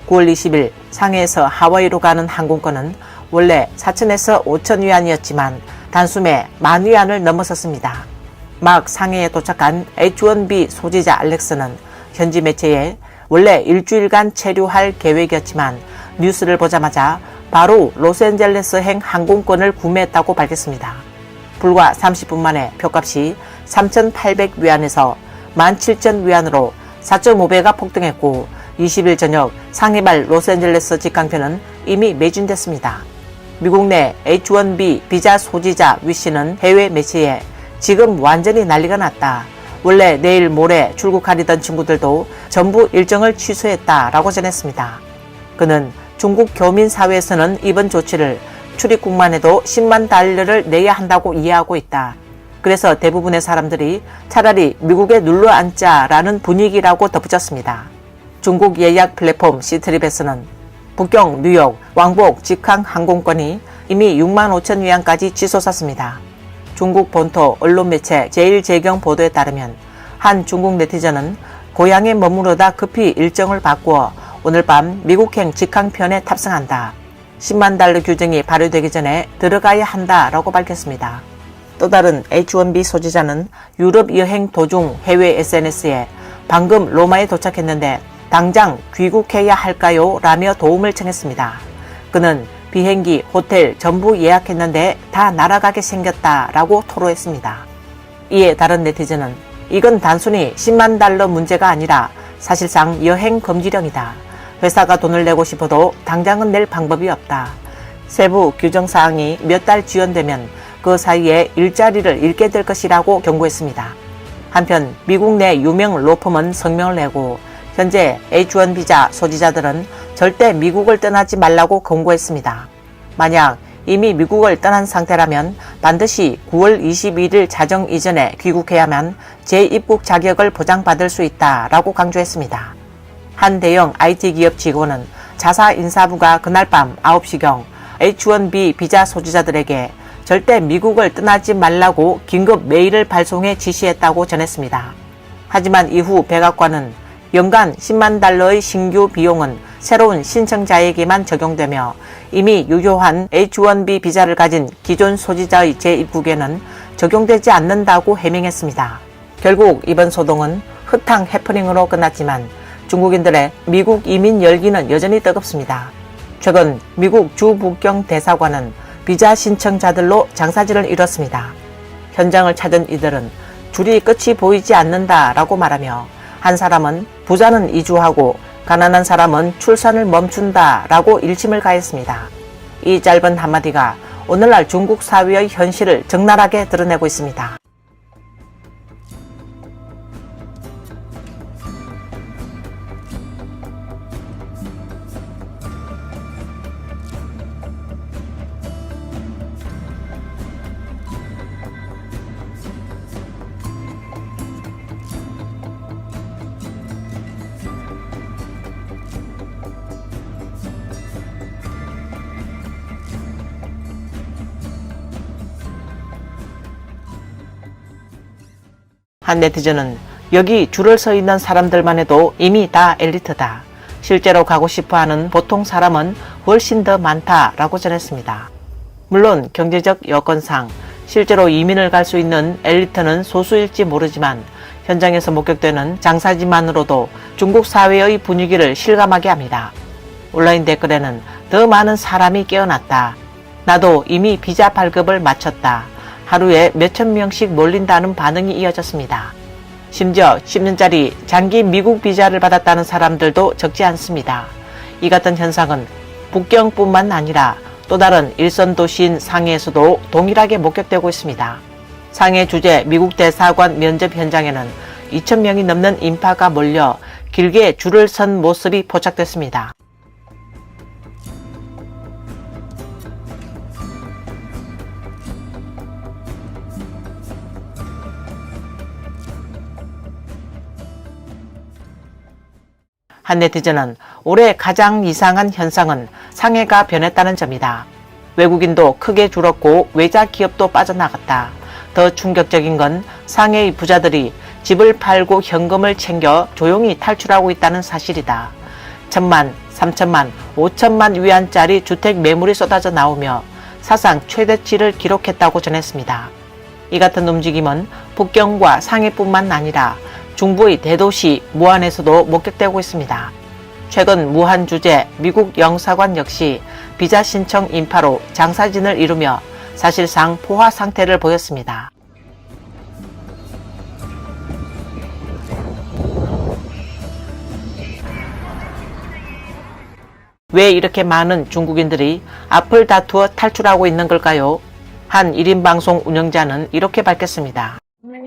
9월 20일 상해에서 하와이로 가는 항공권은 원래 4,000에서 5,000 위안이었지만 단숨에 10,000위안을 넘어섰습니다. 막 상해에 도착한 H-1B 소지자 알렉스는 현지 매체에 원래 일주일간 체류할 계획이었지만 뉴스를 보자마자 바로 로스앤젤레스행 항공권을 구매했다고 밝혔습니다. 불과 30분 만에 표값이 3,800위안에서 17,000위안으로 4.5배가 폭등했고 20일 저녁 상해발 로스앤젤레스 직항표는 이미 매진됐습니다. 미국 내 H-1B 비자 소지자 위씨는 해외 매체에 지금 완전히 난리가 났다. 원래 내일 모레 출국하려던 친구들도 전부 일정을 취소했다라고 전했습니다. 그는 중국 교민사회에서는 이번 조치를 출입국만 해도 10만 달러를 내야 한다고 이해하고 있다. 그래서 대부분의 사람들이 차라리 미국에 눌러앉자라는 분위기라고 덧붙였습니다. 중국 예약 플랫폼 시트립에서는 북경, 뉴욕, 왕복 직항 항공권이 이미 6만 5천 위안까지 치솟았습니다. 중국 본토 언론 매체 제일제경 보도에 따르면 한 중국 네티즌은 고향에 머무르다 급히 일정을 바꾸어 오늘 밤 미국행 직항편에 탑승한다. 10만 달러 규정이 발효되기 전에 들어가야 한다라고 밝혔습니다. 또 다른 H-1B 소지자는 유럽 여행 도중 해외 SNS에 방금 로마에 도착했는데 당장 귀국해야 할까요? 라며 도움을 청했습니다. 그는 비행기, 호텔 전부 예약했는데 다 날아가게 생겼다 라고 토로했습니다. 이에 다른 네티즌은 이건 단순히 10만 달러 문제가 아니라 사실상 여행 금지령이다. 회사가 돈을 내고 싶어도 당장은 낼 방법이 없다. 세부 규정사항이 몇 달 지연되면 그 사이에 일자리를 잃게 될 것이라고 경고했습니다. 한편 미국 내 유명 로펌은 성명을 내고 현재 H1 비자 소지자들은 절대 미국을 떠나지 말라고 권고했습니다. 만약 이미 미국을 떠난 상태라면 반드시 9월 21일 자정 이전에 귀국해야만 재입국 자격을 보장받을 수 있다라고 강조했습니다. 한 대형 IT 기업 직원은 자사 인사부가 그날 밤 9시경 H1B 비자 소지자들에게 절대 미국을 떠나지 말라고 긴급 메일을 발송해 지시했다고 전했습니다. 하지만 이후 백악관은 연간 10만 달러의 신규 비용은 새로운 신청자에게만 적용되며 이미 유효한 H1B 비자를 가진 기존 소지자의 재입국에는 적용되지 않는다고 해명했습니다. 결국 이번 소동은 흐탕 해프닝으로 끝났지만 중국인들의 미국 이민 열기는 여전히 뜨겁습니다. 최근 미국 주 북경 대사관은 비자 신청자들로 장사질을 이뤘습니다. 현장을 찾은 이들은 줄이 끝이 보이지 않는다라고 말하며 한 사람은 부자는 이주하고 가난한 사람은 출산을 멈춘다라고 일침을 가했습니다. 이 짧은 한마디가 오늘날 중국 사회의 현실을 적나라하게 드러내고 있습니다. 한 네티즌은 여기 줄을 서 있는 사람들만 해도 이미 다 엘리트다. 실제로 가고 싶어하는 보통 사람은 훨씬 더 많다라고 전했습니다. 물론 경제적 여건상 실제로 이민을 갈 수 있는 엘리트는 소수일지 모르지만 현장에서 목격되는 장사지만으로도 중국 사회의 분위기를 실감하게 합니다. 온라인 댓글에는 더 많은 사람이 깨어났다. 나도 이미 비자 발급을 마쳤다. 하루에 몇천 명씩 몰린다는 반응이 이어졌습니다. 심지어 10년짜리 장기 미국 비자를 받았다는 사람들도 적지 않습니다. 이 같은 현상은 북경뿐만 아니라 또 다른 일선 도시인 상해에서도 동일하게 목격되고 있습니다. 상해 주재 미국 대사관 면접 현장에는 2,000명이 넘는 인파가 몰려 길게 줄을 선 모습이 포착됐습니다. 한 네티즌은 올해 가장 이상한 현상은 상해가 변했다는 점이다. 외국인도 크게 줄었고 외자 기업도 빠져나갔다. 더 충격적인 건 상해의 부자들이 집을 팔고 현금을 챙겨 조용히 탈출하고 있다는 사실이다. 1,000만, 3,000만, 5,000만 위안짜리 주택 매물이 쏟아져 나오며 사상 최대치를 기록했다고 전했습니다. 이 같은 움직임은 북경과 상해뿐만 아니라 중부의 대도시 무안에서도 목격되고 있습니다. 최근 무안 주재 미국 영사관 역시 비자 신청 인파로 장사진을 이루며 사실상 포화 상태를 보였습니다. 왜 이렇게 많은 중국인들이 앞을 다투어 탈출하고 있는 걸까요? 한 1인 방송 운영자는 이렇게 밝혔습니다.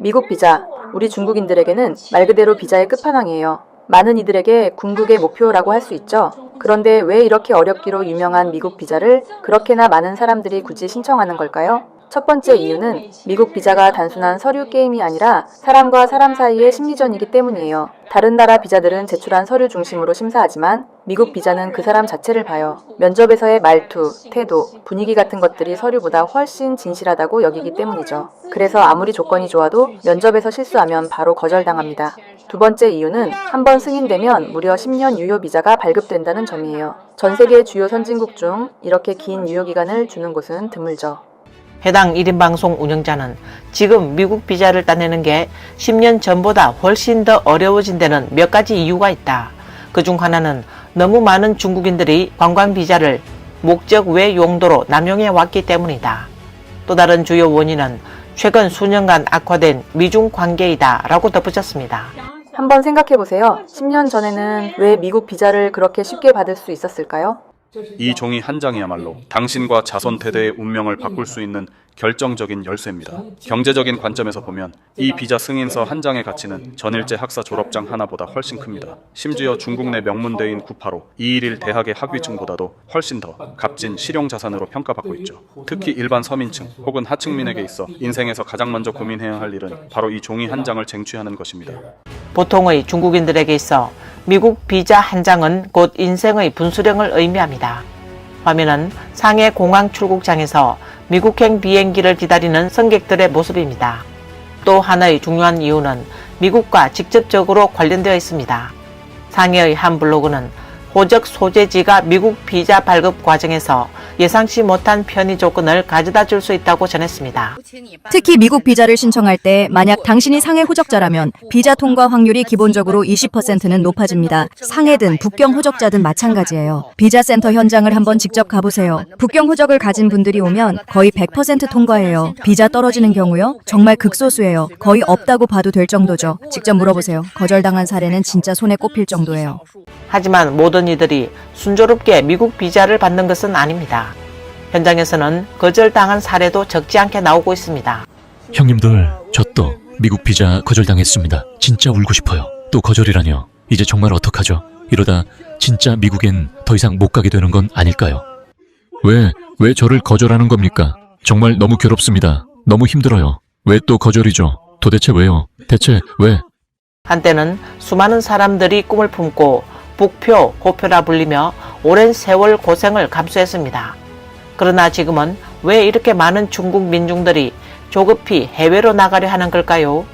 미국 비자, 우리 중국인들에게는 말 그대로 비자의 끝판왕이에요. 많은 이들에게 궁극의 목표라고 할 수 있죠. 그런데 왜 이렇게 어렵기로 유명한 미국 비자를 그렇게나 많은 사람들이 굳이 신청하는 걸까요? 첫 번째 이유는 미국 비자가 단순한 서류 게임이 아니라 사람과 사람 사이의 심리전이기 때문이에요. 다른 나라 비자들은 제출한 서류 중심으로 심사하지만 미국 비자는 그 사람 자체를 봐요. 면접에서의 말투, 태도, 분위기 같은 것들이 서류보다 훨씬 진실하다고 여기기 때문이죠. 그래서 아무리 조건이 좋아도 면접에서 실수하면 바로 거절당합니다. 두 번째 이유는 한번 승인되면 무려 10년 유효 비자가 발급된다는 점이에요. 전 세계 주요 선진국 중 이렇게 긴 유효 기간을 주는 곳은 드물죠. 해당 1인 방송 운영자는 지금 미국 비자를 따내는 게 10년 전보다 훨씬 더 어려워진 데는 몇 가지 이유가 있다. 그중 하나는 너무 많은 중국인들이 관광 비자를 목적 외 용도로 남용해 왔기 때문이다. 또 다른 주요 원인은 최근 수년간 악화된 미중 관계이다 라고 덧붙였습니다. 한번 생각해보세요. 10년 전에는 왜 미국 비자를 그렇게 쉽게 받을 수 있었을까요? 이 종이 한 장이야말로 당신과 자손 대대의 운명을 바꿀 수 있는 결정적인 열쇠입니다. 경제적인 관점에서 보면 이 비자 승인서 한 장의 가치는 전일제 학사 졸업장 하나보다 훨씬 큽니다. 심지어 중국 내 명문대인 구파로 211 대학의 학위증보다도 훨씬 더 값진 실용자산으로 평가받고 있죠. 특히 일반 서민층 혹은 하층민에게 있어 인생에서 가장 먼저 고민해야 할 일은 바로 이 종이 한 장을 쟁취하는 것입니다. 보통의 중국인들에게 있어 미국 비자 한 장은 곧 인생의 분수령을 의미합니다. 화면은 상해 공항 출국장에서 미국행 비행기를 기다리는 승객들의 모습입니다. 또 하나의 중요한 이유는 미국과 직접적으로 관련되어 있습니다. 상해의 한 블로그는 호적 소재지가 미국 비자 발급 과정에서 예상치 못한 편의 조건을 가져다 줄 수 있다고 전했습니다. 특히 미국 비자를 신청할 때 만약 당신이 상해 호적자라면 비자 통과 확률이 기본적으로 20%는 높아집니다. 상해든 북경 호적자든 마찬가지예요. 비자 센터 현장을 한번 직접 가보세요. 북경 호적을 가진 분들이 오면 거의 100% 통과해요. 비자 떨어지는 경우요? 정말 극소수예요. 거의 없다고 봐도 될 정도죠. 직접 물어보세요. 거절당한 사례는 진짜 손에 꼽힐 정도예요. 하지만 모든 이들이 순조롭게 미국 비자를 받는 것은 아닙니다. 현장에서는 거절당한 사례도 적지 않게 나오고 있습니다. 형님들, 저 또 미국 비자 거절당했습니다. 진짜 울고 싶어요. 또 거절이라뇨. 이제 정말 어떡하죠? 이러다 진짜 미국엔 더 이상 못 가게 되는 건 아닐까요? 왜 저를 거절하는 겁니까? 정말 너무 괴롭습니다. 너무 힘들어요. 왜 또 거절이죠? 도대체 왜요? 대체 왜? 한때는 수많은 사람들이 꿈을 품고 북표, 고표라 불리며 오랜 세월 고생을 감수했습니다. 그러나 지금은 왜 이렇게 많은 중국 민중들이 조급히 해외로 나가려 하는 걸까요?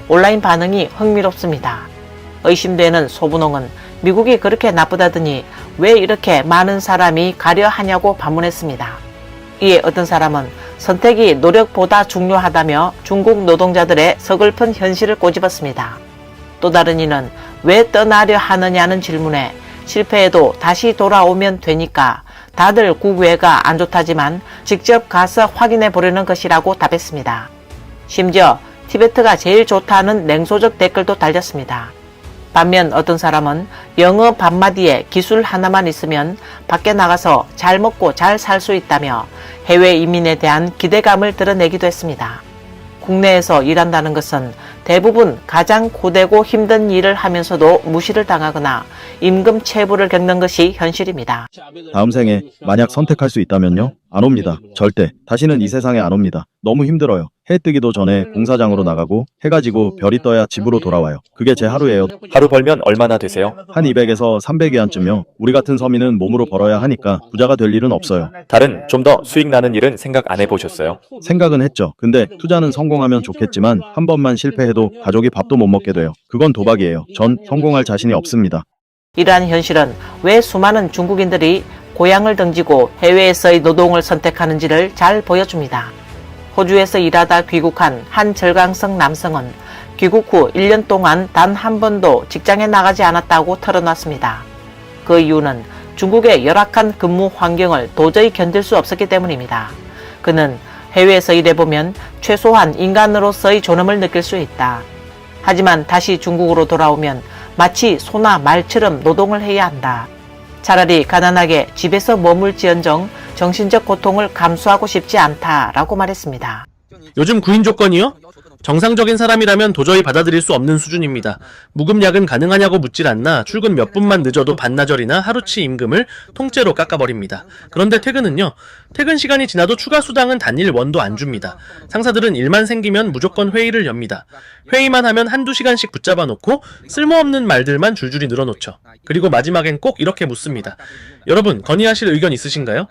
온라인 반응이 흥미롭습니다. 의심되는 소분홍은 미국이 그렇게 나쁘다더니 왜 이렇게 많은 사람이 가려 하냐고 반문했습니다. 이에 어떤 사람은 선택이 노력보다 중요하다며 중국 노동자들의 서글픈 현실을 꼬집었습니다. 또 다른 이는 왜 떠나려 하느냐는 질문에 실패해도 다시 돌아오면 되니까 다들 국외가 안 좋다지만 직접 가서 확인해 보려는 것이라고 답했습니다. 심지어 티베트가 제일 좋다는 냉소적 댓글도 달렸습니다. 반면 어떤 사람은 영어 반마디에 기술 하나만 있으면 밖에 나가서 잘 먹고 잘 살 수 있다며 해외 이민에 대한 기대감을 드러내기도 했습니다. 국내에서 일한다는 것은 대부분 가장 고되고 힘든 일을 하면서도 무시를 당하거나 임금 체불을 겪는 것이 현실입니다. 다음 생에 만약 선택할 수 있다면요? 안 옵니다. 절대. 다시는 이 세상에 안 옵니다. 너무 힘들어요. 해 뜨기도 전에 공사장으로 나가고 해가 지고 별이 떠야 집으로 돌아와요. 그게 제 하루예요. 하루 벌면 얼마나 되세요? 한 200에서 300위안쯤요. 우리 같은 서민은 몸으로 벌어야 하니까 부자가 될 일은 없어요. 다른 좀 더 수익 나는 일은 생각 안 해보셨어요? 생각은 했죠. 근데 투자는 성공하면 좋겠지만 한 번만 실패해도 가족이 밥도 못 먹게 돼요. 그건 도박이에요. 전 성공할 자신이 없습니다. 이러한 현실은 왜 수많은 중국인들이 고향을 등지고 해외에서의 노동을 선택하는지를 잘 보여줍니다. 호주에서 일하다 귀국한 한 절강성 남성은 귀국 후 1년 동안 단 한 번도 직장에 나가지 않았다고 털어놨습니다. 그 이유는 중국의 열악한 근무 환경을 도저히 견딜 수 없었기 때문입니다. 그는 해외에서 일해보면 최소한 인간으로서의 존엄을 느낄 수 있다. 하지만 다시 중국으로 돌아오면 마치 소나 말처럼 노동을 해야 한다. 차라리 가난하게 집에서 머물지언정 정신적 고통을 감수하고 싶지 않다라고 말했습니다. 요즘 구인 조건이요? 정상적인 사람이라면 도저히 받아들일 수 없는 수준입니다. 무급야근 가능하냐고 묻질 않나 출근 몇 분만 늦어도 반나절이나 하루치 임금을 통째로 깎아버립니다. 그런데 퇴근은요? 퇴근 시간이 지나도 추가 수당은 단일 원도 안 줍니다. 상사들은 일만 생기면 무조건 회의를 엽니다. 회의만 하면 한두 시간씩 붙잡아 놓고 쓸모없는 말들만 줄줄이 늘어놓죠. 그리고 마지막엔 꼭 이렇게 묻습니다. 여러분, 건의하실 의견 있으신가요?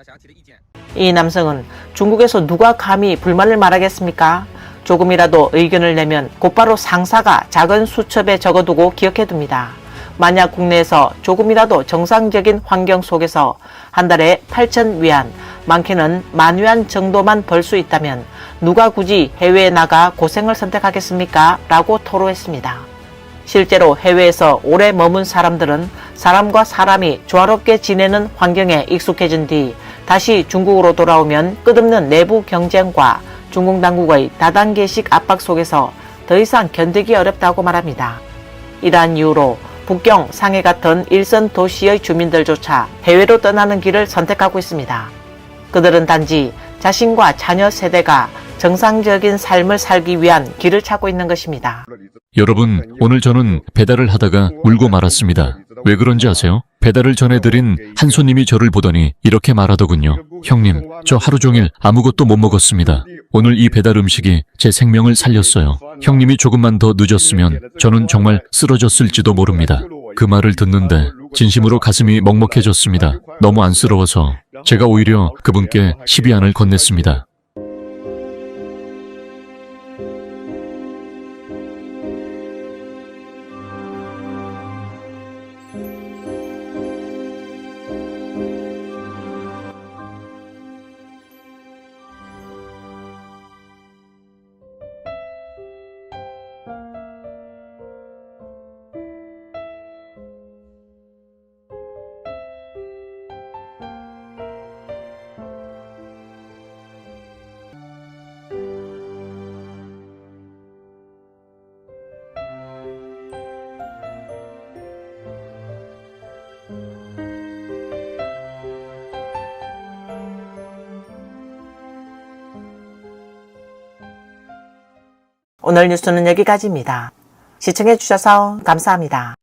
이 남성은 중국에서 누가 감히 불만을 말하겠습니까? 조금이라도 의견을 내면 곧바로 상사가 작은 수첩에 적어두고 기억해둡니다. 만약 국내에서 조금이라도 정상적인 환경 속에서 한 달에 8,000위안, 많게는 10,000위안 정도만 벌 수 있다면 누가 굳이 해외에 나가 고생을 선택하겠습니까? 라고 토로했습니다. 실제로 해외에서 오래 머문 사람들은 사람과 사람이 조화롭게 지내는 환경에 익숙해진 뒤 다시 중국으로 돌아오면 끝없는 내부 경쟁과 중국 당국의 다단계식 압박 속에서 더 이상 견디기 어렵다고 말합니다. 이러한 이유로 북경, 상해 같은 일선 도시의 주민들조차 해외로 떠나는 길을 선택하고 있습니다. 그들은 단지 자신과 자녀 세대가 정상적인 삶을 살기 위한 길을 찾고 있는 것입니다. 여러분, 오늘 저는 배달을 하다가 울고 말았습니다. 왜 그런지 아세요? 배달을 전해드린 한 손님이 저를 보더니 이렇게 말하더군요. 형님, 저 하루 종일 아무것도 못 먹었습니다. 오늘 이 배달 음식이 제 생명을 살렸어요. 형님이 조금만 더 늦었으면 저는 정말 쓰러졌을지도 모릅니다. 그 말을 듣는데 진심으로 가슴이 먹먹해졌습니다. 너무 안쓰러워서 제가 오히려 그분께 시비안을 건넸습니다. 오늘 뉴스는 여기까지입니다. 시청해주셔서 감사합니다.